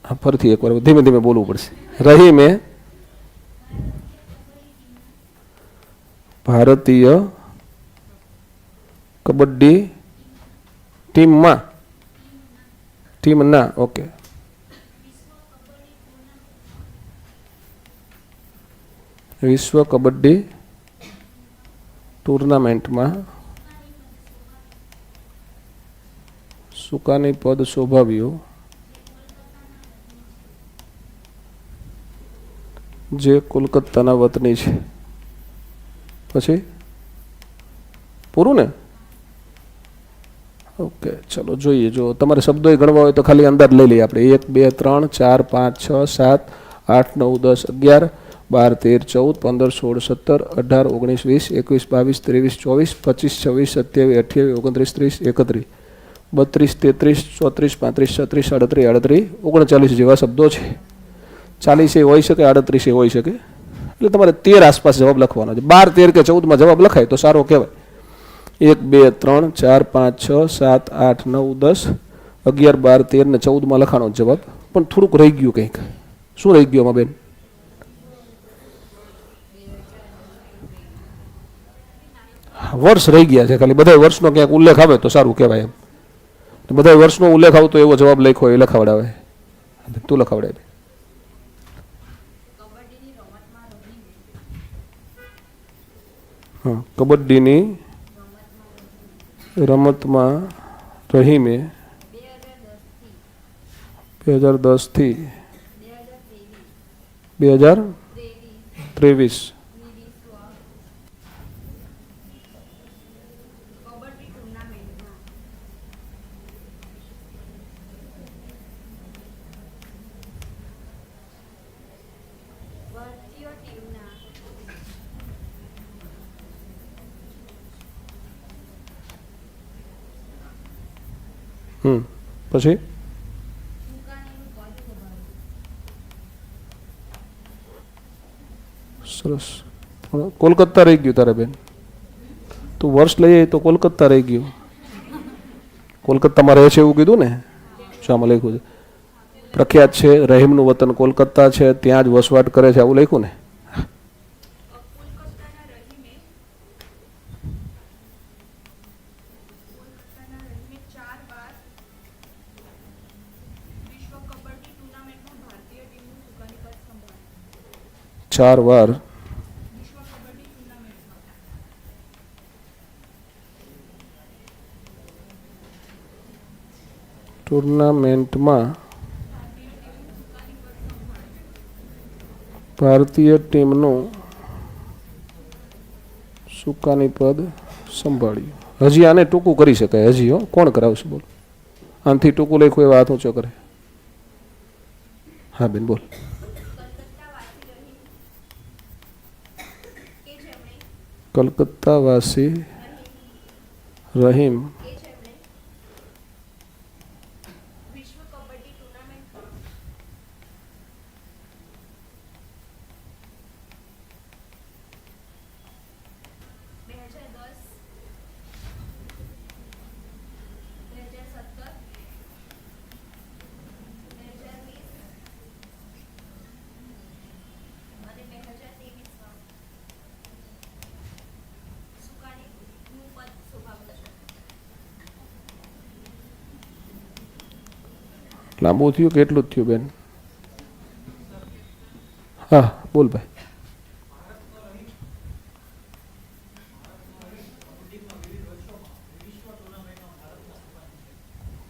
હા, ફરીથી એકવાર ધીમે ધીમે બોલવું પડશે. રહીમે ભારતીય કબડ્ડી ટીમના ઓકે વિશ્વ કબડ્ડી ટુર્નામેન્ટમાં સુકાની પદ શોભાવ્યું જે કોલકાતાના વતની છે. પછી પૂરું ને? ઓકે, ચલો જોઈએ. જો તમારે શબ્દો ગણવા હોય તો ખાલી અંદાજ લઈ લઈએ આપણે. 1 2 3 4 5 6 7 8 9 10 11 12 13 14 15 16 17 18 19 20 21 22 23 24 25 26 27 28 29 30 31 32 33 34 35 36 37 38 39 જેવા શબ્દો છે. 40 એ હોઈ શકે, 38 એ હોઈ શકે. એટલે તમારે 13 આસપાસ જવાબ લખવાનો છે. 12 13 કે 14 જવાબ લખાય તો સારો કહેવાય. 1 2 3 4 5 6 7 8 9 10 11 12 13 ને 14 લખાણો જવાબ. પણ થોડુંક રહી ગયું કંઈક. શું રહી ગયું આમાં બેન? વર્ષ રહી ગયા છે ખાલી. બધા વર્ષનો ક્યાંક ઉલ્લેખ આવે તો સારું કહેવાય. એમ બધા વર્ષનો ઉલ્લેખ આવતો એવો જવાબ લખ્યો એ લખાવડાવે. તું લખાવડાવે. હા, કબડ્ડીની રમતમાં રહીમે 2010 થી 2023 પછી સરસ. કોલકાતા રહી ગયું તારે બેન. તું વર્ષ લઈ તો કોલકાતા રહી ગયું. કોલકાતામાં રહે છે એવું કીધું ને? શામાં લખ્યું છે? પ્રખ્યાત છે, રહીમનું વતન કોલકાતા છે, ત્યાં જ વસવાટ કરે છે, આવું લખ્યું ને? ચાર વાર ટુર્નામેન્ટમાં ભારતીય ટીમનું સુકાની પદ સંભાળ્યું. હજી આને ટૂંકું કરી શકાય. હજી હો, કોણ કરાવશે બોલ? આનાથી ટૂંકું લખ્યું એવા હાથ ઊંચો કરે. હા બેન બોલ. કલકત્તા વાસી રહીમ લાંબુ થયું કે એટલું જ થયું બેન? હા બોલ ભાઈ.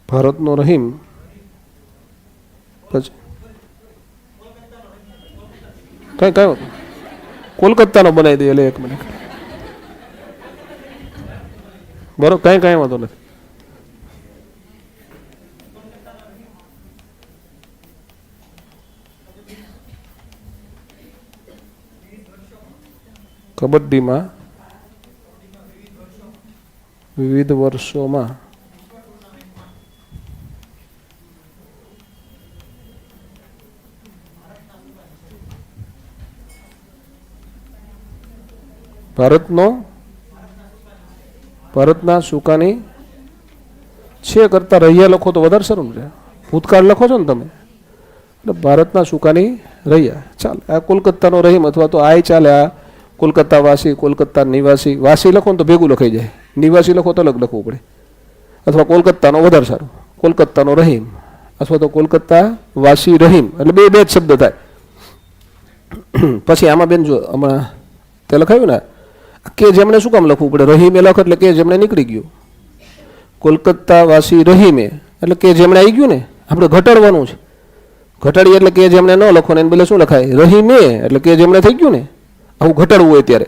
ભારતનો રહીમ પછી કઈ કઈ કોલકાતાનો બનાવી દે. એટલે 1 મિનિટ બરોબર, કઈ કઈ વાંધો નથી. કબડ્ડીમાં વિવિધ વર્ષોમાં ભારતના સુકાની છે કરતા રહ્યા લખો તો વધારે સારું છે. ભૂતકાળ લખો છો ને તમે, એટલે ભારતના સુકાની રહ્યા. ચાલ, આ કોલકાતાનો રહીમ અથવા તો આય ચાલે. આ કોલકાતા વાસી, કોલકાતા નિવાસી. વાસી લખો ને તો ભેગું લખાઈ જાય, નિવાસી લખો તો અલગ લખવું પડે. અથવા કોલકાતાનો વધારે સારું, કોલકાતાનો રહીમ અથવા તો કોલકાતા વાસી રહીમ, એટલે બે જ શબ્દ થાય. પછી આમાં બેન જો હમણાં તે લખાયું ને કે જેમણે શું કામ લખવું પડે? રહીમે લખ એટલે કે જેમણે નીકળી ગયું. કોલકાતા વાસી રહીમે એટલે કે જેમણે આવી ગયું ને, આપણે ઘટાડવાનું છે. ઘટાડીએ એટલે કે જેમણે ન લખો ને એને બદલે શું લખાય? રહીમે એટલે કે જેમણે થઈ ગયું ને. આવું ઘટાડવું હોય ત્યારે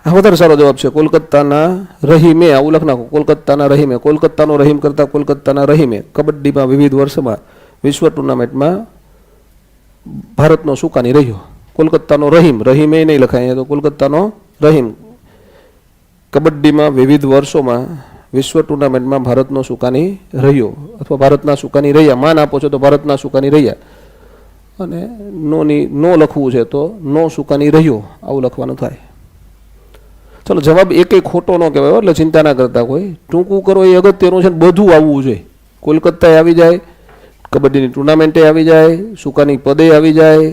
આ વધારે સારો જવાબ છે. કોલકાતાના રહીમે આવું લખ નાખો. કોલકાતાના રહીમે, કોલકાતાનો રહીમ કરતા કોલકાતાના રહીમે. કબડ્ડીમાં વિવિધ વર્ષમાં વિશ્વ ટુર્નામેન્ટમાં ભારતનો સુકાની રહ્યો. કોલકાતાનો રહીમ, રહીમે નહીં લખાય તો કોલકાતાનો રહીમ. કબડ્ડીમાં વિવિધ વર્ષોમાં વિશ્વ ટુર્નામેન્ટમાં ભારતનો સુકાની રહ્યો અથવા ભારતના સુકાની રહ્યા. માન આપો છો તો ભારતના સુકાની રહ્યા, અને નો લખવું છે તો નો સુકાની રહ્યો આવું લખવાનું થાય. ચલો, જવાબ એકેય ખોટો ન કહેવાય એટલે ચિંતા ના કરતા કોઈ. ટૂંકું કરો એ અગત્યનું છે ને, બધું આવવું જોઈએ. કોલકાતાએ આવી જાય, કબડ્ડીની ટુર્નામેન્ટે આવી જાય, સુકાની પદે આવી જાય.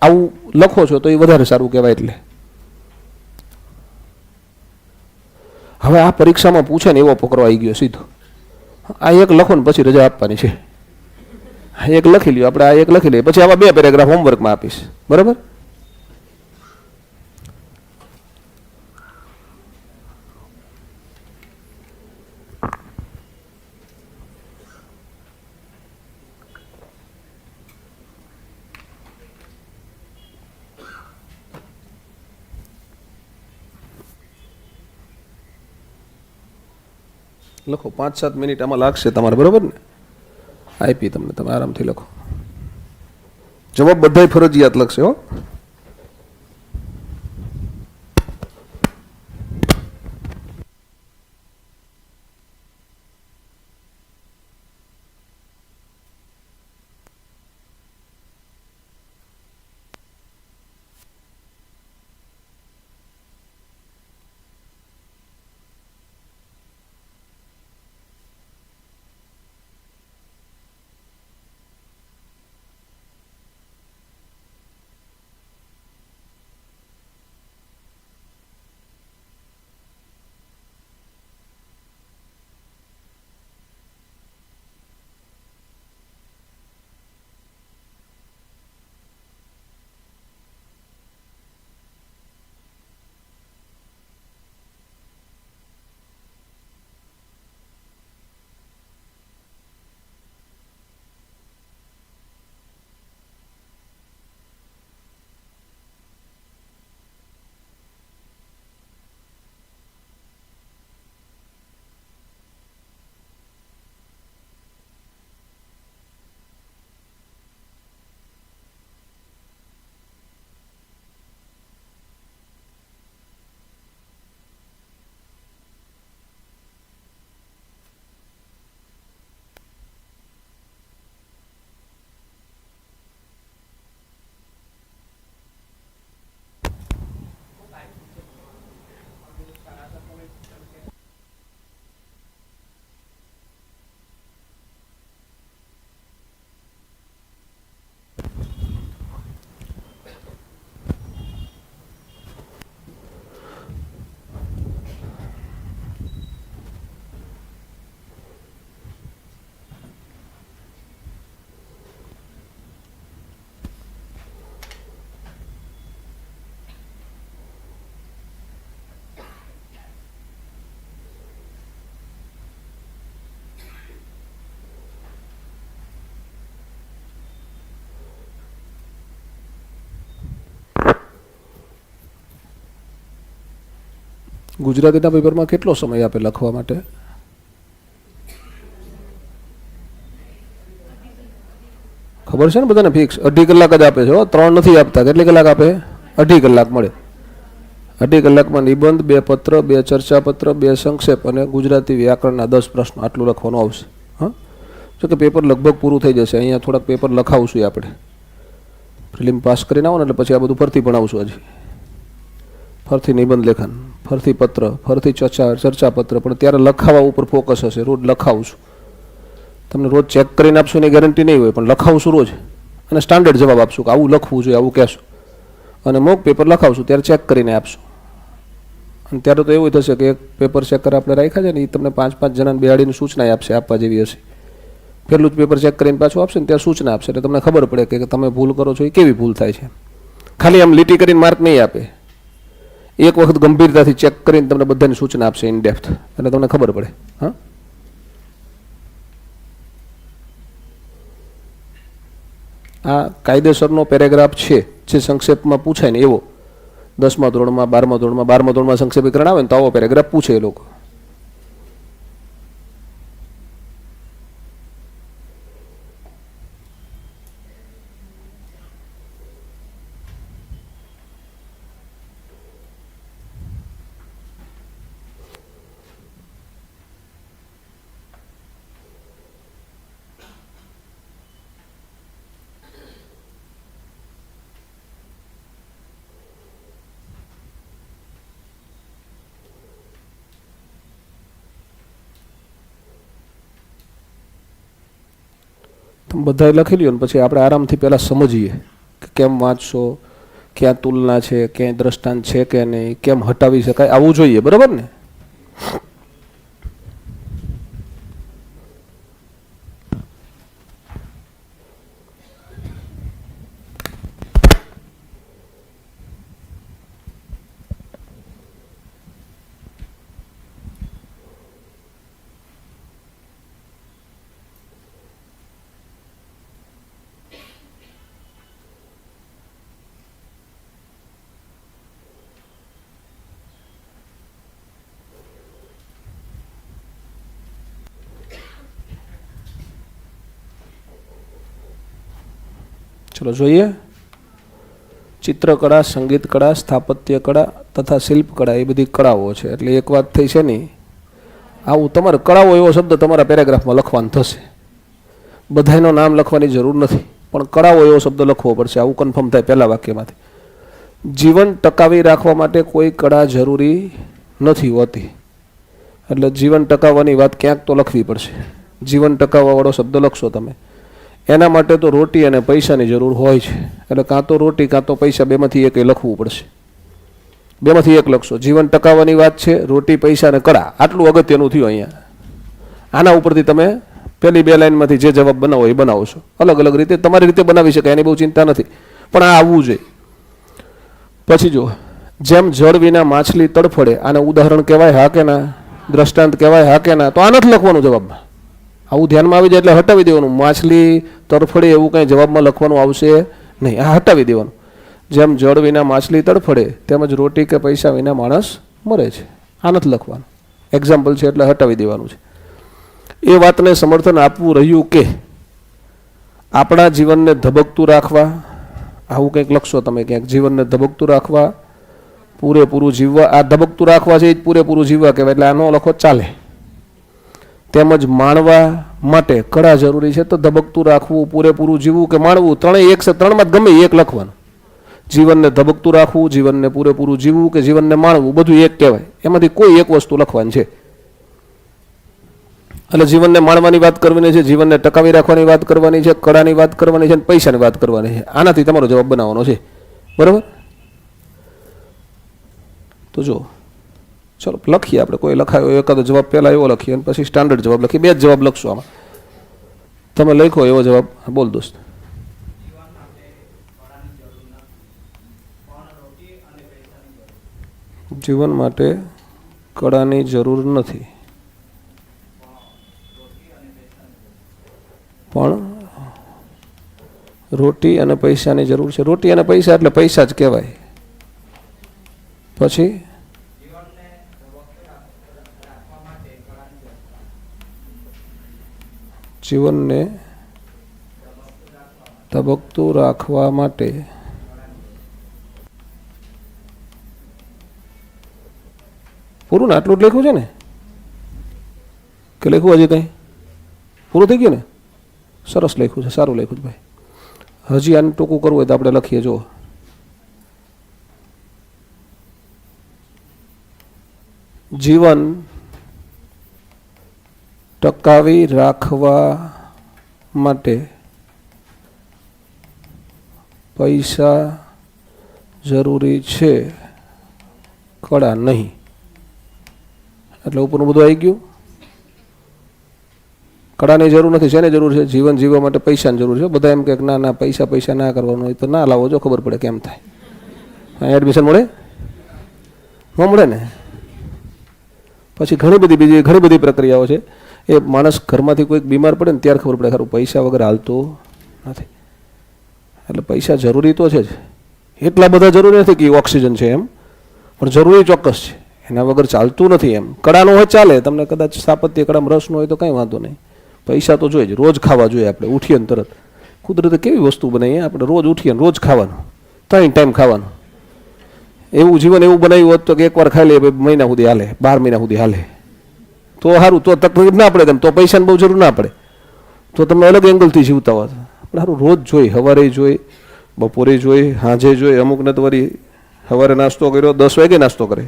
આવું લખો છો તો એ વધારે સારું કહેવાય. એટલે હવે આ પરીક્ષામાં પૂછે ને એવો ફકરો આવી ગયો સીધો. આ એક લખો ને પછી રજા આપવાની છે. એક લખી લ્યો આપણે, આ એક લખી લઈએ, પછી આવા 2 પેરેગ્રાફ હોમવર્કમાં આપીશ. બરાબર? લખો. 5-7 મિનિટ આમાં લાગશે તમારે. બરાબર ને? આપી તમને, તમે આરામથી લખો. જવાબ બધાય ફરજિયાત લખશે હો. ગુજરાતીના પેપરમાં કેટલો સમય આપે લખવા માટે? ખબર છે ને બધાને? ફિક્સ 2.5 કલાક જ આપે છે. 3 નથી આપતા. કેટલી કલાક આપે? 2.5 કલાક મળે. અઢી કલાકમાં નિબંધ, 2 પત્ર, 2 ચર્ચાપત્ર, 2 સંક્ષેપ અને ગુજરાતી વ્યાકરણના 10 પ્રશ્નો આટલું લખવાનું આવશે. હા, જો કે પેપર લગભગ પૂરું થઈ જશે. અહીંયા થોડાક પેપર લખાવશું આપણે. પ્રિલિમ પાસ કરીને આવો ને એટલે પછી આ બધું ફરતી ભણાવશું. હજી ફરતી નિબંધ લેખન, ફરતી પત્ર, ફરતી ચર્ચાપત્ર, પણ ત્યારે લખાવા ઉપર ફોકસ હશે. રોજ લખાવશું. તમને રોજ ચેક કરીને આપશું એની ગેરંટી નહીં હોય, પણ લખાવશું રોજ અને સ્ટાન્ડર્ડ જવાબ આપશું કે આવું લખવું જોઈએ, આવું કહેશું. અને મોક પેપર લખાવશું ત્યારે ચેક કરીને આપશું. અને ત્યારે તો એવું થશે કે એક પેપર ચેકર આપણે રાખ્યા છે ને, એ તમને 5-5 જણાને બેહાડીને સૂચના આપશે, આપવા જેવી હશે. પહેલું જ પેપર ચેક કરીને પાછું આપશે ને ત્યારે સૂચના આપશે, એટલે તમને ખબર પડે કે તમે ભૂલ કરો છો એ કેવી ભૂલ થાય છે. ખાલી આમ લીટી કરીને માર્ક નહીં આપે, એક વખત ગંભીરતાથી ચેક કરીને તમને બધાની સૂચના આપશે ઇન ડેપ્થ, એટલે તમને ખબર પડે. હા, આ કાયદેસરનો પેરેગ્રાફ છે જે સંક્ષેપમાં પૂછાય ને એવો. 10મા ધોરણમાં, 12મા ધોરણમાં, 12મા ધોરણમાં સંક્ષેપીકરણ આવે ને તો આવો પેરેગ્રાફ પૂછે એ લોકો. તમે બધાએ લખી લ્યો ને પછી આપણે આરામથી પહેલાં સમજીએ કે કેમ વાંચશો, ક્યાં તુલના છે, ક્યાંય દ્રષ્ટાંત છે કે નહીં, કેમ હટાવી શકાય, આવવું જોઈએ. બરાબર ને? ચલો જોઈએ. ચિત્રકળા, સંગીત કળા, સ્થાપત્ય કળા તથા શિલ્પ કળા એ બધી કળાઓ છે. એટલે એક વાત થઈ છે નહીં, આવું તમારે કળાઓ એવો શબ્દ તમારા પેરેગ્રાફમાં લખવાનું થશે. બધાનું નામ લખવાની જરૂર નથી, પણ કળાઓ એવો શબ્દ લખવો પડશે. આવું કન્ફર્મ થાય પહેલા વાક્યમાંથી. જીવન ટકાવી રાખવા માટે કોઈ કળા જરૂરી નથી હોતી. એટલે જીવન ટકાવવાની વાત ક્યાંક તો લખવી પડશે. જીવન ટકાવવાવાળો શબ્દ લખશો તમે. એના માટે તો રોટી અને પૈસાની જરૂર હોય છે. એટલે કાં તો રોટી કાં તો પૈસા, બેમાંથી એક લખવું પડશે. બેમાંથી એક લખશો. જીવન ટકાવવાની વાત છે, રોટી, પૈસા અને કળા, આટલું અગત્યનું થયું અહીંયા. આના ઉપરથી તમે પહેલી 2 લાઈનમાંથી જે જવાબ બનાવો એ બનાવશો. અલગ અલગ રીતે તમારી રીતે બનાવી શકાય, એની બહુ ચિંતા નથી, પણ આ આવવું જોઈએ. પછી જો, જેમ જળ વિના માછલી તડફડે, આને ઉદાહરણ કહેવાય હા કે ના? દ્રષ્ટાંત કહેવાય હા કે ના? તો આ નથી લખવાનું જવાબમાં. આવું ધ્યાનમાં આવી જાય એટલે હટાવી દેવાનું. માછલી તડફડે એવું કંઈ જવાબમાં લખવાનું આવશે નહીં, આ હટાવી દેવાનું. જેમ જળ વિના માછલી તડફડે તેમજ રોટી કે પૈસા વિના માણસ મરે છે, આ નથી લખવાનું. એક્ઝામ્પલ છે એટલે હટાવી દેવાનું છે. એ વાતને સમર્થન આપવું રહ્યું કે આપણા જીવનને ધબકતું રાખવા, આવું કંઈક લખશો તમે ક્યાંક. જીવનને ધબકતું રાખવા, પૂરેપૂરું જીવવા. આ ધબકતું રાખવા છે એ જ પૂરેપૂરું જીવવા કહેવાય, એટલે આ ન લખો ચાલે. તેમજ માણવા માટે કળા જરૂરી છે. તો ધબકતું રાખવું, પૂરેપૂરું જીવવું કે માણવું, ત્રણેય એક છે. ત્રણમાં જ ગમે એક લખવાનું. જીવનને ધબકતું રાખવું, જીવનને પૂરેપૂરું જીવવું કે જીવનને માણવું, બધું એક કહેવાય. એમાંથી કોઈ એક વસ્તુ લખવાની છે. એટલે જીવનને માણવાની વાત કરવાની છે, જીવનને ટકાવી રાખવાની વાત કરવાની છે, કળાની વાત કરવાની છે, પૈસાની વાત કરવાની છે. આનાથી તમારો જવાબ બનાવવાનો છે. બરાબર? તો જો ચલો લખીએ આપણે. કોઈ લખાયો એકાદો જવાબ પહેલાં એવો લખીએ અને પછી સ્ટાન્ડર્ડ જવાબ લખીએ. 2 જ જવાબ લખશો આમાં. તમે લખો એવો જવાબ. બોલ દોસ્ત. જીવન માટે કળાની જરૂર નથી, પણ રોટી અને પૈસાની જરૂર છે. રોટી અને પૈસા એટલે પૈસા જ કહેવાય. પછી જીવનને ધબકતું રાખવા માટે પૂરું ને? આટલું જ લખ્યું છે ને કે લખ્યું હજી કંઈ? પૂરું થઈ ગયું ને? સરસ લખ્યું છે, સારું લખ્યું છે ભાઈ. હજી આને ટૂંકું કરવું હોય તો આપણે લખીએ. જુઓ, જીવન ટકાવી રાખવા માટે પૈસા જરૂરી છે, કળા નહીં. એટલે ઉપરનું બધું આવી ગયું. કળાની જરૂર નથી. શેની જરૂર છે? જીવન જીવવા માટે પૈસાની જરૂર છે. બધા એમ કે ના ના પૈસા પૈસા ના કરવાનું હોય તો ના લાવો, જો ખબર પડે કેમ થાય. અહીં એડમિશન મળે? ન મળે ને. પછી ઘણી બધી પ્રક્રિયાઓ છે. એ માણસ ઘરમાંથી કોઈક બીમાર પડે ને ત્યારે ખબર પડે ખરું પૈસા વગર હાલતું નથી. એટલે પૈસા જરૂરી તો છે જ. એટલા બધા જરૂરી નથી કે ઓક્સિજન છે એમ, પણ જરૂરી ચોક્કસ છે. એના વગર ચાલતું નથી એમ. કળાનો હોય ચાલે, તમને કદાચ સ્થાપત્ય કળામાં રસ ન હોય તો કંઈ વાંધો નહીં. પૈસા તો જોઈએ જ. રોજ ખાવા જોઈએ. આપણે ઉઠીએ ને તરત કુદરતે કેવી વસ્તુ બનાવીએ, આપણે રોજ ઉઠીએ ને રોજ ખાવાનું, 3 ટાઈમ ખાવાનું. એવું જીવન એવું બનાવ્યું હોત તો કે એકવાર ખાઈ લે મહિના સુધી હાલે, 12 મહિના સુધી હાલે તો સારું, તો તકલીફ ના પડે. તો પૈસાની બહુ જરૂર ના પડે, તો તમે અલગ એંગલથી જીવતા હોત. આપણે સારું રોજ જોઈ, સવારે જોઈ, બપોરે જોઈ, સાંજે જોઈ. અમુકને તો વળી સવારે નાસ્તો કર્યો 10 વાગે નાસ્તો કરે,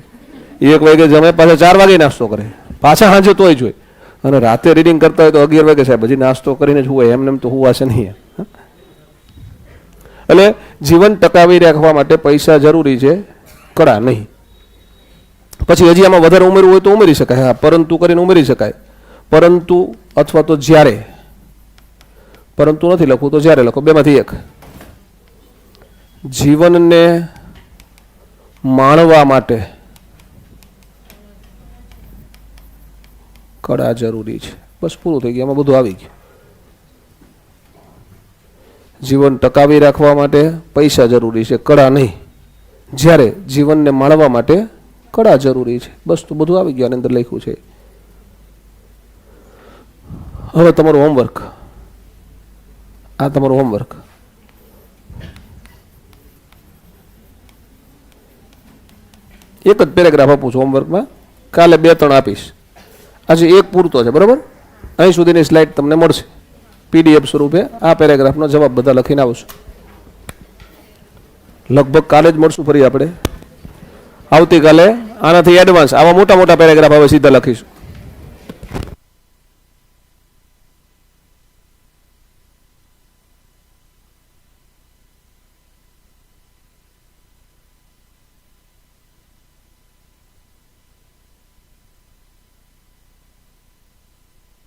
1 વાગે જમે, પાછા 4 વાગે નાસ્તો કરે, પાછા સાંજે તોય જોઈ. અને રાતે રીડિંગ કરતા હોય તો 11 વાગે સાહેબ હજી નાસ્તો કરીને જ હોય. એમને તો હુવાશે નહીં. એટલે જીવન ટકાવી રાખવા માટે પૈસા જરૂરી છે, કળા નહીં. પછી હજી આમાં વધારે ઉમેરવું હોય તો ઉમેરી શકાય. હા, પરંતુ કરીને ઉમેરી શકાય. પરંતુ અથવા તો જ્યારે. પરંતુ નથી લખવું તો જ્યારે લખો, બેમાંથી એક. જીવનને માણવા માટે કળા જરૂરી છે. બસ પૂરું થઈ ગયું. આમાં બધું આવી ગયું. જીવન ટકાવી રાખવા માટે પૈસા જરૂરી છે, કળા નહીં. જ્યારે જીવનને માણવા માટે કળા જરૂરી છે. બસ તો બધું આવી ગયું. આની અંદર લખ્યું છે. હવે તમારું હોમવર્ક. આ તમારું હોમવર્ક. એક જ પેરેગ્રાફ આપું છું હોમવર્કમાં. કાલે 2-3 આપીશ. આજે એક પૂરતો છે, બરાબર? અહીં સુધીની સ્લાઇડ તમને મળશે PDF સ્વરૂપે. આ પેરેગ્રાફનો જવાબ બધા લખીને આવશું. લગભગ કાલે જ મળશું ફરી આપણે. આવતીકાલે આનાથી એડવાન્સ આવા મોટા મોટા પેરેગ્રાફ હવે સીધા લખીશું.